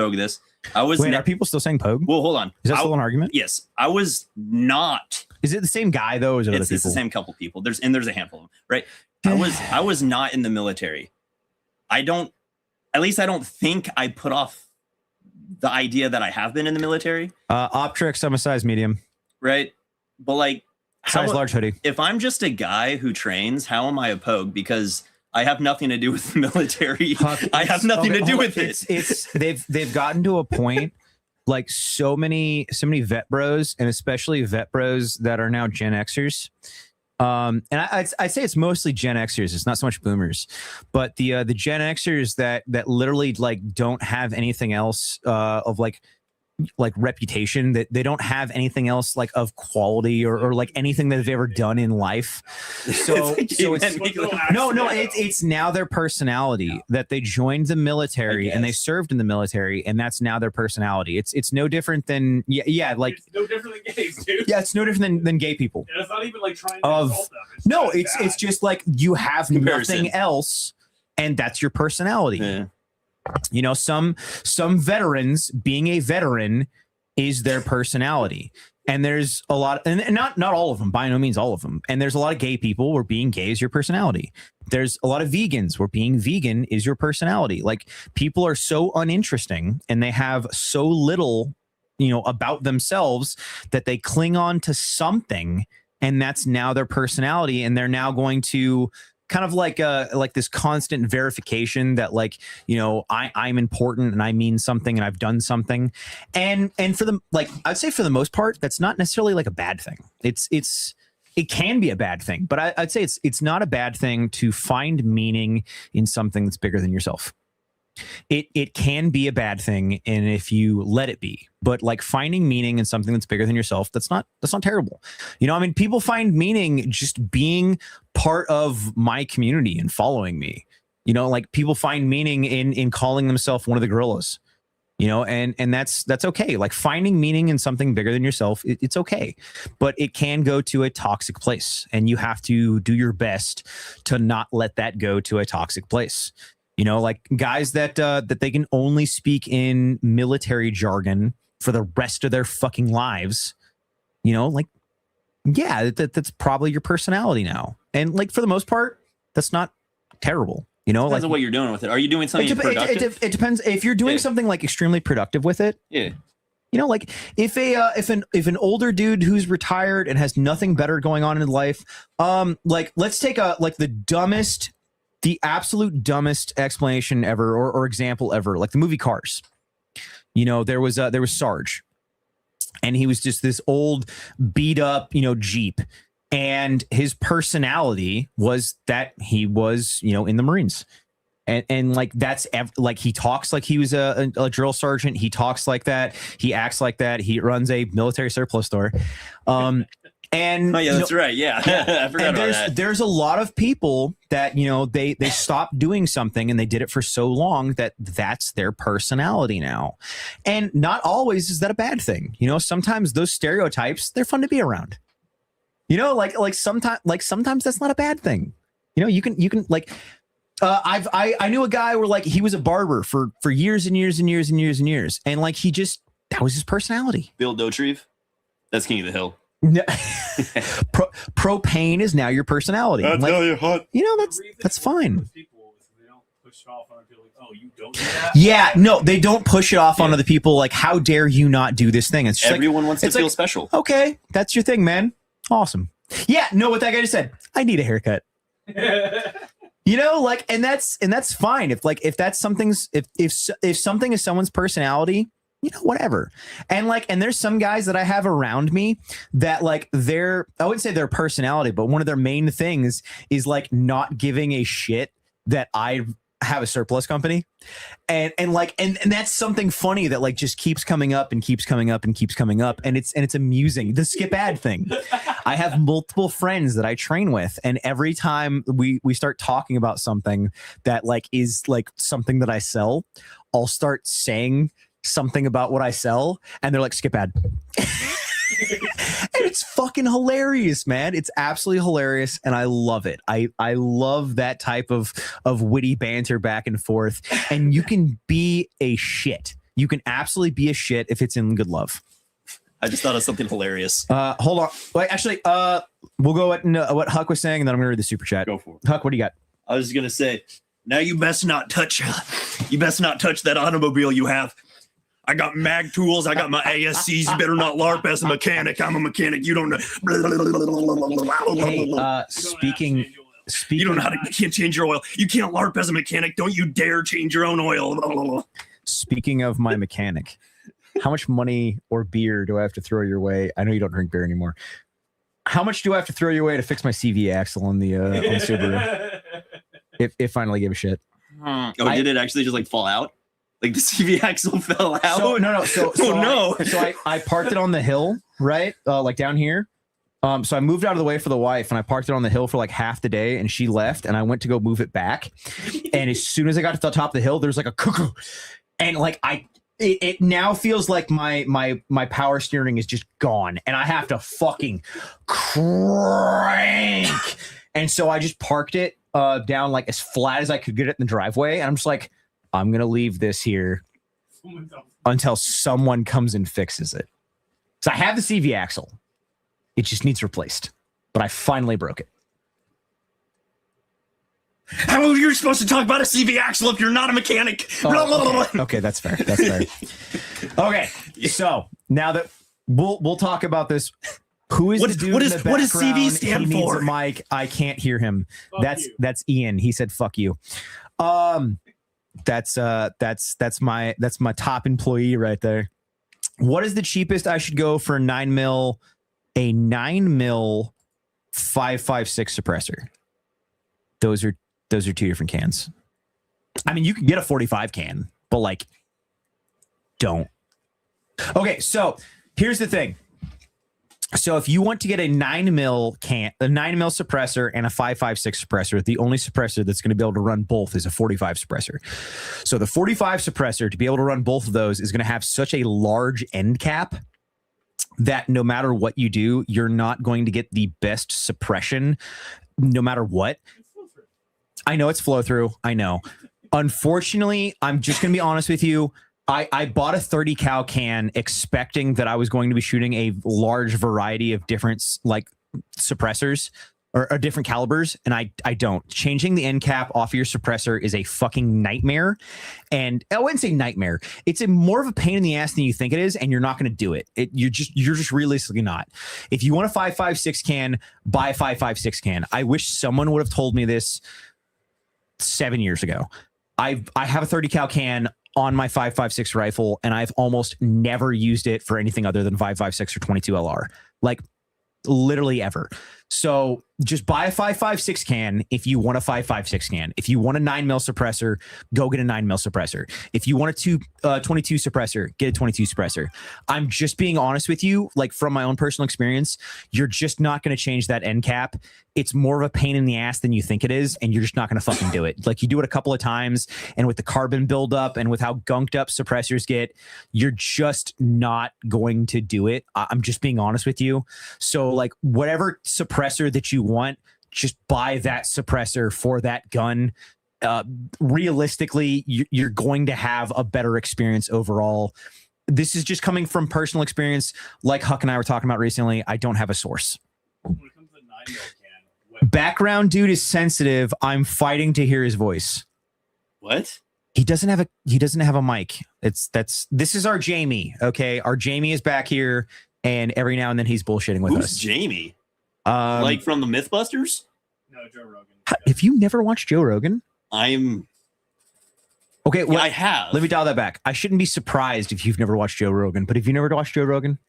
Are people still saying pogue? Well, hold on. Is that still an argument? Yes. I was not. Is it the same guy though? Or is it it's the same couple people. There's a handful of them, right? I was not in the military. At least I don't think I put off the idea that I have been in the military. Optrix, I'm a size medium. Right. But like size large hoodie. If I'm just a guy who trains, how am I a pogue? Because I have nothing to do with the military. I have nothing to do with it. They've gotten to a point like so many vet bros, and especially vet bros that are now Gen Xers. And I'd say it's mostly Gen Xers. It's not so much boomers, but the Gen Xers that literally like don't have anything else of like reputation, that they don't have anything else like of quality or like anything that they've ever done in life. So it's now their personality that they joined the military and they served in the military, and that's now their personality. It's no different than like it's no different than gays, dude. Yeah, it's no different than gay people. And it's not even like trying to insult them. It's just like you have nothing else, and that's your personality. Yeah. You know, some veterans, being a veteran is their personality. And there's a lot, and not all of them, by no means all of them. And there's a lot of gay people where being gay is your personality. There's a lot of vegans where being vegan is your personality. Like, people are so uninteresting and they have so little, about themselves that they cling on to something, and that's now their personality. And they're now going to kind of like this constant verification that I'm important and I mean something and I've done something. And for them, like, I'd say for the most part, that's not necessarily like a bad thing. It can be a bad thing, but I'd say it's not a bad thing to find meaning in something that's bigger than yourself. It can be a bad thing, and if you let it be, but like finding meaning in something that's bigger than yourself, that's not terrible. People find meaning just being part of my community and following me. Like, people find meaning in calling themselves one of the gorillas. you know, and that's okay. Like finding meaning in something bigger than yourself, it's okay, but it can go to a toxic place, and you have to do your best to not let that go to a toxic place. You know, like guys that they can only speak in military jargon for the rest of their fucking lives. You know, like, yeah, that's probably your personality now, and like for the most part, that's not terrible. You know, Depends like on what you're doing with it. Are you doing something productive? It depends. If you're doing something like extremely productive with it, yeah. You know, like if an older dude who's retired and has nothing better going on in life, like let's take the absolute dumbest explanation ever or example ever, like the movie Cars. You know, there was Sarge, and he was just this old beat up, you know, Jeep. And his personality was that he was, you know, in the Marines. And like, that's like, he talks like he was a drill sergeant. He talks like that. He acts like that. He runs a military surplus store. And oh, yeah, that's right. Yeah. I forgot about that. There's a lot of people that, you know, they stopped doing something and they did it for so long that that's their personality now. And not always is that a bad thing. You know, sometimes those stereotypes, they're fun to be around. You know, like sometimes that's not a bad thing. You know, you can like, I knew a guy where like he was a barber for years and years and years and years and years, and like that was his personality. Bill Dotrieve, that's King of the Hill. No. Propane is now your personality. That's like, how you're hot. You know, that's fine. Oh, yeah, no, they don't push it off onto the people. Like, how dare you not do this thing? It's just everyone wants to feel special. Okay, that's your thing, man. Awesome. Yeah, no, what that guy just said. I need a haircut. You know, like, and that's fine. If that's something's if something is someone's personality, you know, whatever. And like, and there's some guys that I have around me that like I wouldn't say their personality, but one of their main things is like not giving a shit that I have a surplus company. And that's something funny that like just keeps coming up and keeps coming up and keeps coming up. And it's amusing. The skip ad thing. I have multiple friends that I train with, and every time we start talking about something that like is like something that I sell, I'll start saying something about what I sell, and they're like, skip ad. And it's fucking hilarious, man. It's absolutely hilarious, and I love it. I love that type of witty banter back and forth. And you can be a shit. You can absolutely be a shit if it's in good love. I just thought of something hilarious. Hold on. Wait, actually, we'll go at what Huck was saying, and then I'm gonna read the super chat. Go for it. Huck, what do you got? I was gonna say, now you best not touch that automobile you have. I got mag tools. I got my ASCs. You better not LARP as a mechanic. I'm a mechanic. You don't know. Hey, speaking. You don't know how to. You can't change your oil. You can't LARP as a mechanic. Don't you dare change your own oil. Speaking of my mechanic, how much money or beer do I have to throw your way? I know you don't drink beer anymore. How much do I have to throw your way to fix my CV axle on the Subaru? If finally gave a shit. Did it actually just like fall out? Like the CV axle fell out? So, no. So I parked it on the hill, right? Like down here. So I moved out of the way for the wife, and I parked it on the hill for like half the day, and she left, and I went to go move it back. And as soon as I got to the top of the hill, there's like a cuckoo. And like it now feels like my power steering is just gone, and I have to fucking crank. And so I just parked it down like as flat as I could get it in the driveway, and I'm just like, I'm gonna leave this here until someone comes and fixes it. So I have the CV axle. It just needs replaced, but I finally broke it. How are you supposed to talk about a CV axle if you're not a mechanic? Okay, that's fair. That's fair. Okay, so now that we'll talk about this. Who is the dude in the background? What does CV stand he for? Needs a mic. I can't hear him. That's Ian. He said "fuck you." That's my top employee right there. What is the cheapest I should go for a 9mm 5.56 suppressor? Those are two different cans. I mean, you can get a 45 can, but like, don't. Okay, so here's the thing. So if you want to get a 9mm suppressor and a 5.56 suppressor, the only suppressor that's going to be able to run both is a 45 suppressor. So the 45 suppressor, to be able to run both of those, is going to have such a large end cap that no matter what you do, you're not going to get the best suppression no matter what. I know it's flow through. I know. Unfortunately, I'm just going to be honest with you. I bought a 30 cal can expecting that I was going to be shooting a large variety of different like suppressors or different calibers, and I don't. Changing the end cap off your suppressor is a fucking nightmare, and I wouldn't say nightmare. It's more of a pain in the ass than you think it is, and you're not going to do it. You're just realistically not. If you want a 5.56 can, buy a 5.56 can. I wish someone would have told me this 7 years ago. I have a 30 cal can on my 5.56 rifle, and I've almost never used it for anything other than 5.56 or 22 LR, like literally ever. So just buy a 5.56 can if you want a 5.56 can. If you want a 9mm suppressor, go get a 9mm suppressor. If you want a 22 suppressor, get a 22 suppressor. I'm just being honest with you, like from my own personal experience, you're just not going to change that end cap. It's more of a pain in the ass than you think it is, and you're just not going to fucking do it. Like, you do it a couple of times, and with the carbon buildup and with how gunked up suppressors get, you're just not going to do it. I'm just being honest with you. So like, whatever suppressor that you want, just buy that suppressor for that gun. Realistically, you're going to have a better experience overall. This is just coming from personal experience. Like Huck and I were talking about recently, I don't have a source. When it comes to 9mm can, Background dude is sensitive. I'm fighting to hear his voice. What? He doesn't have a mic. This is our Jamie. Okay. Our Jamie is back here, and every now and then he's bullshitting with Who's us. Jamie? Like from the Mythbusters? no, Joe Rogan. Have you never watched Joe Rogan? I'm. Okay. Yeah, I have. Let me dial that back. I shouldn't be surprised if you've never watched Joe Rogan, but have you never watched Joe Rogan?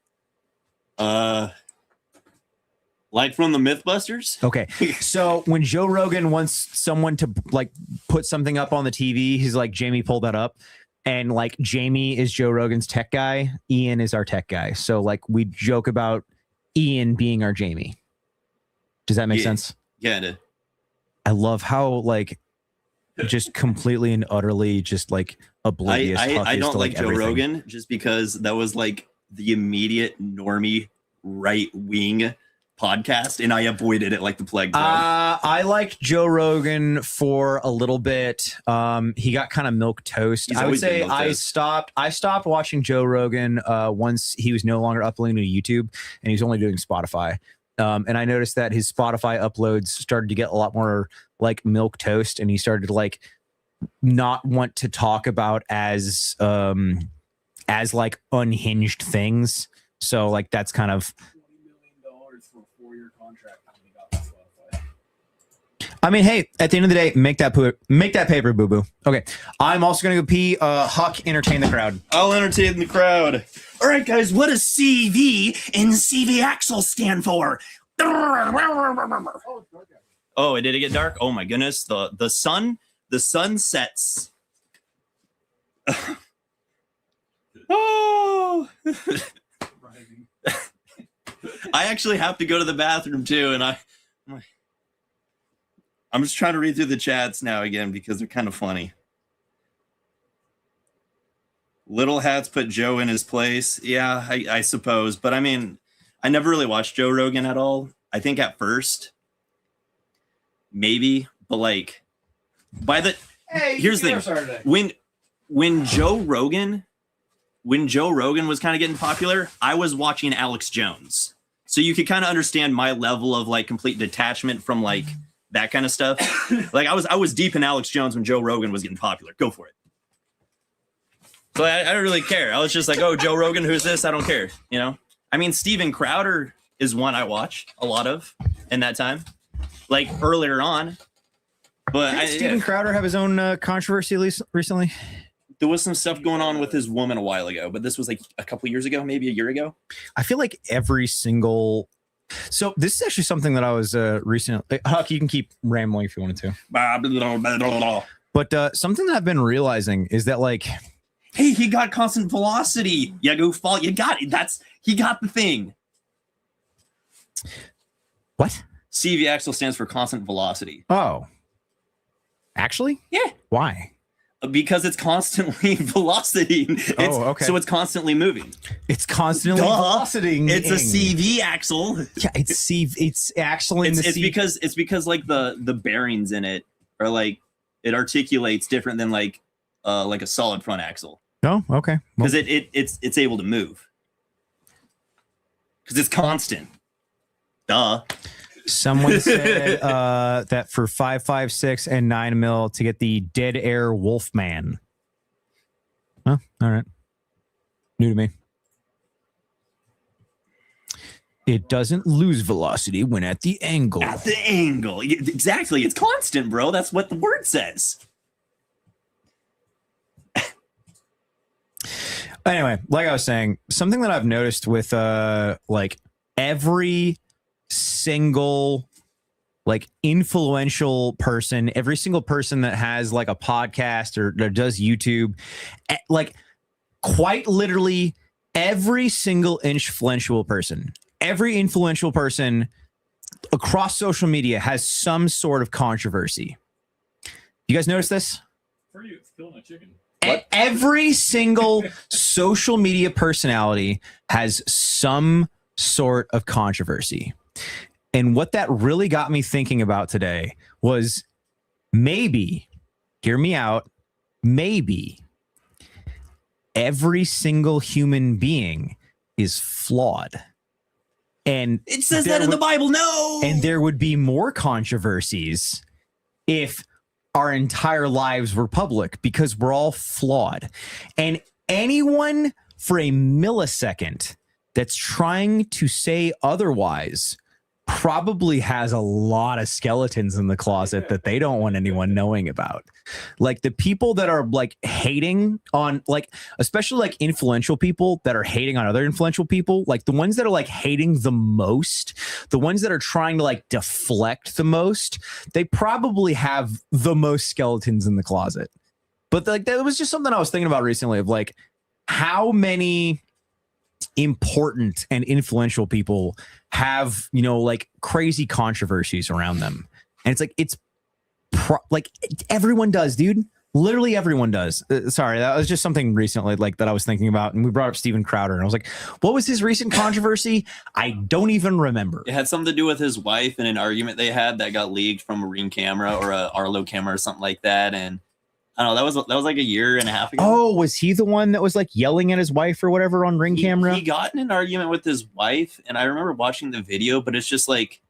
Like from the Mythbusters? Okay. So when Joe Rogan wants someone to like put something up on the TV, he's like, Jamie, pull that up. And like, Jamie is Joe Rogan's tech guy. Ian is our tech guy. So like, we joke about Ian being our Jamie. Does that make sense? Yeah. I love how like just completely and utterly just like oblivious. I don't like Joe everything. Rogan just because that was like the immediate normie right wing podcast, and I avoided it like the plague. I liked Joe Rogan for a little bit. He got kind of milk toast. I would say I stopped watching Joe Rogan once he was no longer uploading to YouTube, and he was only doing Spotify. And I noticed that his Spotify uploads started to get a lot more like milk toast, and he started to like not want to talk about as like unhinged things. So like, that's kind of for a 4-year contract when he got to Spotify. I mean, hey, at the end of the day, make that paper, boo boo. Okay, I'm also gonna go pee. Huck, entertain the crowd. I'll entertain the crowd. All right, guys, what does CV and CV Axle stand for? Oh, did it get dark? Oh my goodness, the sun sets. Oh. I actually have to go to the bathroom too, and I'm just trying to read through the chats now again because they're kind of funny. Little Hats put Joe in his place. Yeah, I suppose. But I mean, I never really watched Joe Rogan at all. I think at first, maybe, but like here's the thing. When Joe Rogan was kind of getting popular, I was watching Alex Jones. So you could kind of understand my level of like complete detachment from like that kind of stuff. Like I was deep in Alex Jones when Joe Rogan was getting popular. Go for it. So I don't really care. I was just like, oh, Joe Rogan, who's this? I don't care. You know? I mean, Steven Crowder is one I watched a lot of in that time, like earlier on. But Didn't Steven Crowder have his own controversy recently? There was some stuff going on with his woman a while ago, but this was like a couple years ago, maybe a year ago. I feel like every single... So this is actually something that I was recently... Huck, you can keep rambling if you wanted to. But something that I've been realizing is that like... Hey, he got constant velocity. Yeah, goofball. You got it. He got the thing. What? CV axle stands for constant velocity. Oh. Actually? Yeah. Why? Because it's constantly velocity. Okay. So it's constantly moving. It's constantly velocity. It's a CV axle. Yeah, it's actually it's because like the bearings in it are like it articulates different than like a solid front axle. Oh, okay. Because it's able to move. Because it's constant. Duh. Someone said that for 5.56 and 9 mil to get the Dead Air Wolfman. Oh, all right. New to me. It doesn't lose velocity when at the angle. At the angle. Exactly. It's constant, bro. That's what the word says. Anyway, like I was saying, something that I've noticed with like every single like influential person, every single person that has like a podcast or does YouTube, like quite literally every single influential person across social media has some sort of controversy. You guys notice this? For you, it's killing a chicken. Every single social media personality has some sort of controversy. And what that really got me thinking about today was maybe, hear me out, maybe every single human being is flawed. And it says that in the Bible, no. And there would be more controversies if our entire lives were public, because we're all flawed. And anyone for a millisecond that's trying to say otherwise probably has a lot of skeletons in the closet that they don't want anyone knowing about. Like the people that are like hating on, like, especially like influential people that are hating on other influential people, like the ones that are like hating the most, the ones that are trying to like deflect the most, they probably have the most skeletons in the closet. But like that was just something I was thinking about recently of like how many important and influential people have, you know, like crazy controversies around them. And it's like, like everyone does, dude. Literally everyone does. Sorry, that was just something recently like that I was thinking about. And we brought up Steven Crowder and I was like, what was his recent controversy? I don't even remember. It had something to do with his wife and an argument they had that got leaked from a Ring camera or a Arlo camera or something like that. And I don't know, that was like a year and a half ago. Oh, was he the one that was like yelling at his wife or whatever on Ring camera? He got in an argument with his wife, and I remember watching the video, but it's just like,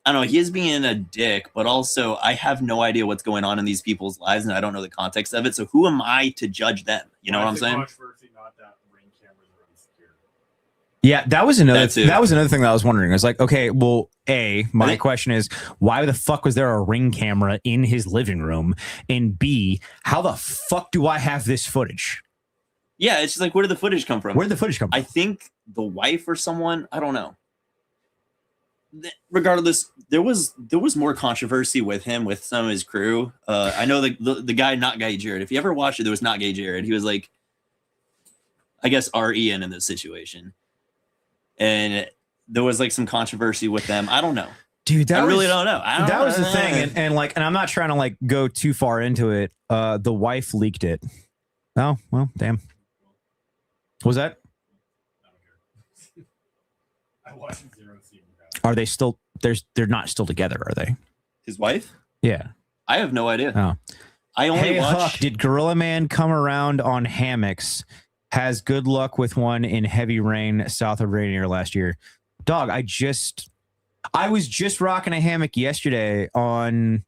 I don't know, he is being a dick, but also I have no idea what's going on in these people's lives, and I don't know the context of it. So who am I to judge them? You know what I'm saying? Controversy, not that Ring cameras are insecure. Yeah, that was another thing that I was wondering. I was like, okay, well, my question is, why the fuck was there a Ring camera in his living room? And B, how the fuck do I have this footage? Yeah, it's just like, where did the footage come from? Where did the footage come from? I think the wife or someone, I don't know. Regardless, there was more controversy with him, with some of his crew. I know the guy, Not Gay Jared. If you ever watched it, there was Not Gay Jared. He was like, I guess, Ian in this situation. And there was like some controversy with them. I don't know, dude. I really don't know. That was the thing, and I'm not trying to like go too far into it. The wife leaked it. Oh well, damn. What was that? I watched Zero Steven. Are they still? They're not still together, are they? His wife? Yeah. I have no idea. Oh. I only watched. Huck, did Gorilla Man come around on hammocks? Has good luck with one in heavy rain south of Rainier last year. Dog, I was just rocking a hammock yesterday on.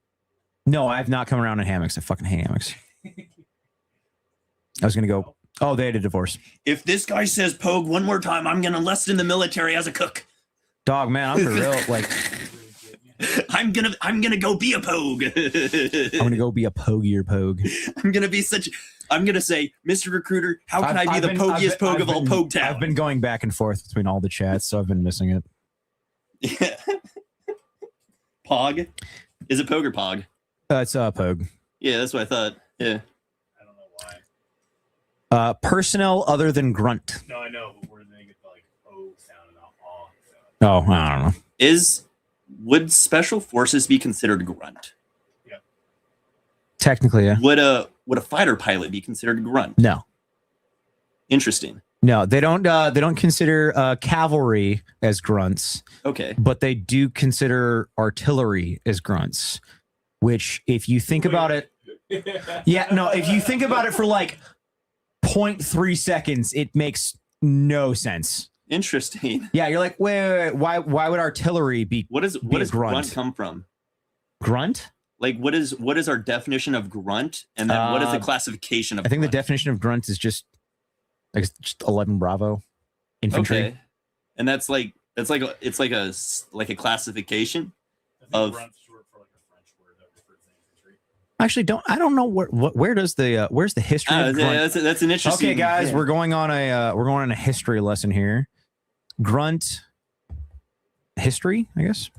No, I have not come around on hammocks. I fucking hate hammocks. I was gonna go. Oh, they had a divorce. If this guy says Pogue one more time, I'm gonna enlist in the military as a cook. Dog, man, I'm for real. Like, I'm gonna go be a Pogue. I'm gonna go be a pogier Pogue. I'm gonna say, Mr. Recruiter, how can I be the pogiest Pogue of all Pogue Town? I've been going back and forth between all the chats, so I've been missing it. Yeah. Pog? Is it Pogue or Pog? It's Pogue. Yeah, that's what I thought. Yeah. I don't know why. Personnel other than grunt. No, I know, but where do they get the like O sound and the aw sound? Oh, I don't know. Would special forces be considered grunt? Yeah. Technically, yeah. Would a fighter pilot be considered grunt? No. Interesting. No, they don't. They don't consider cavalry as grunts. Okay. But they do consider artillery as grunts. Which, if you think about it, yeah, no, if you think about it for like 0.3 seconds, it makes no sense. Interesting. Yeah, you're like, wait, why would artillery be? What does grunt come from? Grunt? Like, what is our definition of grunt, and then what is the classification of? I think grunt? the definition of grunt is just 11 Bravo infantry. Okay, and it's like a classification of. Grunt's short for like a French word that refers to infantry. Actually, I don't know where does the where's the history of grunt? That's an interesting. Okay, guys, we're going on a history lesson here. Grunt history, I guess.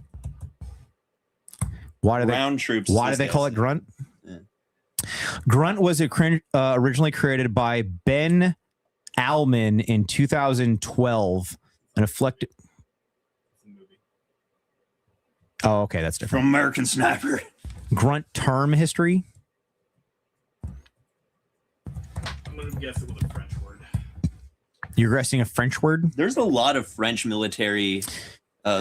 Why do they call it grunt? Yeah. Grunt was originally created by Ben Alman in 2012 and reflected. Oh, okay, that's different. From American Sniper. Grunt term history. I'm gonna guess it was a French word. You're guessing a French word? There's a lot of French military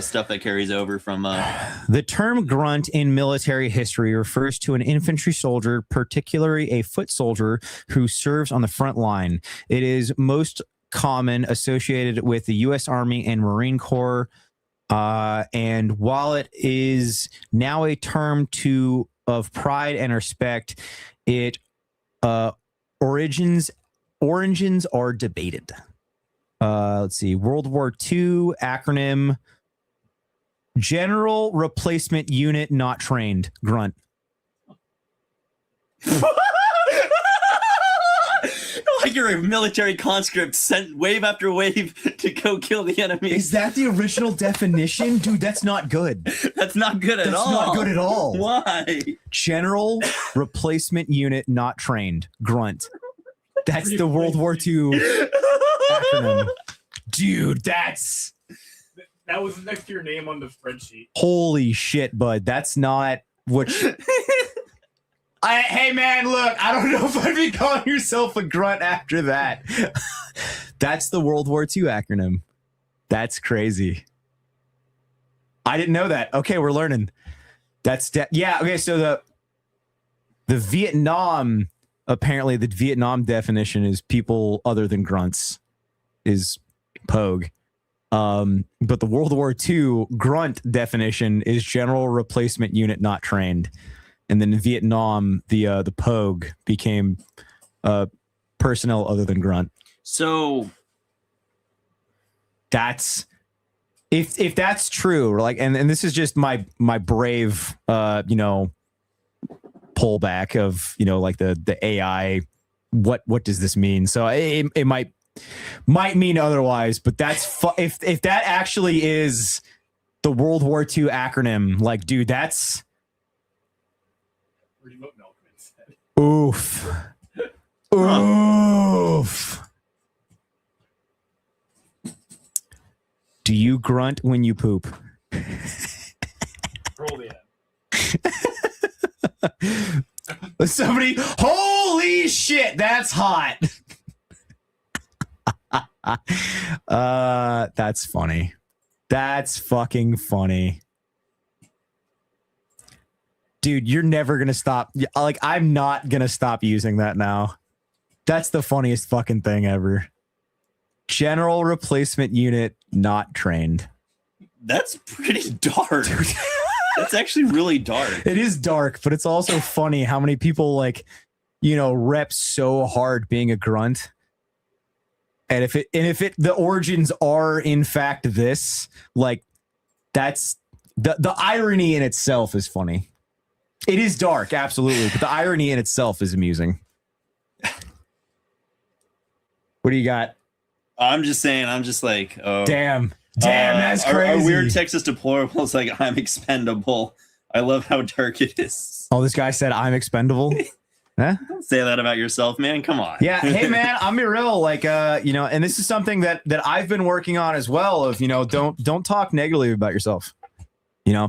stuff that carries over from. The term grunt in military history refers to an infantry soldier, particularly a foot soldier, who serves on the front line. It is most common associated with the U.S. Army and Marine Corps. And while it is now a term of pride and respect, it origins are debated. Let's see. World War II acronym: General Replacement Unit Not Trained. Grunt. Like you're a military conscript sent wave after wave to go kill the enemy. Is that the original definition? Dude, that's not good. That's not good at all. That's not good at all. Why? General Replacement Unit Not Trained. Grunt. That's the World War II acronym. Dude, that was next to your name on the spreadsheet. Holy shit, bud. That's not what... Hey, man, look, I don't know if I'd be calling yourself a grunt after that. That's the World War II acronym. That's crazy. I didn't know that. Okay, we're learning. Yeah, okay, so the Vietnam, apparently the Vietnam definition is people other than grunts, is Pogue. But the World War II grunt definition is General Replacement Unit Not Trained. And then in Vietnam, the Pogue became personnel other than grunt. So that's if that's true, like, and this is just my brave pullback of like the AI. What does this mean? So it might mean otherwise, but that's if that actually is the World War II acronym, like, dude, that's. Oof. Oof. Do you grunt when you poop? Roll the end. Somebody, holy shit, that's hot. That's funny. That's fucking funny. Dude, you're never going to stop. Like, I'm not going to stop using that now. That's the funniest fucking thing ever. General Replacement Unit Not Trained. That's pretty dark. That's actually really dark. It is dark, but it's also funny how many people, like, rep so hard being a grunt. And if the origins are in fact this, like, that's the irony in itself is funny. It is dark, absolutely, but the irony in itself is amusing. What do you got? I'm just like, oh. Damn, that's crazy. Our weird Texas deplorable is like, I'm expendable. I love how dark it is. Oh, this guy said I'm expendable? Huh? Don't say that about yourself, man. Come on. Yeah, hey, man, I'm be real. Like, and this is something that I've been working on as well of, don't talk negatively about yourself.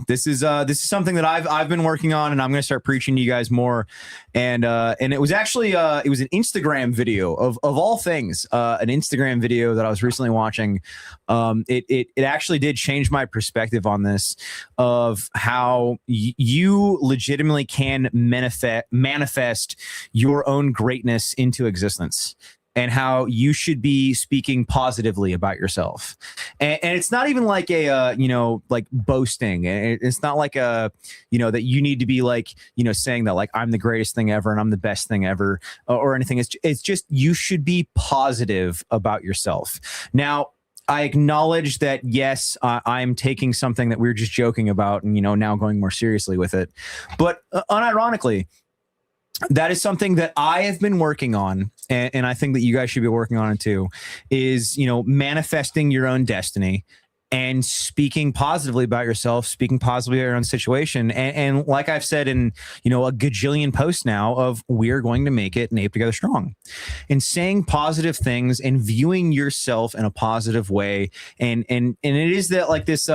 This is something that I've been working on, and I'm going to start preaching to you guys more. And it was actually it was an Instagram video of all things, an Instagram video that I was recently watching. It actually did change my perspective on this, of how you legitimately can manifest your own greatness into existence, and how you should be speaking positively about yourself. And it's not even like like boasting. It's not like that you need to be like, saying that like I'm the greatest thing ever and I'm the best thing ever or anything. It's just, you should be positive about yourself. Now, I acknowledge that, yes, I'm taking something that we were just joking about and, now going more seriously with it. But unironically, that is something that I have been working on, and I think that you guys should be working on it too, is, manifesting your own destiny and speaking positively about yourself, speaking positively about your own situation. And like I've said in, a gajillion posts now, of we're going to make it and Ape Together Strong, and saying positive things and viewing yourself in a positive way. And it is that like this,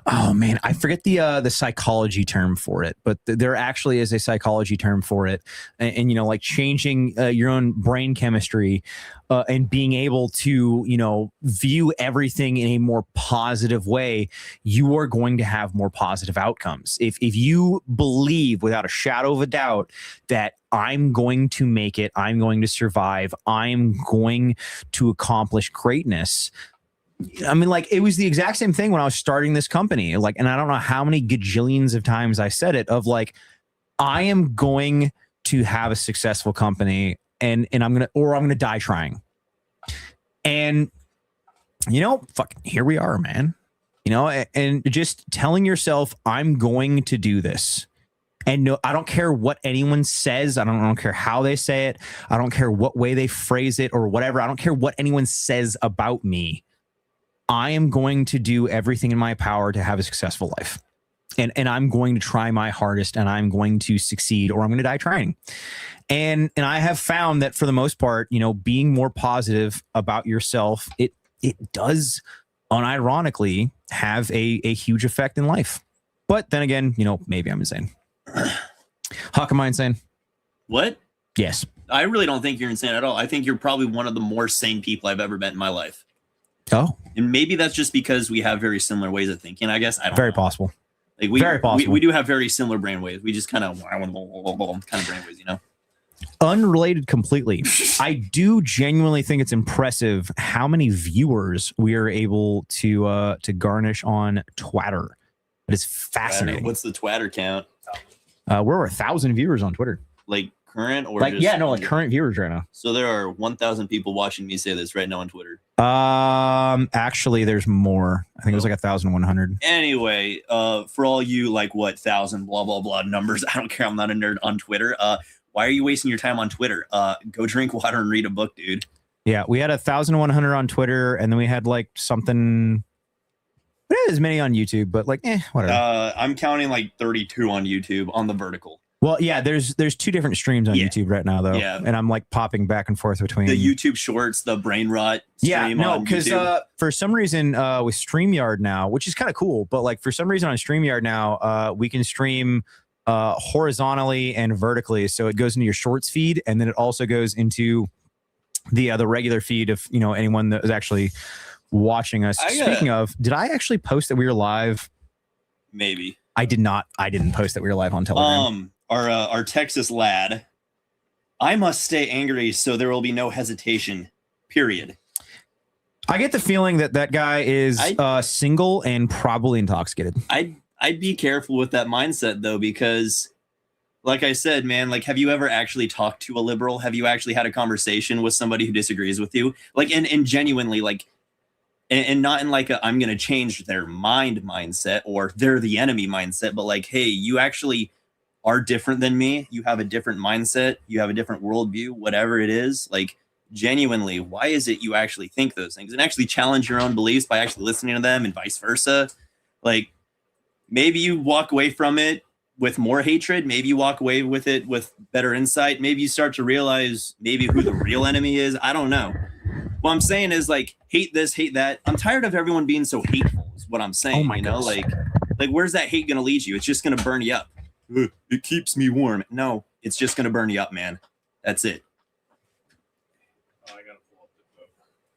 oh man, I forget the psychology term for it, but there actually is a psychology term for it. And like changing your own brain chemistry and being able to, view everything in a more positive way, you are going to have more positive outcomes. If you believe without a shadow of a doubt that I'm going to make it, I'm going to survive, I'm going to accomplish greatness. I mean, like, it was the exact same thing when I was starting this company. Like, and I don't know how many gajillions of times I said it, of like, I am going to have a successful company, and I'm going to die trying. And, fucking here we are, man. And just telling yourself, I'm going to do this. And no, I don't care what anyone says. I don't care how they say it. I don't care what way they phrase it or whatever. I don't care what anyone says about me. I am going to do everything in my power to have a successful life. And I'm going to try my hardest, and I'm going to succeed, or I'm going to die trying. And I have found that for the most part, being more positive about yourself, it does unironically have a huge effect in life. But then again, maybe I'm insane. Huck, am I insane? What? Yes. I really don't think you're insane at all. I think you're probably one of the more sane people I've ever met in my life. Oh, and maybe that's just because we have very similar ways of thinking. I guess I don't very know. Possible. Like very possible. We do have very similar brain waves. We just kind of brain waves, Unrelated completely. I do genuinely think it's impressive how many viewers we are able to garnish on Twitter. It is fascinating. What's the Twitter count? We're over 1,000 viewers on Twitter. Like current or like, yeah, no, like current viewers right now. So there are 1,000 people watching me say this right now on Twitter. Actually, there's more. I think it was like 1,100. Anyway, for all you like 1,000 blah blah blah numbers, I don't care. I'm not a nerd on Twitter. Why are you wasting your time on Twitter? Go drink water and read a book, dude. Yeah, we had 1,100 on Twitter, and then we had like something. We had as many on YouTube, but like, whatever. I'm counting like 32 on YouTube on the vertical. Well, yeah, there's two different streams on YouTube right now, though. Yeah. And I'm like popping back and forth between the YouTube shorts, the brain rot stream. Yeah, no, because for some reason with StreamYard now, which is kind of cool, but like for some reason on StreamYard now, we can stream horizontally and vertically. So it goes into your shorts feed, and then it also goes into the regular feed of anyone that is actually watching us. Speaking of, did I actually post that we were live? Maybe. I did not. I didn't post that we were live on Telegram. Our Texas lad, I must stay angry so there will be no hesitation, period. I get the feeling that guy is single and probably intoxicated. I'd be careful with that mindset, though, because like I said, man, like, have you ever actually talked to a liberal? Have you actually had a conversation with somebody who disagrees with you? Like, and genuinely, like, and not in like I'm going to change their mindset or they're the enemy mindset, but like, hey, you actually are different than me. You have a different mindset. You have a different worldview, whatever it is. Like, genuinely, why is it you actually think those things, and actually challenge your own beliefs by actually listening to them, and vice versa? Like, maybe you walk away from it with more hatred. Maybe you walk away with it with better insight. Maybe you start to realize maybe who the real enemy is. I don't know. what I'm saying is like hate this, hate that. I'm tired of everyone being so hateful. Is what I'm saying. Oh my you know, goodness. like where's that hate gonna lead you? It's just gonna burn you up. It keeps me warm. No, it's just gonna burn you up, man. That's it. Oh, I gotta pull up the book.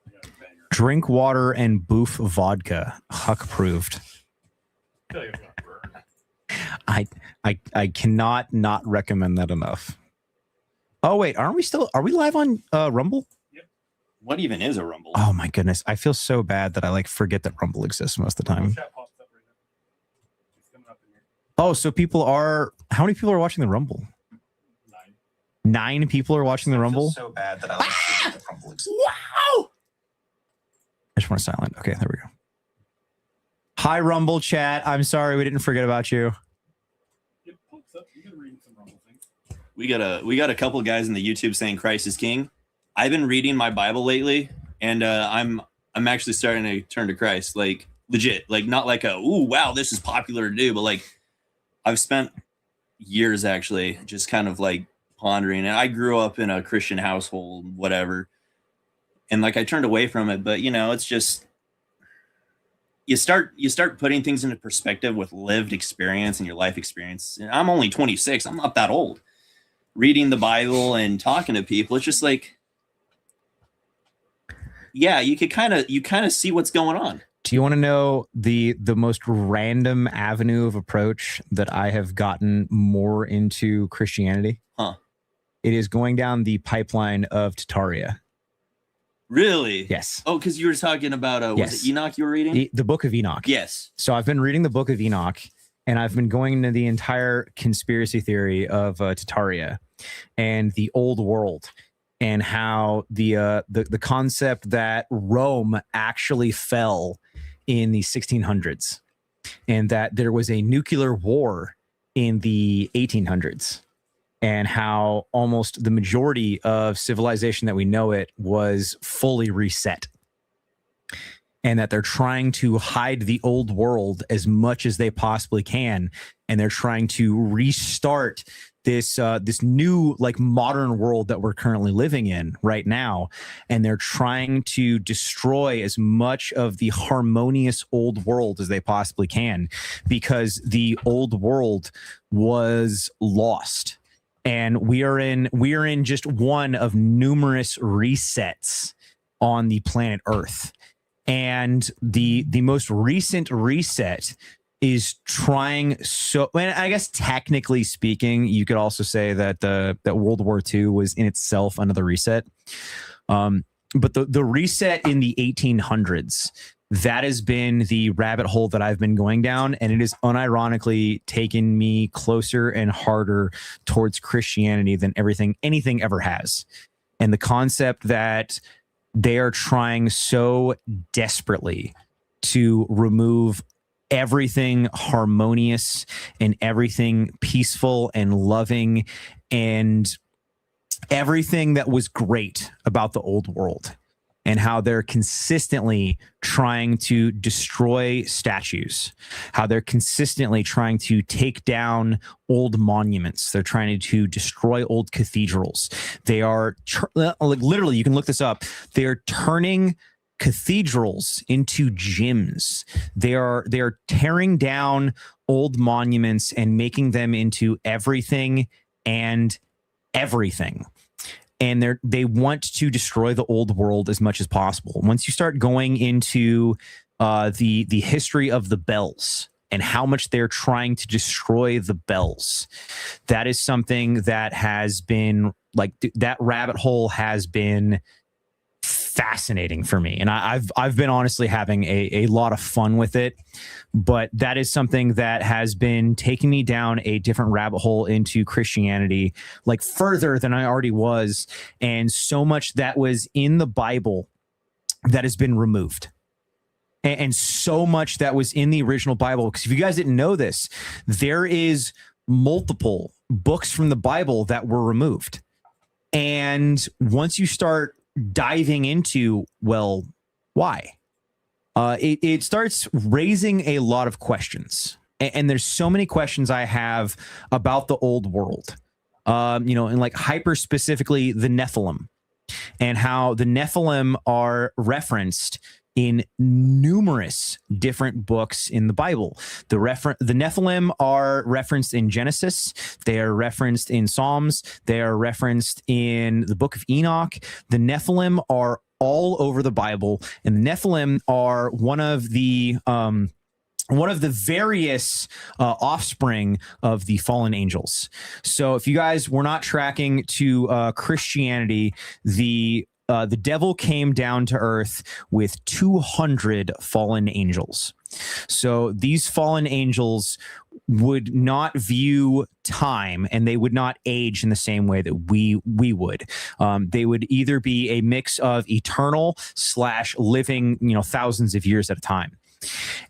I got a banger. Drink water and boof vodka. Huck approved. I feel like it's gonna burn. I cannot not recommend that enough. Oh wait, are we live on Rumble? What even is a Rumble? Oh my goodness. I feel so bad that I like forget that Rumble exists most of the time. Chat pops up right now. It's coming up in here. Oh, so how many people are watching the Rumble? 9. 9 people are watching the Rumble? So bad that I like forget that Rumble exists. Wow. I just want to silent. Okay, there we go. Hi, Rumble chat. I'm sorry we didn't forget about you. It pops up. You can read some Rumble things. We got a couple guys in the YouTube saying Christ is King. I've been reading my Bible lately, and I'm actually starting to turn to Christ, like legit, like not like ooh wow, this is popular to do, but like I've spent years actually just kind of like pondering. And I grew up in a Christian household, whatever, and like I turned away from it, but you know, it's just you start putting things into perspective with lived experience and your life experience. And I'm only 26. I'm not that old. Reading the Bible and talking to people, it's just like, yeah, you kind of see what's going on. Do you want to know the most random avenue of approach that I have gotten more into Christianity? Huh. It is going down the pipeline of Tataria. Really? Yes. Oh, because you were talking about Yes. was it Enoch you were reading? The Book of Enoch. Yes. So I've been reading the Book of Enoch, and I've been going into the entire conspiracy theory of Tataria and the old world, and how the concept that Rome actually fell in the 1600s, and that there was a nuclear war in the 1800s, and how almost the majority of civilization that we know it was fully reset, and that they're trying to hide the old world as much as they possibly can, and they're trying to restart this new like modern world that we're currently living in right now, and they're trying to destroy as much of the harmonious old world as they possibly can, because the old world was lost, and we are in just one of numerous resets on the planet Earth. And the most recent reset is trying so, and I guess technically speaking, you could also say that that World War II was in itself another reset. But the reset in the 1800s, that has been the rabbit hole that I've been going down, and it has unironically taken me closer and harder towards Christianity than anything ever has. And the concept that they are trying so desperately to remove everything harmonious and everything peaceful and loving and everything that was great about the old world, and how they're consistently trying to destroy statues, how they're consistently trying to take down old monuments. They're trying to destroy old cathedrals. They are like literally, you can look this up. They're turning cathedrals into gyms. They are tearing down old monuments and making them into everything and everything. And they want to destroy the old world as much as possible. Once you start going into the history of the bells and how much they're trying to destroy the bells, that is something that has been like that rabbit hole has been fascinating for me, and I've been honestly having a lot of fun with it. But that is something that has been taking me down a different rabbit hole into Christianity, like further than I already was, and so much that was in the Bible that has been removed, and so much that was in the original Bible. Because if you guys didn't know this, there is multiple books from the Bible that were removed, and once you start diving into, well, why? It starts raising a lot of questions. And there's so many questions I have about the old world, and like hyper specifically the Nephilim. and how the Nephilim are referenced in numerous different books in the Bible. The Nephilim are referenced in Genesis. They are referenced in Psalms. They are referenced in the book of Enoch. The Nephilim are all over the Bible, and the Nephilim are one of the various offspring of the fallen angels. So if you guys were not tracking to Christianity, the devil came down to earth with 200 fallen angels. So these fallen angels would not view time, and they would not age in the same way that we would. They would either be a mix of eternal / living, thousands of years at a time.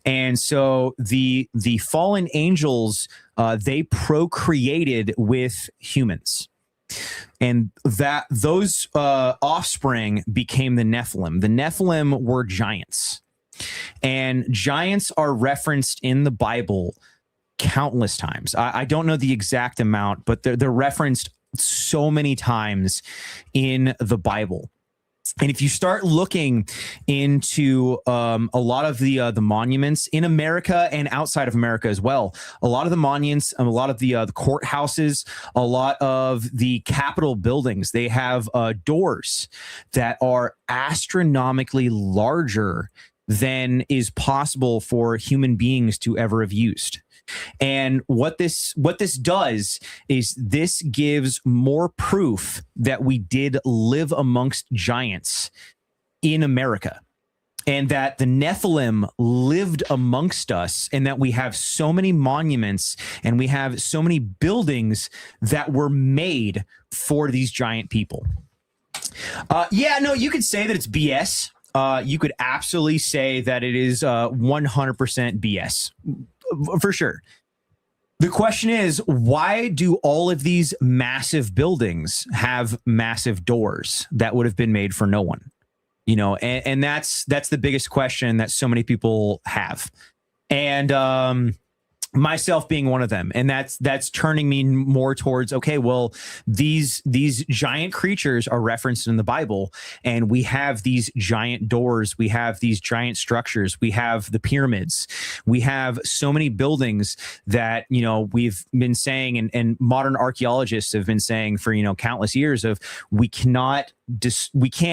And so the fallen angels, they procreated with humans. And those offspring became the Nephilim. The Nephilim were giants. And giants are referenced in the Bible countless times. I don't know the exact amount, but they're referenced so many times in the Bible. And if you start looking into a lot of the monuments in America and outside of America as well, a lot of the monuments, a lot of the courthouses, a lot of the Capitol buildings, they have doors that are astronomically larger than is possible for human beings to ever have used. And what this does is this gives more proof that we did live amongst giants in America, and that the Nephilim lived amongst us, and that we have so many monuments and we have so many buildings that were made for these giant people. You could say that it's BS. You could absolutely say that it is 100% BS. For sure. The question is, why do all of these massive buildings have massive doors that would have been made for no one? And that's the biggest question that so many people have. And myself being one of them. And that's turning me more towards, okay, well, these giant creatures are referenced in the Bible, and we have these giant doors, we have these giant structures, we have the pyramids, we have so many buildings that, we've been saying, and modern archaeologists have been saying for, countless years of, we can't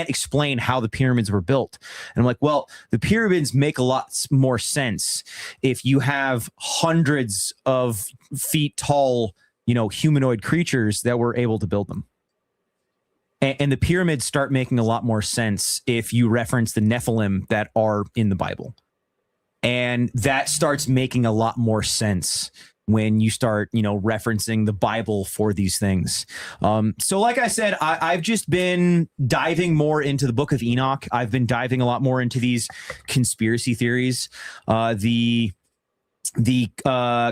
explain how the pyramids were built. And I'm like, well, the pyramids make a lot more sense if you have hundreds of feet tall, humanoid creatures that were able to build them. And the pyramids start making a lot more sense if you reference the Nephilim that are in the Bible. And that starts making a lot more sense when you start, referencing the Bible for these things. So like I said, I've just been diving more into the book of Enoch. I've been diving a lot more into these conspiracy theories. The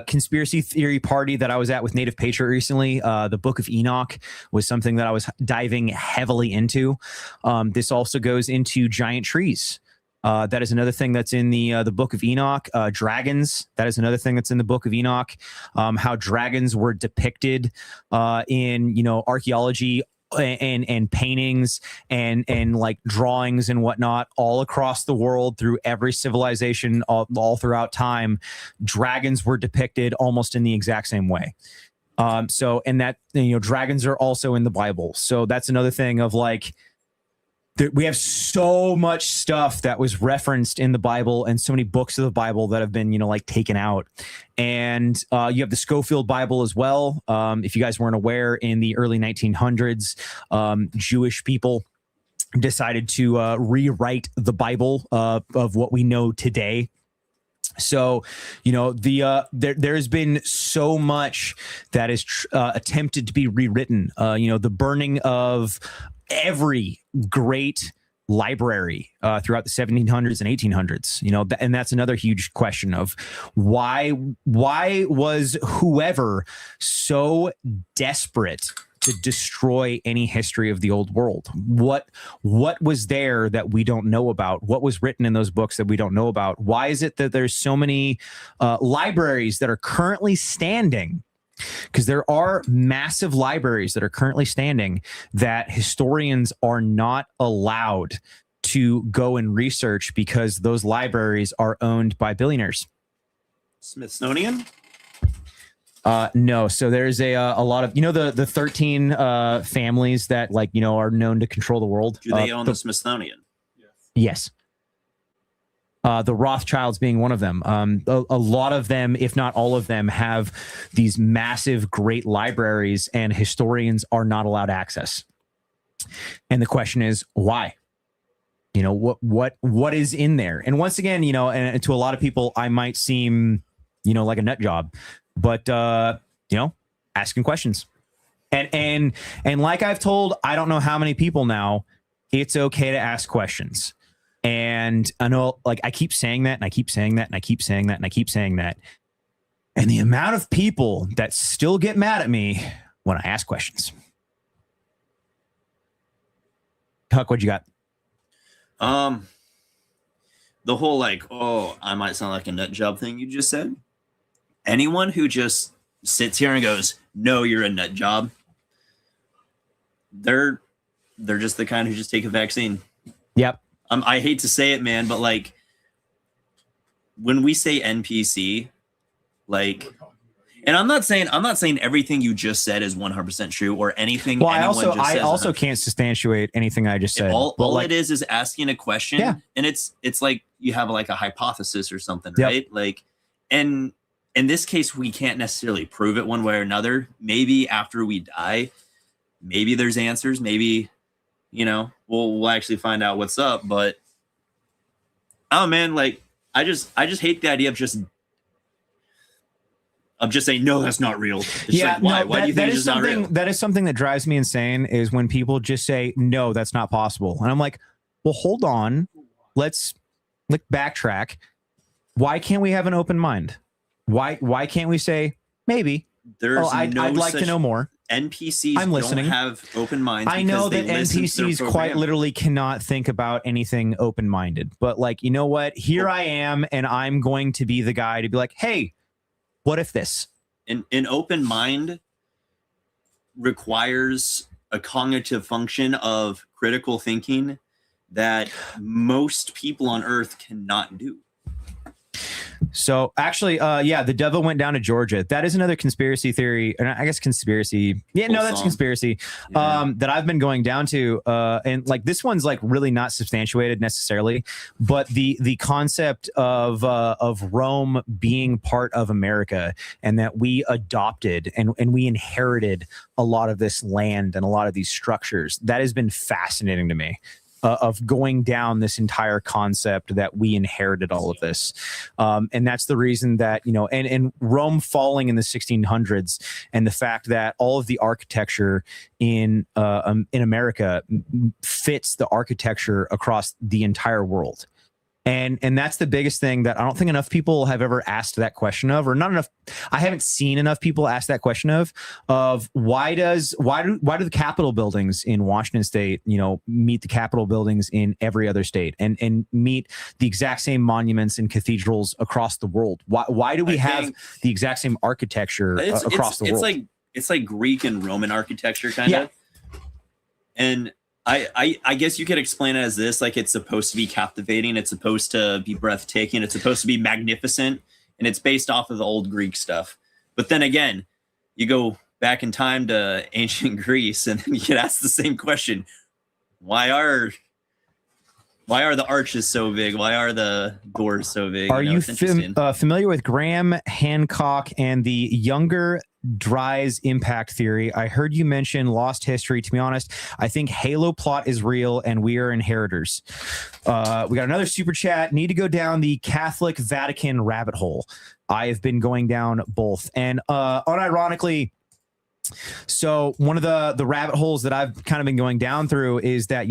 conspiracy theory party that I was at with Native Patriot recently, the book of Enoch was something that I was diving heavily into. This also goes into giant trees. That is another thing that's in the book of Enoch. Dragons, that is another thing that's in the book of Enoch. How dragons were depicted in archaeology and paintings and like drawings and whatnot all across the world through every civilization all throughout time. Dragons were depicted almost in the exact same way. And that dragons are also in the Bible. So that's another thing of like, we have so much stuff that was referenced in the Bible and so many books of the Bible that have been, taken out. And you have the Schofield Bible as well. If you guys weren't aware, in the early 1900s, Jewish people decided to rewrite the Bible of what we know today. So, there has been so much that is attempted to be rewritten. The burning of every great library throughout the 1700s and 1800s, and that's another huge question of why was whoever so desperate to destroy any history of the old world? What was there that we don't know about? What was written in those books that we don't know about? Why is it that there's so many libraries that are currently standing because there are massive libraries that are currently standing that historians are not allowed to go and research because those libraries are owned by billionaires. Smithsonian? No. So there's a lot of, the 13 families that are known to control the world. Do they own the Smithsonian? Yes. The Rothschilds being one of them. A lot of them, if not all of them, have these massive, great libraries, and historians are not allowed access. And the question is, why? What is in there? And once again, and to a lot of people, I might seem, like a nut job, but asking questions. And like I've told, I don't know how many people now, it's okay to ask questions. And I know, I keep saying that, and I keep saying that, and I keep saying that, and I keep saying that. And the amount of people that still get mad at me when I ask questions. Huck, what you got? The whole I might sound like a nut job thing you just said. Anyone who just sits here and goes, "No, you're a nut job," they're just the kind who just take a vaccine. Yep. I hate to say it, man, but when we say NPC, and I'm not saying everything you just said is 100% true or anything. Well, I also can't substantiate anything I just said. All it is asking a question, and it's like you have a hypothesis or something, right? And in this case, we can't necessarily prove it one way or another. Maybe after we die, maybe there's answers. Maybe, we'll actually find out what's up. But oh man, I just hate the idea of just saying, no, that's not real. It's why? Why do you think it's not real? That is something that drives me insane, is when people just say, no, that's not possible. And I'm like, well, hold on. Let's backtrack. Why can't we have an open mind? Why can't we say, maybe? I'd like to know more. NPCs I'm listening. Don't have open minds. I know that NPCs quite literally cannot think about anything open-minded. But you know what? Here I am, and I'm going to be the guy to be like, hey, what if this? An open mind requires a cognitive function of critical thinking that most people on Earth cannot do. So actually, the devil went down to Georgia. That is another conspiracy theory, and I guess conspiracy. Yeah, no, that's conspiracy. That I've been going down to, and this one's really not substantiated necessarily, but the concept of Rome being part of America, and that we adopted and we inherited a lot of this land and a lot of these structures. That has been fascinating to me. Of going down this entire concept that we inherited all of this. And that's the reason that, and Rome falling in the 1600s, and the fact that all of the architecture in America fits the architecture across the entire world. And that's the biggest thing that I don't think enough people have ever asked that question of, or not enough. I haven't seen enough people ask that question of why do the Capitol buildings in Washington State, meet the Capitol buildings in every other state, and meet the exact same monuments and cathedrals across the world? Why do we have the exact same architecture across the world? It's like Greek and Roman architecture kind of. And I guess you could explain it as this, it's supposed to be captivating. It's supposed to be breathtaking. It's supposed to be magnificent. And it's based off of the old Greek stuff. But then again, you go back in time to ancient Greece, and then you could ask the same question. Why are the arches so big? Why are the doors so big? Are you familiar with Graham Hancock and the Younger Dry's impact theory? I heard you mention lost history. To be honest, I think Halo plot is real and we are inheritors. We got another super chat. Need to go down the Catholic Vatican rabbit hole. I have been going down both. And unironically, so one of the rabbit holes that I've kind of been going down through is that,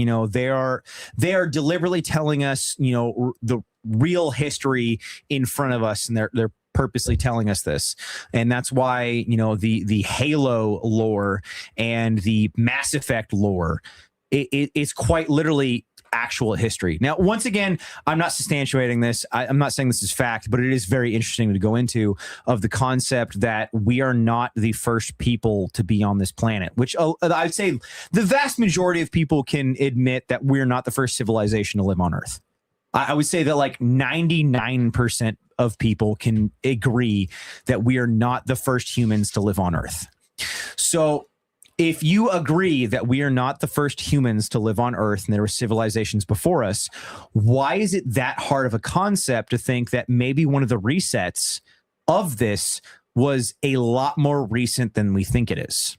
they are deliberately telling us, the real history in front of us, and they're purposely telling us this. And that's why, the Halo lore and the Mass Effect lore, it's quite literally actual history. Now, once again, I'm not substantiating this. I'm not saying this is fact, but it is very interesting to go into of the concept that we are not the first people to be on this planet, which I'd say the vast majority of people can admit that we're not the first civilization to live on Earth. I would say that like 99% of people can agree that we are not the first humans to live on Earth. So if you agree that we are not the first humans to live on Earth and there were civilizations before us, why is it that hard of a concept to think that maybe one of the resets of this was a lot more recent than we think it is?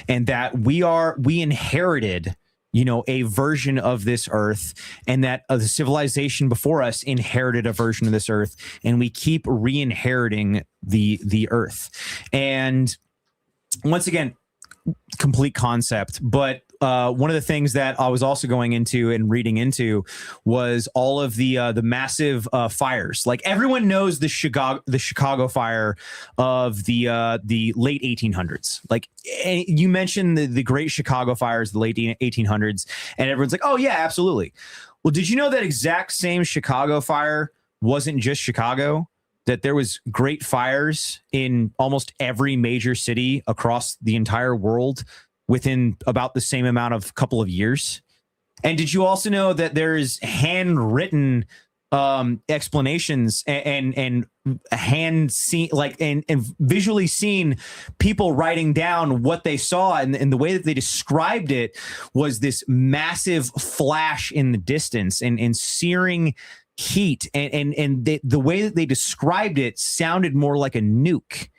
And that we inherited, a version of this Earth, and that the civilization before us inherited a version of this Earth, and we keep re-inheriting the Earth. And once again, complete concept, but one of the things that I was also going into and reading into was all of the massive fires. Like everyone knows the Chicago fire of the late 1800s. Like you mentioned the Great Chicago fires, the late 1800s, and everyone's like, "Oh yeah, absolutely." Well, did you know that exact same Chicago fire wasn't just Chicago? That there was great fires in almost every major city across the entire world within about the same amount of couple of years. And did you also know that there is handwritten explanations and hand seen, like, and visually seen people writing down what they saw, and the way that they described it was this massive flash in the distance and searing heat, and the way that they described it sounded more like a nuke,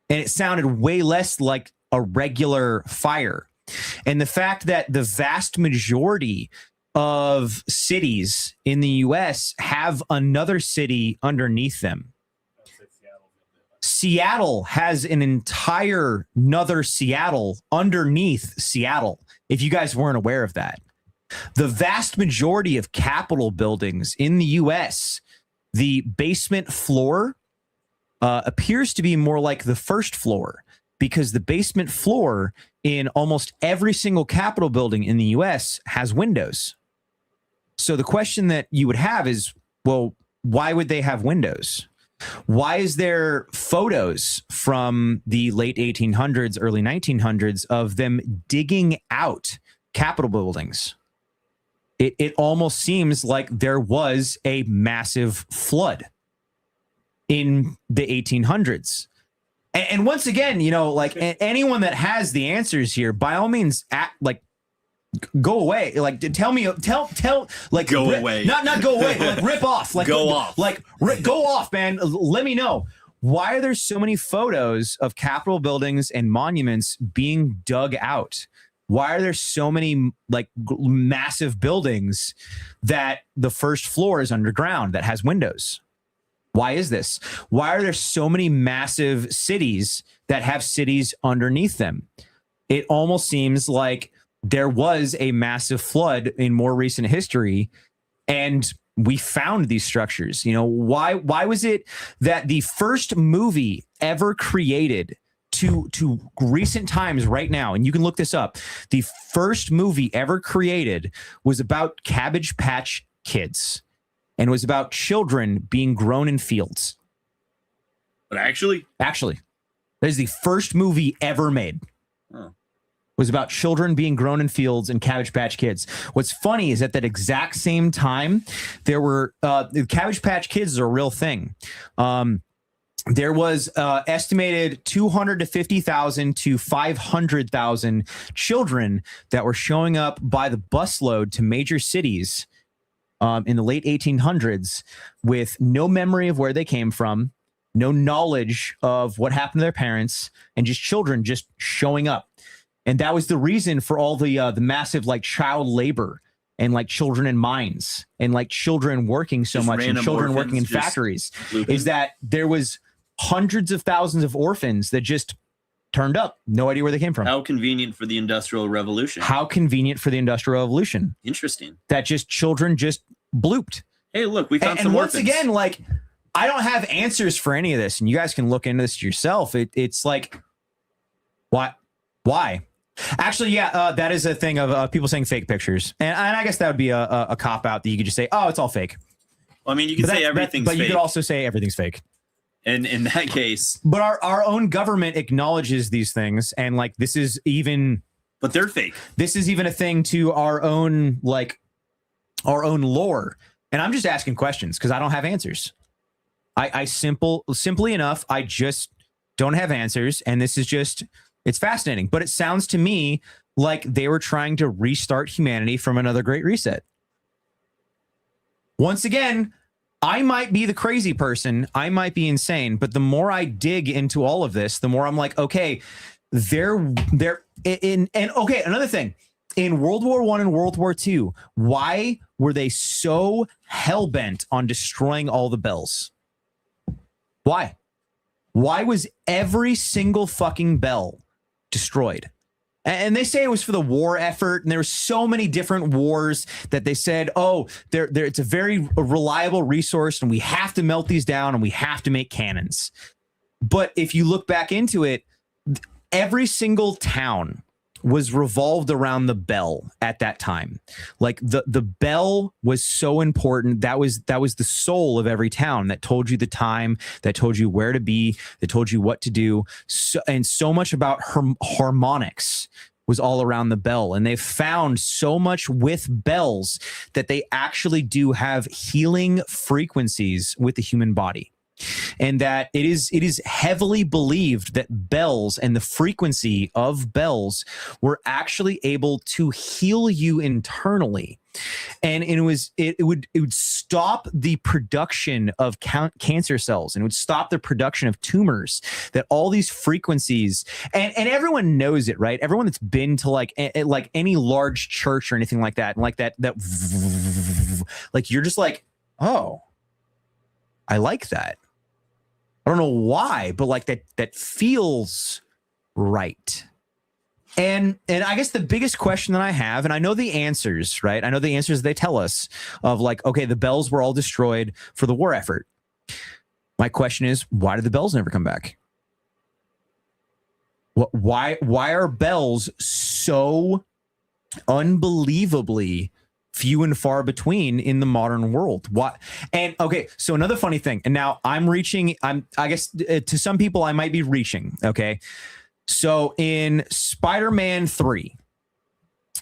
and it sounded way less like a regular fire. And the fact that the vast majority of cities in the US have another city underneath them. Seattle has an entire another Seattle underneath Seattle, if you guys weren't aware of that. The vast majority of Capitol buildings in the US, the basement floor appears to be more like the first floor, because the basement floor in almost every single Capitol building in the US has windows. So the question that you would have is, well, why would they have windows? Why is there photos from the late 1800s, early 1900s of them digging out Capitol buildings? It almost seems like there was a massive flood in the 1800s. And once again, like anyone that has the answers here, by all means, go away. Like, tell, like, go away. Not go away, but like rip off. Like, go off. Like, go off, man. Let me know. Why are there so many photos of Capitol buildings and monuments being dug out? Why are there so many like massive buildings that the first floor is underground that has windows? Why is this? Why are there so many massive cities that have cities underneath them? It almost seems like there was a massive flood in more recent history, and we found these structures. Why was it that the first movie ever created to recent times right now, and you can look this up, the first movie ever created was about Cabbage Patch Kids, and was about children being grown in fields. But actually, that is the first movie ever made. Oh. Was about children being grown in fields and Cabbage Patch Kids. What's funny is at that exact same time, there were the Cabbage Patch Kids is a real thing. There was estimated 250,000 to 500,000 children that were showing up by the busload to major cities in the late 1800s with no memory of where they came from, no knowledge of what happened to their parents, and just children just showing up. And that was the reason for all the massive like child labor and like children in mines and like children working so just much and children working in factories, is that there was hundreds of thousands of orphans that just turned up, no idea where they came from. How convenient for the Industrial Revolution. Interesting. That just children just blooped. Hey, look, we found some and once orphans. again, like, I don't have answers for any of this, and you guys can look into this yourself. It's like, why? Actually, yeah, that is a thing of people saying fake pictures, and I guess that would be a cop out that you could just say, oh, it's all fake. Well, I mean, you can say everything's fake. But you could also say everything's fake. And in that case, but our own government acknowledges these things, and like this is even. But they're fake. This is even a thing to our own lore, and I'm just asking questions because I don't have answers. Simply enough, I just don't have answers, and this is just, it's fascinating. But it sounds to me like they were trying to restart humanity from another great reset. Once again, I might be the crazy person, I might be insane, but the more I dig into all of this, the more I'm like, okay, okay, another thing. In World War I and World War II, why were they so hell-bent on destroying all the bells? Why? Why was every single fucking bell destroyed? And they say it was for the war effort, and there were so many different wars that they said, oh, it's a very reliable resource, and we have to melt these down, and we have to make cannons. But if you look back into it, every single town was revolved around the bell at that time. Like the bell was so important. That was the soul of every town, that told you the time, that told you where to be, that told you what to do. So much about harmonics was all around the bell. And they found so much with bells that they actually do have healing frequencies with the human body. And that it is heavily believed that bells and the frequency of bells were actually able to heal you internally. And it would stop the production of cancer cells, and it would stop the production of tumors. That all these frequencies, and everyone knows it, right? Everyone that's been to like any large church or anything like that, and like that like you're just like, oh, I like that. I don't know why, but like that feels right. And I guess the biggest question that I have, and I know the answers, right? I know the answers they tell us of like, okay, the bells were all destroyed for the war effort. My question is, why did the bells never come back? Why are bells so unbelievably few and far between in the modern world? What? And okay, so another funny thing, and now I guess to some people I might be reaching. Okay, so in Spider-Man 3,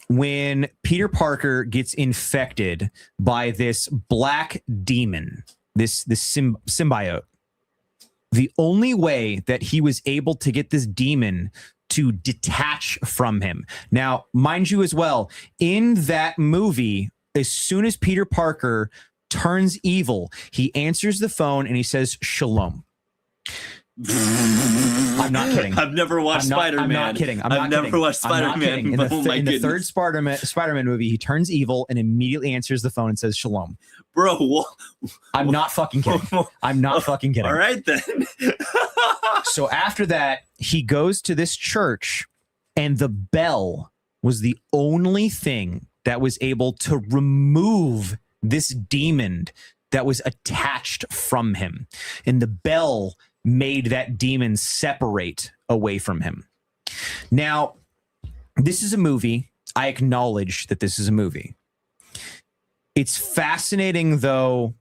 when Peter Parker gets infected by this black demon, this symbiote, the only way that he was able to get this demon to detach from him. Now, mind you as well, in that movie, as soon as Peter Parker turns evil, he answers the phone and he says, "Shalom." I'm not kidding. I've never watched Spider-Man. I'm not kidding. I've never watched Spider-Man. In the third Spider-Man movie, he turns evil and immediately answers the phone and says, "Shalom." Bro, I'm not fucking kidding. I'm not fucking kidding. All right, then. So after that, he goes to this church, and the bell was the only thing that was able to remove this demon that was attached from him. And the bell made that demon separate away from him. Now, this is a movie. I acknowledge that this is a movie. It's fascinating, though,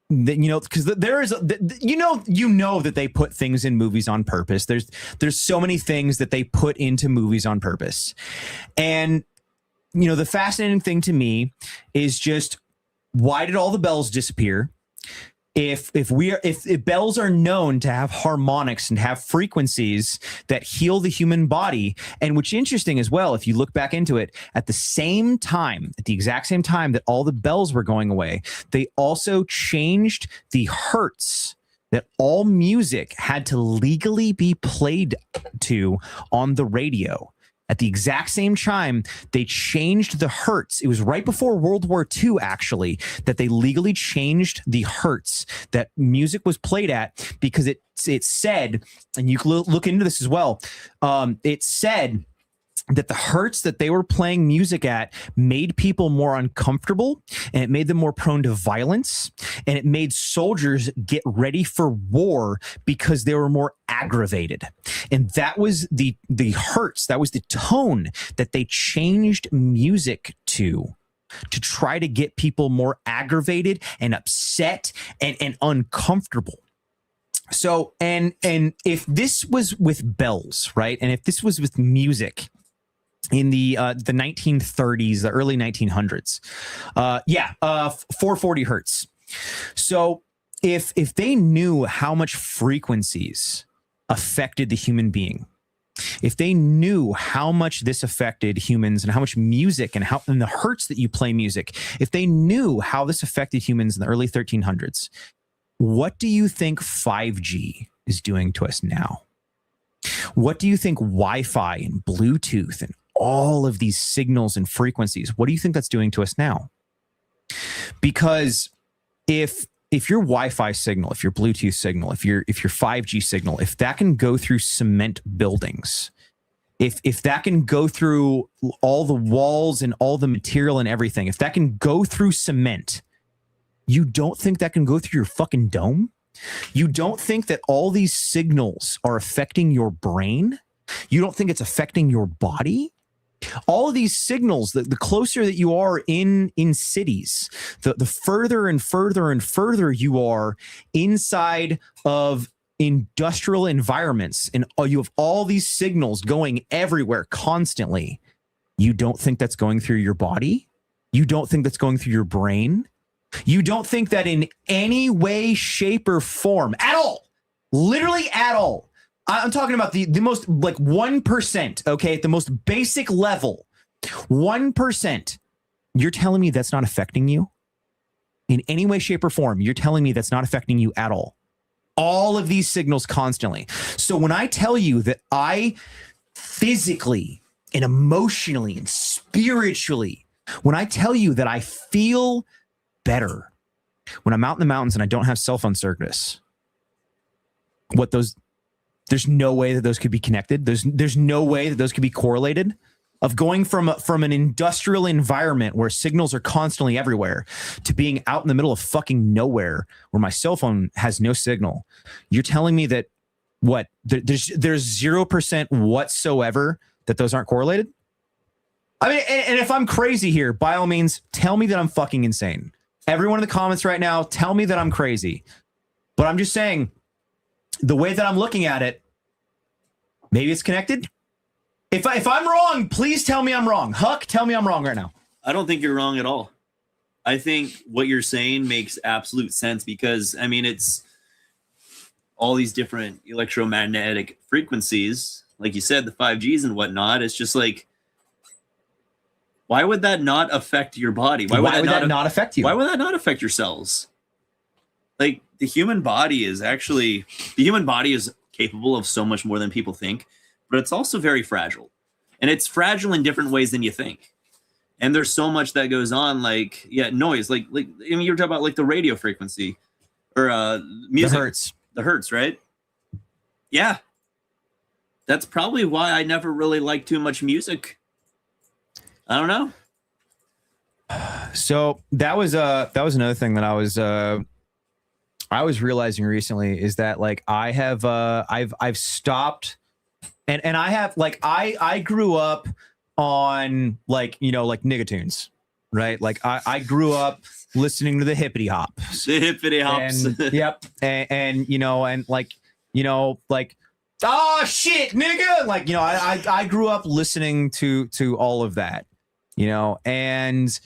that, you know, because there is, you know that they put things in movies on purpose. There's so many things that they put into movies on purpose. And, you know, the fascinating thing to me is just, why did all the bells disappear? If bells are known to have harmonics and have frequencies that heal the human body, and which is interesting as well, if you look back into it, at the exact same time that all the bells were going away, they also changed the hertz that all music had to legally be played to on the radio. At the exact same time, they changed the hertz. It was right before World War II, actually, that they legally changed the hertz that music was played at, because it said, and you can look into this as well, it said that the hertz that they were playing music at made people more uncomfortable, and it made them more prone to violence, and it made soldiers get ready for war because they were more aggravated. And that was the hertz, that was the tone that they changed music to try to get people more aggravated and upset and uncomfortable. So, and if this was with bells, right, and if this was with music in the 1930s, the early 1900s, 440 hertz. So if they knew how much frequencies affected the human being, if they knew how much this affected humans and how much music and the hertz that you play music, if they knew how this affected humans in the early 1300s, what do you think 5G is doing to us now? What do you think Wi-Fi and Bluetooth and all of these signals and frequencies, what do you think that's doing to us now? Because if your Wi-Fi signal, if your Bluetooth signal, if your 5G signal, if that can go through cement buildings, if that can go through all the walls and all the material and everything, if that can go through cement, you don't think that can go through your fucking dome? You don't think that all these signals are affecting your brain? You don't think it's affecting your body? All of these signals, the closer that you are in cities, the further and further and further you are inside of industrial environments, and you have all these signals going everywhere constantly. You don't think that's going through your body? You don't think that's going through your brain? You don't think that in any way, shape, or form at all, literally at all, I'm talking about the most like 1%, okay, at the most basic level, 1%. You're telling me that's not affecting you in any way, shape, or form? You're telling me that's not affecting you at all? All of these signals constantly. So when I tell you that I physically and emotionally and spiritually, when I tell you that I feel better when I'm out in the mountains and I don't have cell phone service, there's no way that those could be connected. There's no way that those could be correlated. Of going from an industrial environment where signals are constantly everywhere to being out in the middle of fucking nowhere where my cell phone has no signal. You're telling me that there's 0% whatsoever that those aren't correlated? I mean, and if I'm crazy here, by all means, tell me that I'm fucking insane. Everyone in the comments right now, tell me that I'm crazy. But I'm just saying, the way that I'm looking at it, maybe it's connected. If I'm wrong, please tell me I'm wrong. Huck, tell me I'm wrong right now. I don't think you're wrong at all. I think what you're saying makes absolute sense because, I mean, it's all these different electromagnetic frequencies. Like you said, the 5Gs and whatnot. It's just like, why would that not affect your body? Why would that not affect you? Why would that not affect your cells? Like, the human body is capable of so much more than people think, but it's also very fragile. And it's fragile in different ways than you think. And there's so much that goes on, like, noise. Like I mean, you're talking about like the radio frequency or music. The hertz, right? Yeah. That's probably why I never really liked too much music. I don't know. So that was another thing that I was realizing recently is that like I've stopped and I have like I grew up on like, you know, like Niggatunes, right? Like I grew up listening to the hippity hop. The hippity hops. And, yep. And you know, and like, you know, like, oh shit, nigga. Like, you know, I grew up listening to all of that, you know, and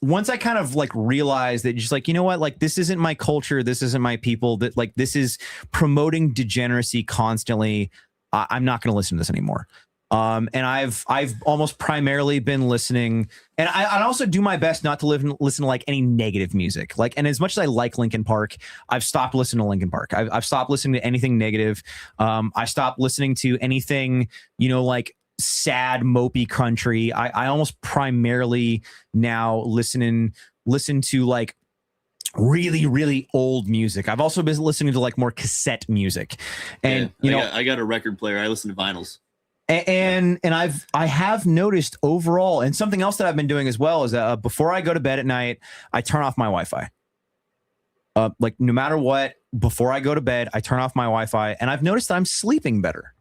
once I kind of like realized that just like, you know what, like this isn't my culture, this isn't my people, that like this is promoting degeneracy constantly. I'm not going to listen to this anymore. And I've almost primarily been listening, and I also do my best not to listen to like any negative music. Like, and as much as I like Linkin Park, I've stopped listening to Linkin Park. I've stopped listening to anything negative. I stopped listening to anything, you know, like sad mopey country. I almost primarily now listen to like really, really old music. I've also been listening to like more cassette music, and yeah, I got a record player. I listen to vinyls. And I have noticed overall, and something else that I've been doing as well is before I go to bed at night, I turn off my Wi-Fi. Like no matter what, before I go to bed, I turn off my Wi-Fi, and I've noticed that I'm sleeping better.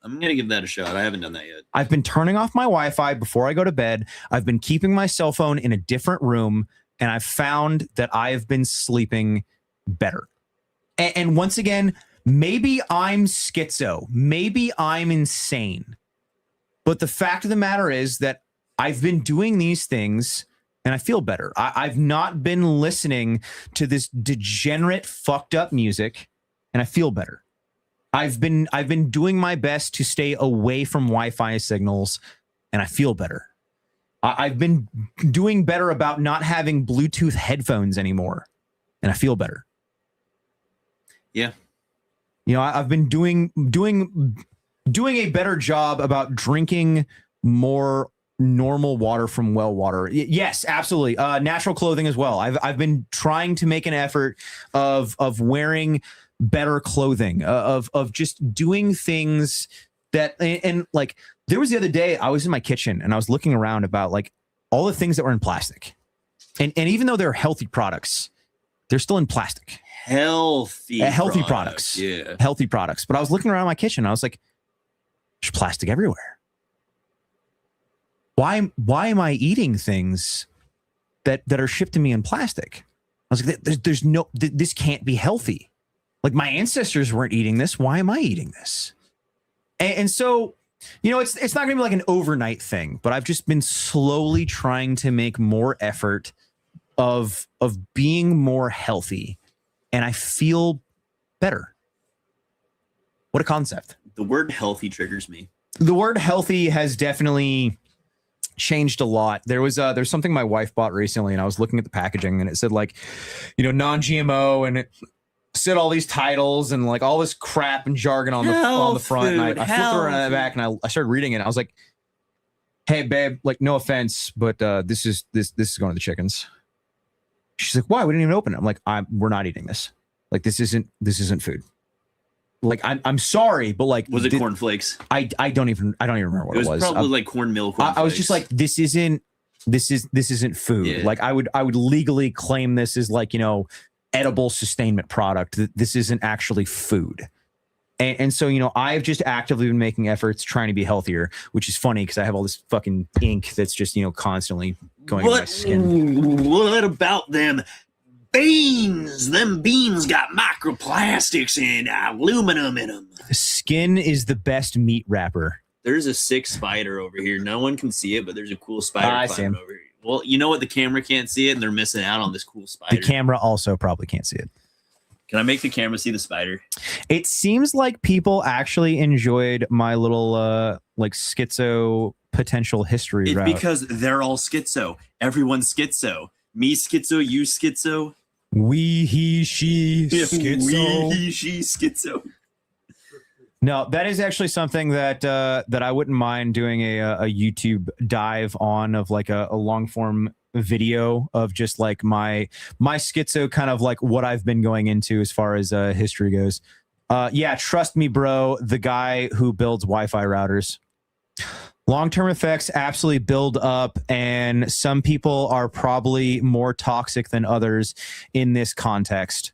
I'm gonna give that a shot. I haven't done that yet. I've been turning off my Wi-Fi before I go to bed. I've been keeping my cell phone in a different room, and I've found that I have been sleeping better. And once again, maybe I'm schizo. Maybe I'm insane. But the fact of the matter is that I've been doing these things and I feel better. I've not been listening to this degenerate, fucked up music, and I feel better. I've been doing my best to stay away from Wi-Fi signals, and I feel better. I've been doing better about not having Bluetooth headphones anymore, and I feel better. Yeah. You know, I've been doing a better job about drinking more normal water from well water. Yes, absolutely. Natural clothing as well. I've been trying to make an effort of wearing better clothing, of just doing things that, and like there was the other day I was in my kitchen and I was looking around about like all the things that were in plastic, and even though they're healthy products, they're still in plastic. Healthy products. Yeah. Healthy products. But I was looking around my kitchen and I was like, there's plastic everywhere. Why am I eating things that are shipped to me in plastic? I was like, this can't be healthy. Like my ancestors weren't eating this. Why am I eating this? And so, you know, it's not gonna be like an overnight thing, but I've just been slowly trying to make more effort of being more healthy, and I feel better. What a concept. The word healthy triggers me. The word healthy has definitely changed a lot. There's something my wife bought recently, and I was looking at the packaging, and it said like, you know, non-GMO, and it said all these titles and like all this crap and jargon on the front. And I flipped around the back, and I started reading it. And I was like, "Hey, babe, like no offense, but this is going to the chickens." She's like, "Why? We didn't even open it." I'm like, "We're not eating this. Like this isn't food." Like I'm sorry, but like, was it cornflakes? I don't even remember what it was. It was probably like corn milk. I was just like, this isn't food. Yeah. Like I would legally claim this as like, you know, edible sustainment product. This isn't actually food. And so, you know, I've just actively been making efforts trying to be healthier, which is funny because I have all this fucking ink that's just, you know, constantly going in my skin. What about them beans? Them beans got microplastics and aluminum in them. Skin is the best meat wrapper. There's a sick spider over here. No one can see it, but there's a cool spider I see him over here. Well, you know what? The camera can't see it, and they're missing out on this cool spider. The camera also probably can't see it. Can I make the camera see the spider? It seems like people actually enjoyed my little like schizo potential history It's route. because they're all schizo. Everyone's schizo. Me schizo, you schizo. We, he, she, schizo. We, he, she, schizo. No, that is actually something that that I wouldn't mind doing a YouTube dive on, of like a long form video of just like my schizo, kind of like what I've been going into as far as history goes. Yeah, trust me, bro. The guy who builds Wi-Fi routers. Long-term effects absolutely build up, and some people are probably more toxic than others in this context.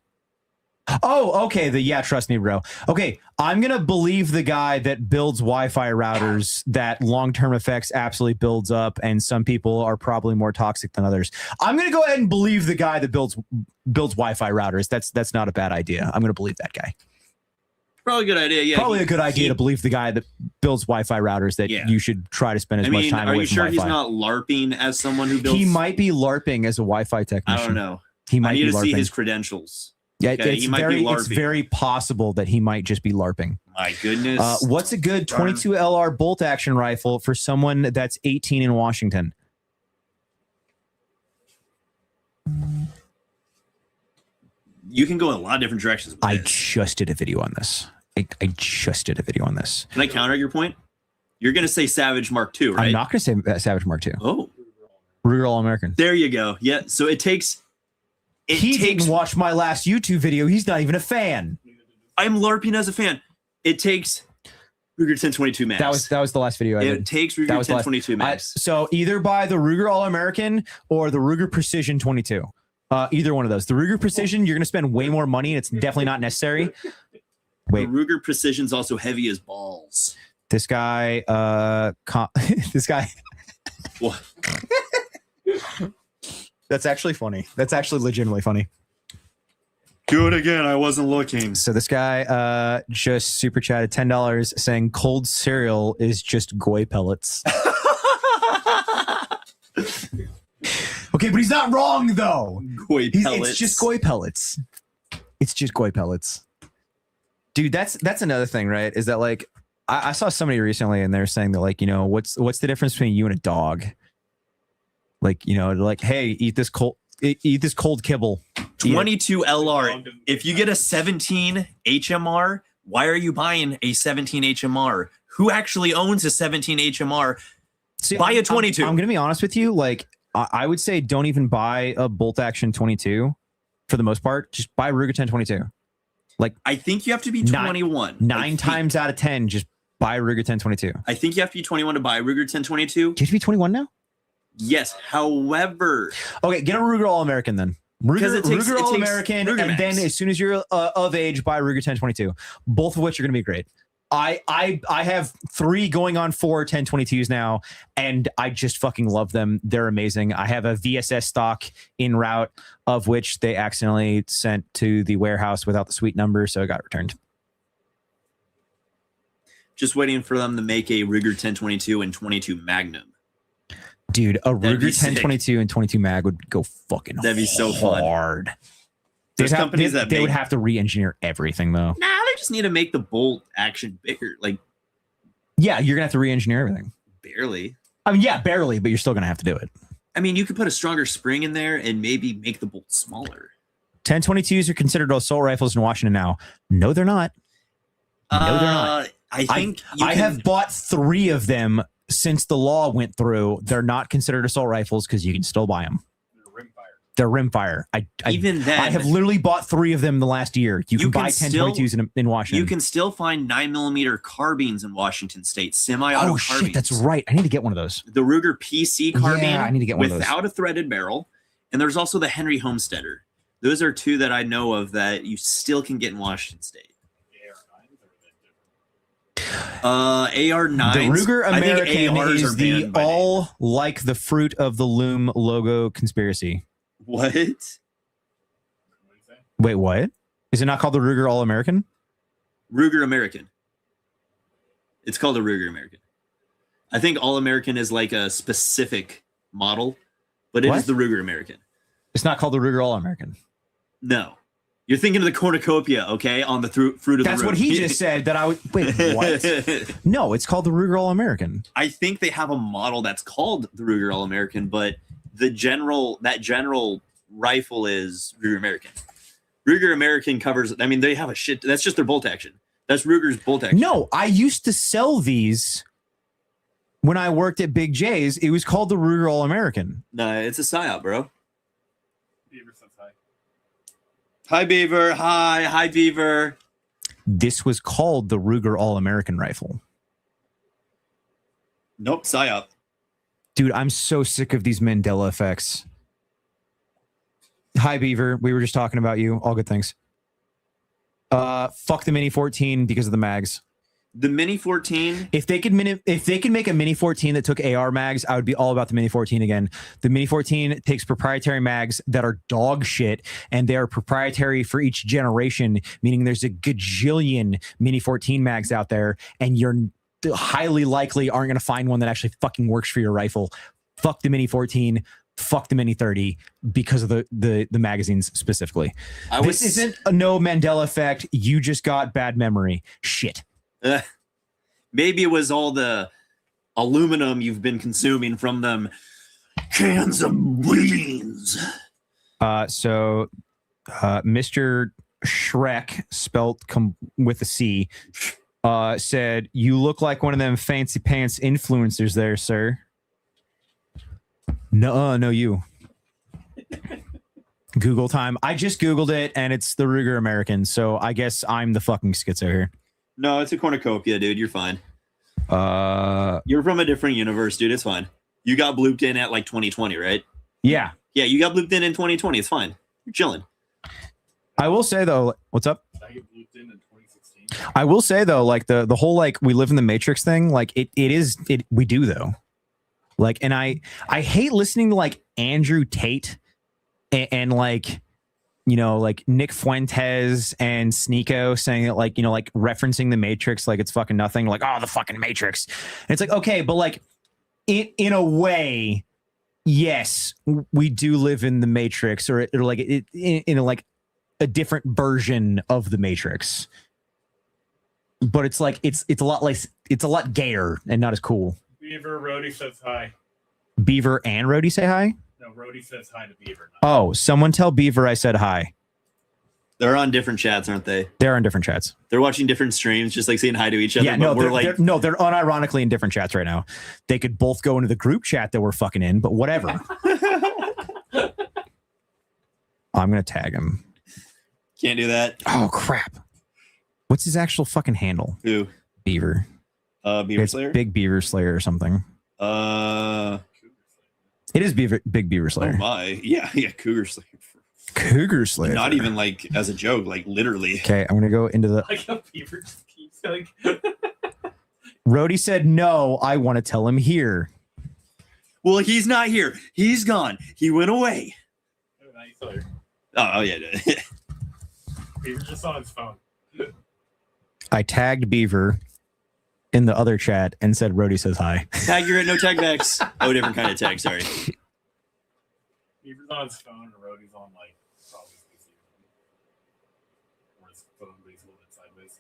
Oh, okay. Yeah, trust me, bro. Okay, I'm going to believe the guy that builds Wi-Fi routers that long-term effects absolutely builds up, and some people are probably more toxic than others. I'm going to go ahead and believe the guy that builds Wi-Fi routers. That's not a bad idea. I'm going to believe that guy. Probably a good idea. Yeah, probably a good idea to believe the guy that builds Wi-Fi routers that you should try to spend as much time away from Wi-Fi. Are you sure he's not LARPing as someone who builds? He might be LARPing as a Wi-Fi technician. I don't know. He might I need be to LARPing. see his credentials. Yeah, okay, it's very possible that he might just be LARPing. My goodness. What's a good 22 LR bolt action rifle for someone that's 18 in Washington? You can go in a lot of different directions. I just did a video on this. I just did a video on this. Can I counter your point? You're going to say Savage Mark II, right? I'm not going to say Savage Mark II. Oh. Ruger All-American. There you go. Yeah, so it takes... He didn't watch my last YouTube video. He's not even a fan. I'm LARPing as a fan. It takes Ruger 1022 mags. That was the last video I did. It takes Ruger 1022 mags. So either buy the Ruger All-American or the Ruger Precision 22. Either one of those. The Ruger Precision, you're going to spend way more money, and it's definitely not necessary. Wait. The Ruger Precision's also heavy as balls. This guy, this guy. What? That's actually funny. That's actually legitimately funny. Do it again. I wasn't looking. So this guy just super chatted $10 saying cold cereal is just goy pellets. Okay, but he's not wrong though. Goy pellets. It's just goy pellets. It's just goy pellets. Dude, that's another thing, right? Is that like I saw somebody recently and they're saying that like, you know, what's the difference between you and a dog? Like, you know, like, hey, eat this cold kibble. 22 LR. If you get a 17 HMR, why are you buying a 17 HMR? Who actually owns a 17 HMR? See, buy a 22. I'm going to be honest with you. Like, I would say don't even buy a bolt action 22 for the most part. Just buy Ruger 1022. Like, I think you have to be 21. Nine times out of 10, just buy Ruger 1022. I think you have to be 21 to buy Ruger 1022. Do you have to be 21 now? Yes. However, okay, get a Ruger All-American then. Ruger All-American, Ruger and Max. then as soon as you're of age, buy Ruger 1022. Both of which are going to be great. I have 3 going on 4 1022s now, and I just fucking love them. They're amazing. I have a VSS stock en route, of which they accidentally sent to the warehouse without the suite number, so it got returned. just waiting for them to make a Ruger 1022 and 22 Magnum. Dude, a That'd be Ruger 1022 and 22 mag would go fucking That'd be so fun. hard. There's companies that they make, would have to re-engineer everything though. Nah, they just need to make the bolt action bigger, like Yeah, you're gonna have to re-engineer everything. barely. I mean, yeah, barely, but you're still gonna have to do it. I mean, you could put a stronger spring in there and maybe make the bolt smaller. 1022s are considered assault rifles in Washington now. No, they're not. No, they're not. I think I have bought 3 of them since the law went through. They're not considered assault rifles because you can still buy them. They're rimfire. Even then, I have literally bought 3 of them in the last year. You can buy still- 1022s in Washington. You can still find 9mm carbines in Washington State, semi-auto Oh carbines. shit, that's right. I need to get one of those. The Ruger PC carbine, Yeah, I need to get one of those. without a threaded barrel, and there's also the Henry Homesteader. Those are 2 that I know of that you still can get in Washington State. AR9s. The Ruger I think American ARs is are the banned by all like the fruit of the loom logo conspiracy. What? Wait, what? Is it not called the Ruger All American? Ruger American. It's called a Ruger American. I think All American is like a specific model, but it is What? the Ruger American. It's not called the Ruger All American. No. You're thinking of the cornucopia, okay? On the fruit of the That's room. what he just said. That I would wait. What? No, it's called the Ruger All American. I think they have a model that's called the Ruger All American, but that general rifle is Ruger American. Ruger American covers. I mean, they have a shit. That's just their bolt action. That's Ruger's bolt action. No, I used to sell these when I worked at Big J's. It was called the Ruger All American. No, it's a psyop, bro. Hi, Beaver. Hi, Beaver. This was called the Ruger All American rifle. Nope, psyop. Dude, I'm so sick of these Mandela effects. Hi, Beaver. We were just talking about you. All good things. Fuck the Mini 14 because of the mags. The Mini 14. If they could make a Mini 14 that took AR mags, I would be all about the Mini 14 again. The Mini 14 takes proprietary mags that are dog shit, and they are proprietary for each generation, meaning there's a gajillion Mini 14 mags out there, and you're highly likely aren't going to find one that actually fucking works for your rifle. Fuck the Mini 14. Fuck the Mini 30 because of the magazines specifically. This isn't a no Mandela effect. You just got bad memory. Shit. Maybe it was all the aluminum you've been consuming from them cans of beans. So Mr. Shrek, spelt with a C, said, "You look like one of them fancy pants influencers there, sir." No, you. Google time. I just Googled it, and it's the Ruger American, so I guess I'm the fucking schizo here. No, it's a cornucopia, dude. You're fine. You're from a different universe, dude. It's fine. You got blooped in at like 2020, right? Yeah. Yeah, you got blooped in 2020. It's fine. You're chilling. I will say though, what's up? I get blooped in 2016. I will say though, like the whole like we live in the Matrix thing, like it we do though. Like, and I hate listening to like Andrew Tate and like, you know, like Nick Fuentes and Sneeko saying that, like, you know, like referencing the Matrix like it's fucking nothing, like, oh, the fucking Matrix. And it's like, okay, but like in a way, yes, we do live in the Matrix, or like it in like a different version of the Matrix. But it's like it's a lot less, it's a lot gayer and not as cool. Beaver, Rhodey says hi. Beaver and Rhodey say hi? No, Rhodey says hi to Beaver. Oh, someone tell Beaver I said hi. They're on different chats, aren't they? They're on different chats. They're watching different streams, just like saying hi to each other. Yeah, no, they're unironically in different chats right now. They could both go into the group chat that we're fucking in, but whatever. I'm gonna tag him. Can't do that. Oh crap! What's his actual fucking handle? Who? Beaver. Beaver It's Slayer. Big Beaver Slayer or something. It is Big Beaver Slayer. Oh my, yeah, Cougar Slayer. Cougar Slayer. Not even like as a joke, like literally. Okay, I'm gonna go into the. Like how Beaver just keeps like. Rhodey said no. I want to tell him here. Well, he's not here. He's gone. He went away. Oh yeah. Beaver's just on his phone. I tagged Beaver in the other chat and said Rhodey says hi. Tag you're at no tag backs. Oh, different kind of tag. Sorry. Beaver's on his phone and Rhodey's on like probably PC. Or his phone, but he's a little bit sideways.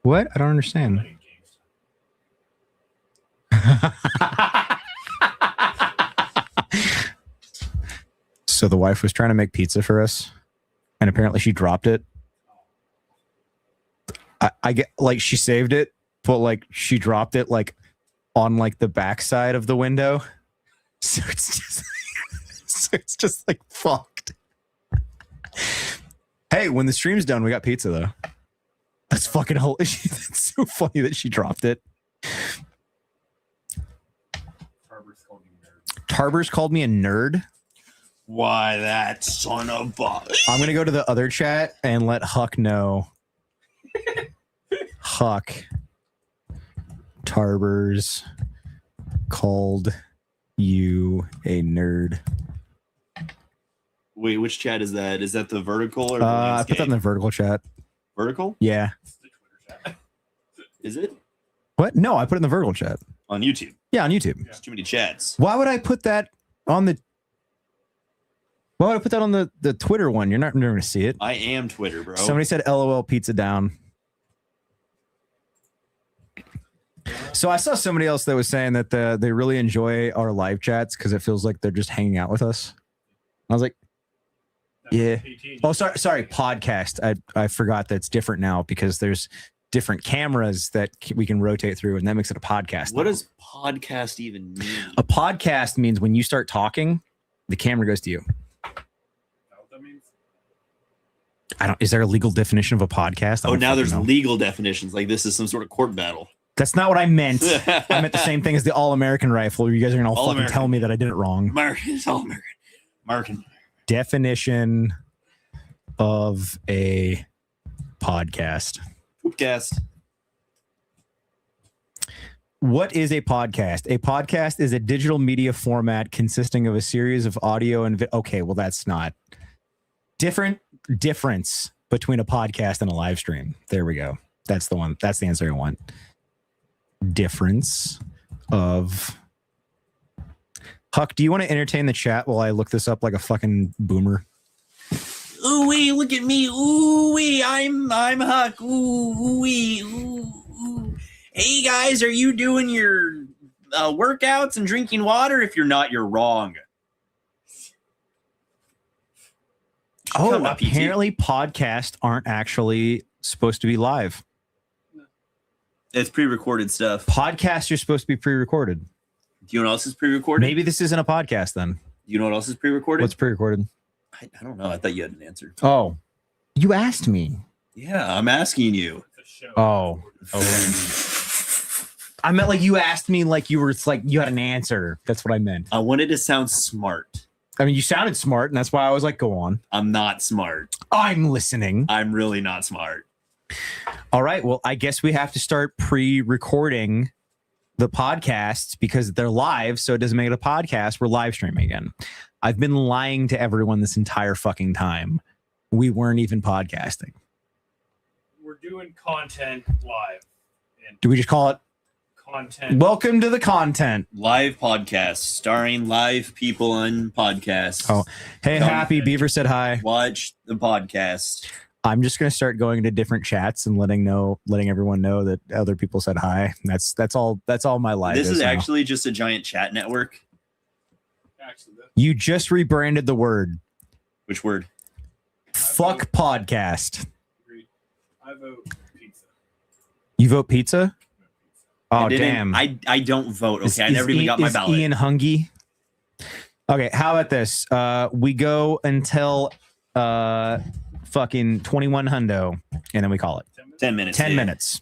What? I don't understand. Playing games. So the wife was trying to make pizza for us, and apparently she dropped it. I get like she saved it, but like she dropped it like on like the backside of the window, so it's just like fucked. Hey, when the stream's done, we got pizza though. That's fucking hilarious. That's so funny that she dropped it. Tarver's called me a nerd. Why that son of a... I'm gonna go to the other chat and let Huck know. Huck, Tarver's called you a nerd. Wait, which chat is that? Is that the vertical or the I put that in the vertical chat. Vertical? Yeah. Is it? What? No, I put it in the vertical chat. On YouTube. Yeah, on YouTube. There's too many chats. Why would I put that on the... Why would I put that on the Twitter one? You're not going to see it. I am Twitter, bro. Somebody said LOL pizza down. So I saw somebody else that was saying that they really enjoy our live chats because it feels like they're just hanging out with us. I was like, yeah. Oh, sorry, podcast. I forgot that's different now because there's different cameras that we can rotate through, and that makes it a podcast. What does podcast even mean? A podcast means when you start talking, the camera goes to you. Is there a legal definition of a podcast? Oh, now there's legal definitions. Like this is some sort of court battle. That's not what I meant. I meant the same thing as the All-American rifle. You guys are going to all fucking tell me that I did it wrong. American. It's All-American. American. Definition of a podcast. Poopcast. What is a podcast? A podcast is a digital media format consisting of a series of audio and okay, well that's not difference between a podcast and a live stream. There we go. That's the one. That's the answer I want. Difference of... Huck, do you want to entertain the chat while I look this up like a fucking boomer? Ooh wee, look at me. Ooh wee, I'm Huck. Ooh wee, ooh. Hey guys, are you doing your workouts and drinking water? If you're not, you're wrong. Oh, apparently podcasts aren't actually supposed to be live. It's pre-recorded stuff. Podcasts are supposed to be pre-recorded. Do you know what else is pre-recorded? Maybe this isn't a podcast then. Do you know what else is pre-recorded? What's pre-recorded? I don't know. I thought you had an answer. Oh, you asked me. Yeah, I'm asking you. Oh. I meant like you asked me like you were like you had an answer. That's what I meant. I wanted to sound smart. I mean, you sounded smart, and that's why I was like, go on. I'm not smart. I'm listening. I'm really not smart. All right. Well, I guess we have to start pre-recording the podcasts because they're live, so it doesn't make it a podcast. We're live streaming again. I've been lying to everyone this entire fucking time. We weren't even podcasting. We're doing content live. And Do we just call it content? Welcome to the content? Live podcast starring live people on podcasts. Oh, hey, Come Happy Beaver said hi. Watch the podcast. I'm just gonna start going into different chats and letting everyone know that other people said hi. That's all my life. This is now. actually just a giant chat network. Actually, You just rebranded the word. Which word? Fuck podcast. agreed. I vote pizza. You vote pizza? Oh, I didn't- damn. I don't vote. Okay, I never even got my ballot. Ian Hungy? Okay, how about this? We go until fucking 21 hundo, and then we call it 10 minutes. 10 dude. minutes.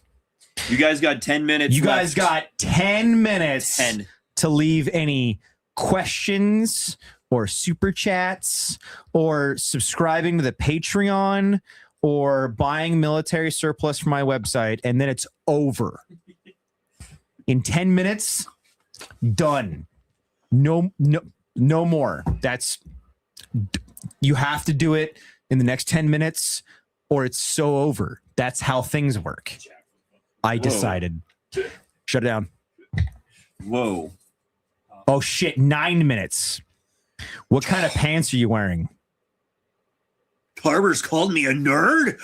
You guys got 10 minutes. You guys left. got 10 minutes 10. to leave any questions or super chats or subscribing to the Patreon or buying military surplus from my website, and then it's over. In 10 minutes, done. No more. You have to do it in the next 10 minutes or it's so over. That's how things work. I decided. Shut it down. Whoa. Oh shit, 9 minutes. What kind of pants are you wearing? Carver's called me a nerd?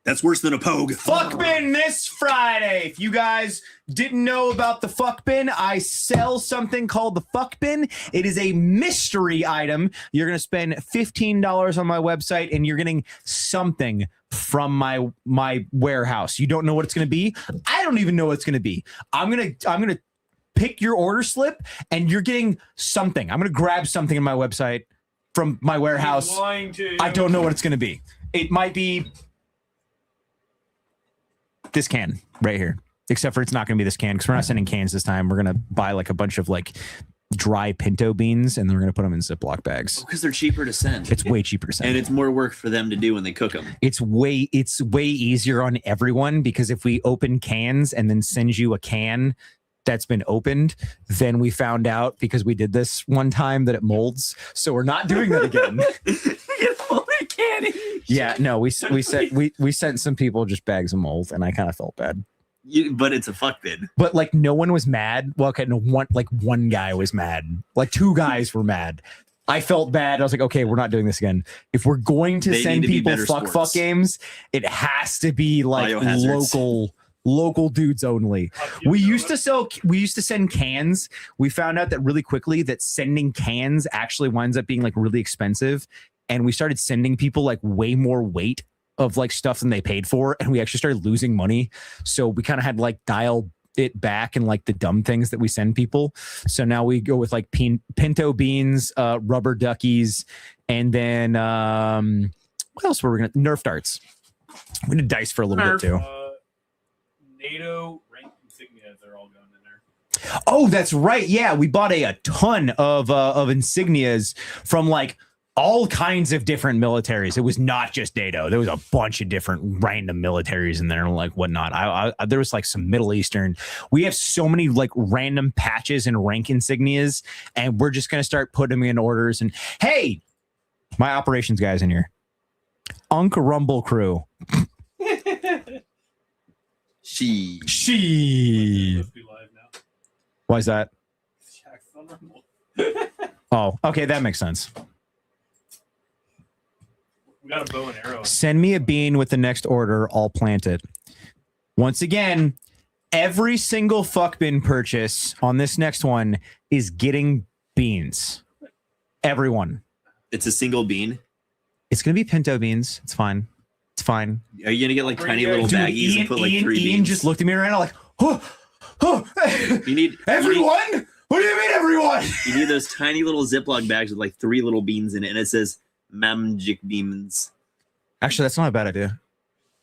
That's worse than a pogue. Fuck bin this Friday. If you guys didn't know about the fuck bin, I sell something called the fuck bin. It is a mystery item. You're going to spend $15 on my website and you're getting something from my warehouse. You don't know what it's going to be. I don't even know what it's going to be. I'm going to pick your order slip and you're getting something. I'm going to grab something in my website from my warehouse. He's lying to you. I don't know what it's going to be. It might be this can right here, except for it's not going to be this can because we're not sending cans this time. We're going to buy like a bunch of like dry pinto beans and then we're going to put them in Ziploc bags. Because they're cheaper to send. It's way cheaper to send. And it's more work for them to do when they cook them. It's way easier on everyone because if we open cans and then send you a can that's been opened, then we found out because we did this one time that it molds. So we're not doing that again. Yeah, no, we sent some people just bags of mold and I kind of felt bad. But it's a fuck bin. But like no one was mad. Well, okay, no, one guy was mad. Like two guys were mad. I felt bad. I was like, okay, we're not doing this again. If we're going to send people fuck games, it has to be like local dudes only. We used to send cans. We found out that really quickly that sending cans actually winds up being like really expensive. And we started sending people like way more weight of like stuff than they paid for. And we actually started losing money. So we kind of had to like dial it back and like the dumb things that we send people. So now we go with like pinto beans, rubber duckies, and then what else were we gonna Nerf darts. We did dice for a little bit too. NATO rank insignias are all going in there. Oh, that's right. Yeah, we bought a ton of insignias from like all kinds of different militaries. It was not just NATO. There was a bunch of different random militaries in there and like whatnot. I there was like some Middle Eastern. We have so many like random patches and rank insignias, and we're just gonna start putting them in orders. And hey, my operations guys in here, Unk Rumble Crew. She. Must be live now. Why is that? Jack's on Rumble. Oh, okay, that makes sense. We got a bow and arrow. Send me a bean with the next order. I'll plant it. Once again, every single fuck bin purchase on this next one is getting beans. Everyone. It's a single bean. It's going to be pinto beans. It's fine. It's fine. Are you gonna get like tiny little baggies and put like three Ian beans? just looked at me right now like, You need everyone? What do you mean everyone? You need those tiny little Ziploc bags with like 3 little beans in it, and it says Mamjik beans. Actually, that's not a bad idea.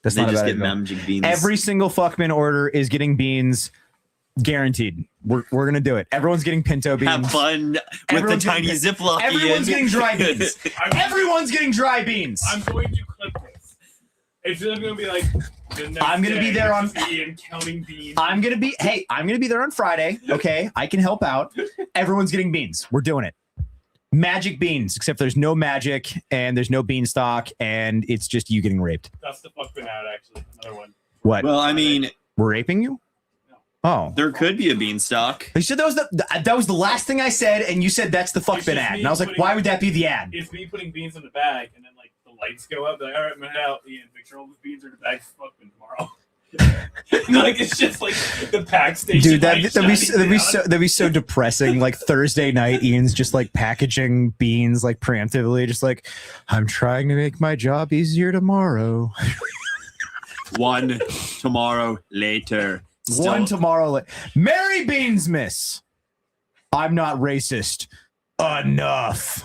That's They not a just bad get idea. magic beans. Every single fuckman order is getting beans, guaranteed. We're gonna do it. Everyone's getting pinto beans. Have fun with Everyone's the tiny getting- Ziploc. Everyone's getting dry beans. Everyone's getting dry beans. I'm going to clip this. It's just going to be like. I'm gonna be there on. Ian counting beans. I'm gonna be there on Friday. Okay, I can help out. Everyone's getting beans. We're doing it. Magic beans, except there's no magic and there's no beanstalk, and it's just you getting raped. That's the fuck been out, actually. Another one. What? Well, I mean, We're raping you? No. Oh. there could be a beanstalk. You said that was the last thing I said, and you said that's the fuck It's bin just ad. me And I was like, putting- why would that be the ad? It's me putting beans in the bag, and then like the lights go up. Like, all right, I'm gonna head out. Ian, make sure all the beans are in the bag for fucking tomorrow. Like it's just like the pack station. Dude, light that'd be so depressing. Like Thursday night, Ian's just like packaging beans like preemptively, just like, I'm trying to make my job easier tomorrow. One tomorrow later. One tomorrow. Mary Beans, miss. I'm not racist. Enough.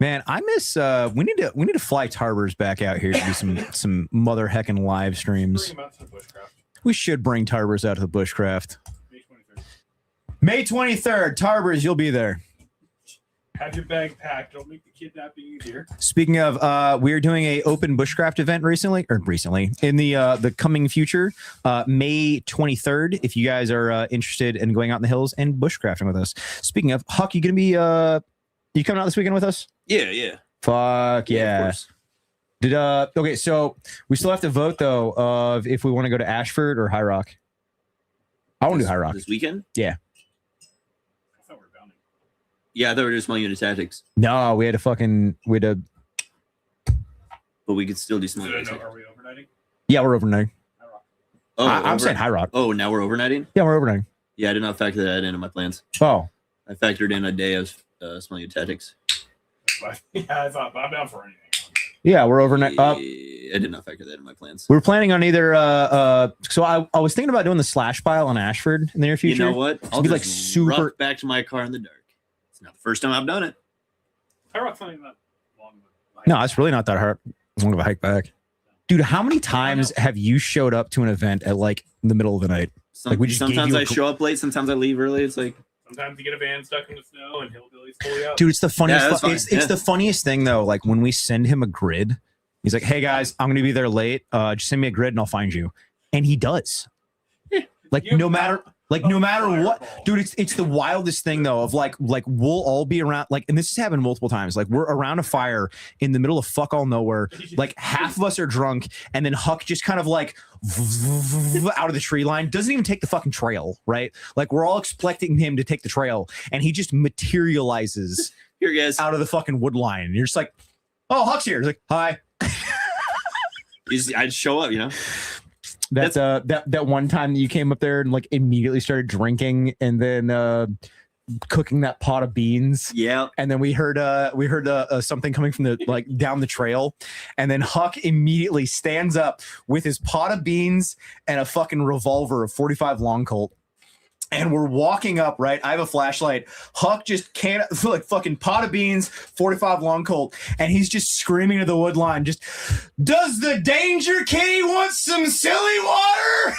Man, I miss. We need to fly Tarbers back out here to do some mother heckin' live streams. Bring 'em out to the bushcraft. We should bring Tarbers out to the bushcraft. May 23rd. May 23rd, Tarbers, you'll be there. Have your bag packed. Don't make the kidnapping easier. Speaking of, we are doing a open bushcraft event recently in the coming future, May 23rd. If you guys are interested in going out in the hills and bushcrafting with us. Speaking of, Huck, you gonna be you coming out this weekend with us? Yeah. Fuck Of yeah. course. Okay, so we still have to vote though of if we want to go to Ashford or High Rock. I want to do High Rock. This weekend? I thought we were bounding. Yeah, I thought we were just small unit tactics, No, we had to. but we could still do small So, unit no, tactics. are we overnighting? Yeah, we're overnighting. High Rock. Oh, I'm saying High Rock. Oh, now we're overnighting? Yeah, we're overnighting. Yeah, I did not factor that into my plans. Oh, I factored in a day of small unit tactics. But, yeah, I thought I'm down for anything. yeah, we're overnight. I did not factor that in my plans. We were planning on either. So I was thinking about doing the slash pile on Ashford in the near future. You know what? I'll be, just like, super- rock back to my car in the dark. It's not the first time I've done it. High Rock's not even that long. No, it's really not that hard. Long of a hike back, dude. How many times have you showed up to an event at like the middle of the night? Like, we just gave Sometimes you a I show up late. Sometimes I leave early. It's like, Sometimes you get a van stuck in the snow and hillbillies pull you out. Dude, it's the funniest. Yeah, that's fine. It's Yeah. the funniest thing though. Like when we send him a grid, he's like, "Hey guys, I'm gonna be there late. Just send me a grid and I'll find you." And he does. Like You no matter what, fireball. dude. It's the wildest thing though. Of like we'll all be around. Like, and this has happened multiple times. Like we're around a fire in the middle of fuck all nowhere. Like half of us are drunk, and then Huck just kind of like out of the tree line. Doesn't even take the fucking trail, right? Like we're all expecting him to take the trail, and he just materializes here, guys. out of the fucking wood line. And you're just like, "Oh, Huck's here." He's like, "Hi." I'd show up, you know. That's that one time that you came up there and like immediately started drinking, and then cooking that pot of beans. Yeah. And then we heard something coming from the like down the trail, and then Huck immediately stands up with his pot of beans and a fucking revolver, of 45 long Colt. And we're walking up, right? I have a flashlight. Huck just can't, like, fucking pot of beans, 45 long Colt, and he's just screaming to the wood line, just, "Does the Danger Kitty want some silly water?"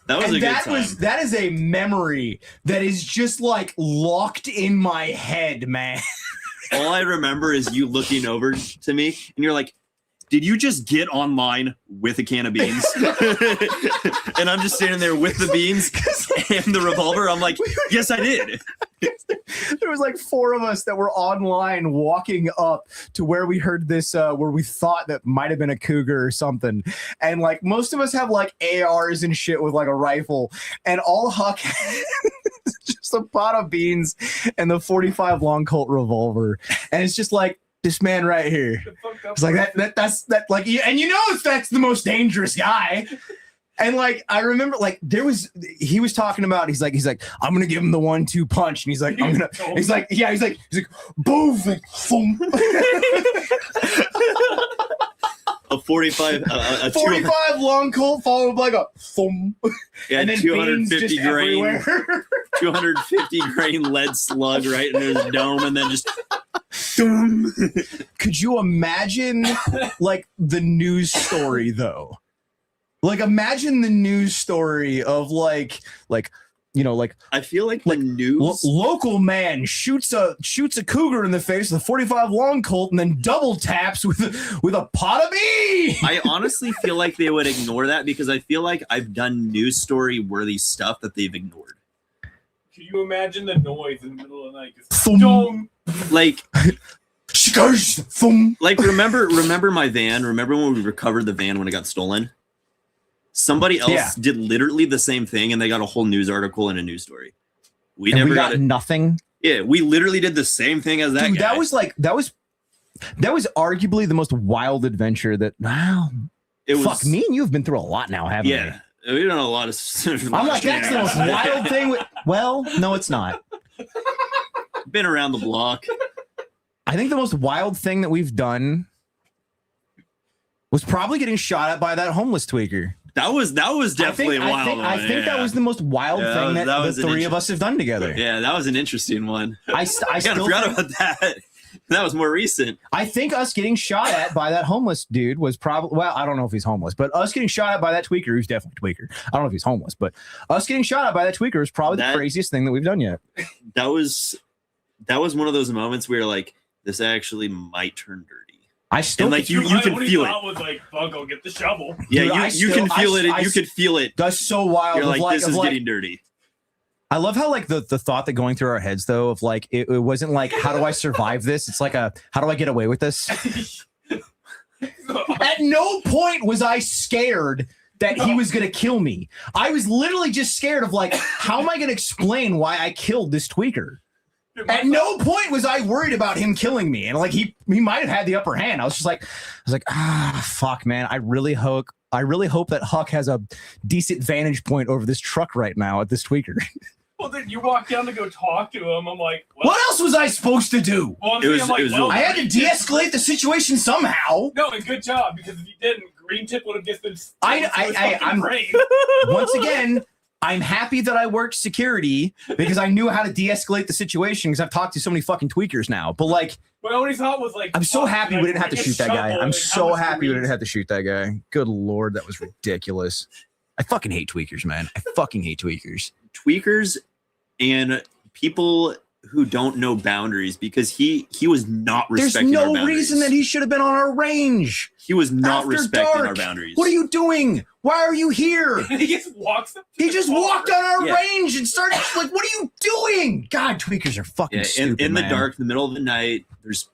That is a memory that is just like locked in my head, man. All I remember is you looking over to me and you're like, "Did you just get online with a can of beans?" And I'm just standing there with the beans and the revolver. I'm like, "Yes, I did." There was like 4 of us that were online walking up to where we heard this, where we thought that might have been a cougar or something. And like most of us have like ARs and shit with like a rifle, and all Huck had is just a pot of beans and the 45 long Colt revolver. And it's just like, this man right here. It's like that's like, and you know, that's the most dangerous guy. And like, I remember like he was talking about, he's like, "I'm going to give him the 1-2 punch." And he's like, he's like, boom. Boom. a 45, a 45 long Colt followed by a thump. yeah, And then 250 beans just grain, everywhere. 250 grain lead slug right in his dome, and then just boom. Could you imagine like the news story though? Like imagine the news story of like you know, like I feel like the news local man shoots a cougar in the face with a 45 long Colt and then double taps with a pot of beans. I honestly feel like they would ignore that because I feel like I've done news story worthy stuff that they've ignored. Can you imagine the noise in the middle of the night? Thump. Like Thump. like remember my van? Remember when we recovered the van when it got stolen? Somebody else did literally the same thing, and they got a whole news article and a news story. We never got nothing. Yeah, we literally did the same thing as that Dude, guy. that was arguably the most wild adventure that. Wow, fuck, me and you have been through a lot now, haven't we? Yeah, we've done a lot of. I'm like, that's the most wild thing. Well, no, it's not. Been around the block. I think the most wild thing that we've done was probably getting shot at by that homeless tweaker. That was definitely a wild one. I think that was the most wild thing that the three of us have done together. Yeah, that was an interesting one. I kind of forgot about that. That was more recent. I think us getting shot at by that homeless dude was probably, well, I don't know if he's homeless, but us getting shot at by that tweaker, who's definitely a tweaker. I don't know if he's homeless, but us getting shot at by that tweaker is probably the craziest thing that we've done yet. That was one of those moments where like, this actually might turn dirty. I still and like you can feel it. Was like, fuck, I'll get the shovel. Yeah, dude, you can feel it. You could feel it. That's so wild. You're like, this is getting dirty. I love how like the thought that going through our heads though of like it wasn't like how do I survive this? It's like how do I get away with this? At no point was I scared that he was gonna kill me. I was literally just scared of like how am I gonna explain why I killed this tweaker? At no point was I worried about him killing me, and like he might have had the upper hand. I was like, fuck, man. I really hope that Huck has a decent vantage point over this truck right now at this tweaker. Well, then you walk down to go talk to him. I'm like, well, what else was I supposed to do? Well, I had to de-escalate the situation somehow. No, and good job, because if you didn't, Green Tip would have just been. I'm once again. I'm happy that I worked security because I knew how to de-escalate the situation because I've talked to so many fucking tweakers now. But like, my only thought was like, I'm so happy we didn't have to shoot that guy. I'm so happy we didn't have to shoot that guy. Good Lord, that was ridiculous. I fucking hate tweakers, man. I fucking hate tweakers. Tweakers and people who don't know boundaries because he was not respecting our boundaries. There's no reason that he should have been on our range. He was not respecting our boundaries. What are you doing? Why are you here? He just walks up. He just walked on our range and started like, what are you doing? God, tweakers are fucking stupid, in the dark, in the middle of the night, there's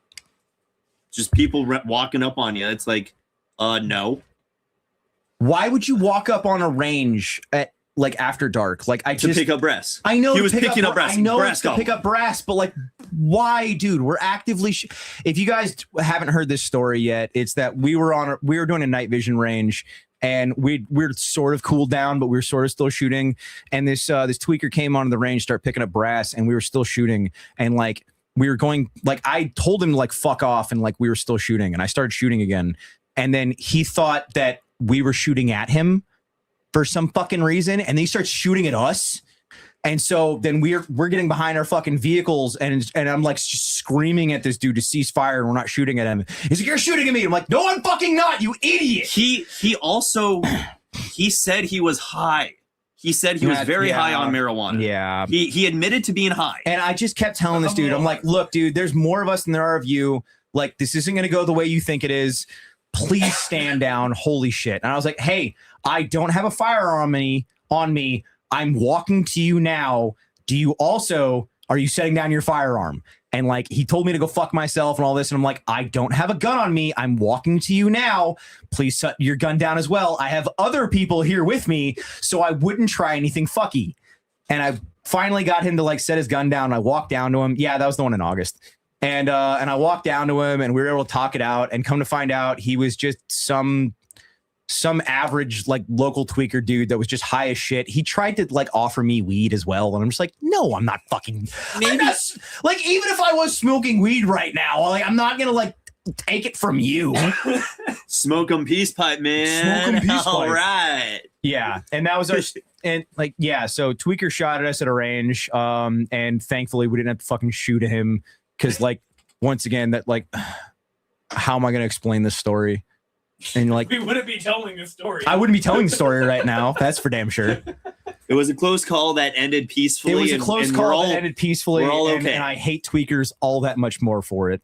just people walking up on you. It's like, no. Why would you walk up on a range at like after dark? Like to pick up brass. I know he was picking up brass. I know brass to pick up brass, but like, why, dude? We're actively. If you guys haven't heard this story yet, it's that we were doing a night vision range. And we're sort of cooled down, but we were sort of still shooting. And this tweaker came onto the range, start picking up brass, and we were still shooting. And like we were going, like I told him to like fuck off, and like we were still shooting. And I started shooting again. And then he thought that we were shooting at him for some fucking reason, and then he starts shooting at us. And so then we're getting behind our fucking vehicles, and I'm like just screaming at this dude to cease fire, and we're not shooting at him. He's like, "You're shooting at me." I'm like, "No, I'm fucking not, you idiot." He also he said he was high. He said he was very high on marijuana. Yeah. He admitted to being high. And I just kept telling this dude, I'm like, "Look, dude, there's more of us than there are of you. Like, this isn't gonna go the way you think it is. Please stand down. Holy shit." And I was like, "Hey, I don't have a firearm on me. I'm walking to you now. Are you setting down your firearm?" And like, he told me to go fuck myself and all this. And I'm like, "I don't have a gun on me. I'm walking to you now. Please set your gun down as well. I have other people here with me, so I wouldn't try anything fucky." And I finally got him to like set his gun down. I walked down to him. Yeah, that was the one in August. And I walked down to him, and we were able to talk it out, and come to find out he was just some average like local tweaker dude that was just high as shit. He tried to like offer me weed as well, and I'm just like, "No, I'm not fucking." Maybe like even if I was smoking weed right now, like I'm not gonna like take it from you. Smoke 'em peace pipe, man. Smoke 'em peace All pipe. right. Yeah, and that was our and like yeah. So Tweaker shot at us at a range, and thankfully we didn't have to fucking shoot at him because like once again that like how am I going to explain this story? And like We wouldn't be telling this story. I wouldn't be telling the story right now. That's for damn sure. It was a close call that ended peacefully. It was a close call that ended peacefully. we're all and, okay. and I hate Tweakers all that much more for it.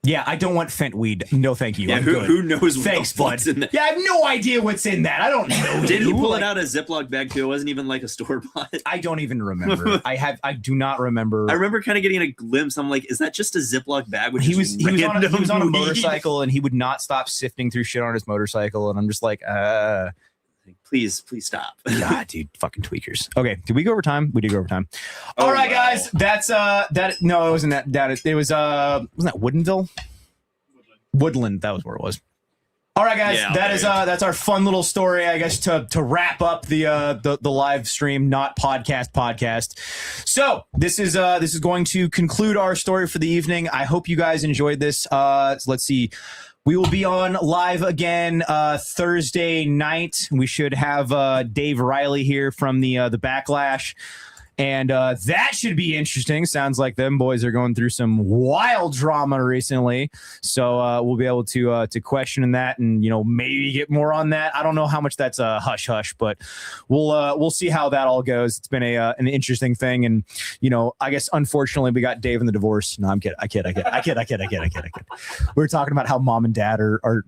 Yeah, I don't want fent weed. No, thank you. Yeah, I'm who, good. who knows what Thanks, the fuck's bud. in that? Yeah, I have no idea what's in that. I don't know. Didn't he dude. pull Like, it out of a Ziploc bag too? It wasn't even like a store bought. I don't even remember. I do not remember. I remember kind of getting a glimpse. I'm like, is that just a Ziploc bag? Which he was on a weed? motorcycle and he would not stop sifting through shit on his motorcycle, and I'm just like, Please stop. God, dude, fucking Tweakers. Okay, did we go over time? We did go over time. All right, guys, that's that. No, it wasn't that. It was wasn't that Woodinville? Woodland. That was where it was. All right, guys, Yeah, that's our fun little story, I guess, to wrap up the live stream, not podcast. So this is going to conclude our story for the evening. I hope you guys enjoyed this. So let's see. We will be on live again Thursday night. We should have Dave Riley here from the Backlash. And that should be interesting. Sounds like them boys are going through some wild drama recently. So we'll be able to question that and, maybe get more on that. I don't know how much that's a hush, but we'll see how that all goes. It's been an interesting thing. And, I guess, unfortunately, we got Dave in the divorce. No, I'm kidding. I kid. We were talking about how mom and dad are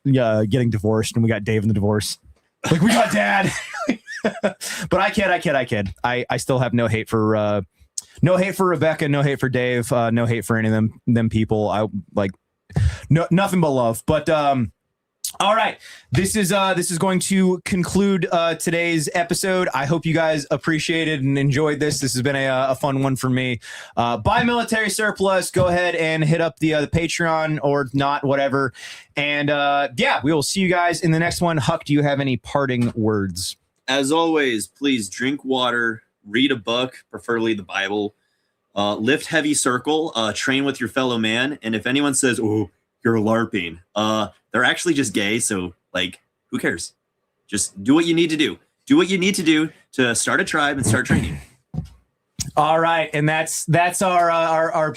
getting divorced, and we got Dave in the divorce. Like, we got dad. But I kid. I still have no hate for Rebecca, no hate for Dave, no hate for any of them people. I like nothing but love. But all right, this is going to conclude today's episode. I hope you guys appreciated and enjoyed this. This has been a fun one for me. Buy military surplus. Go ahead and hit up the Patreon or not, whatever. And we will see you guys in the next one. Huck, do you have any parting words? As always, please drink water, read a book, preferably the Bible, lift heavy circle, train with your fellow man. And if anyone says, "Oh, you're LARPing," they're actually just gay. So, like, who cares? Just do what you need to do. Do what you need to do to start a tribe and start training. All right, and that's our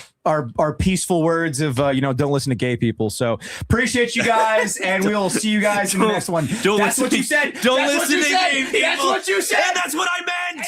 peaceful words of don't listen to gay people. So appreciate you guys, and we will see you guys in the next one. That's what you said. Don't listen to gay people. That's what you said. And that's what I meant.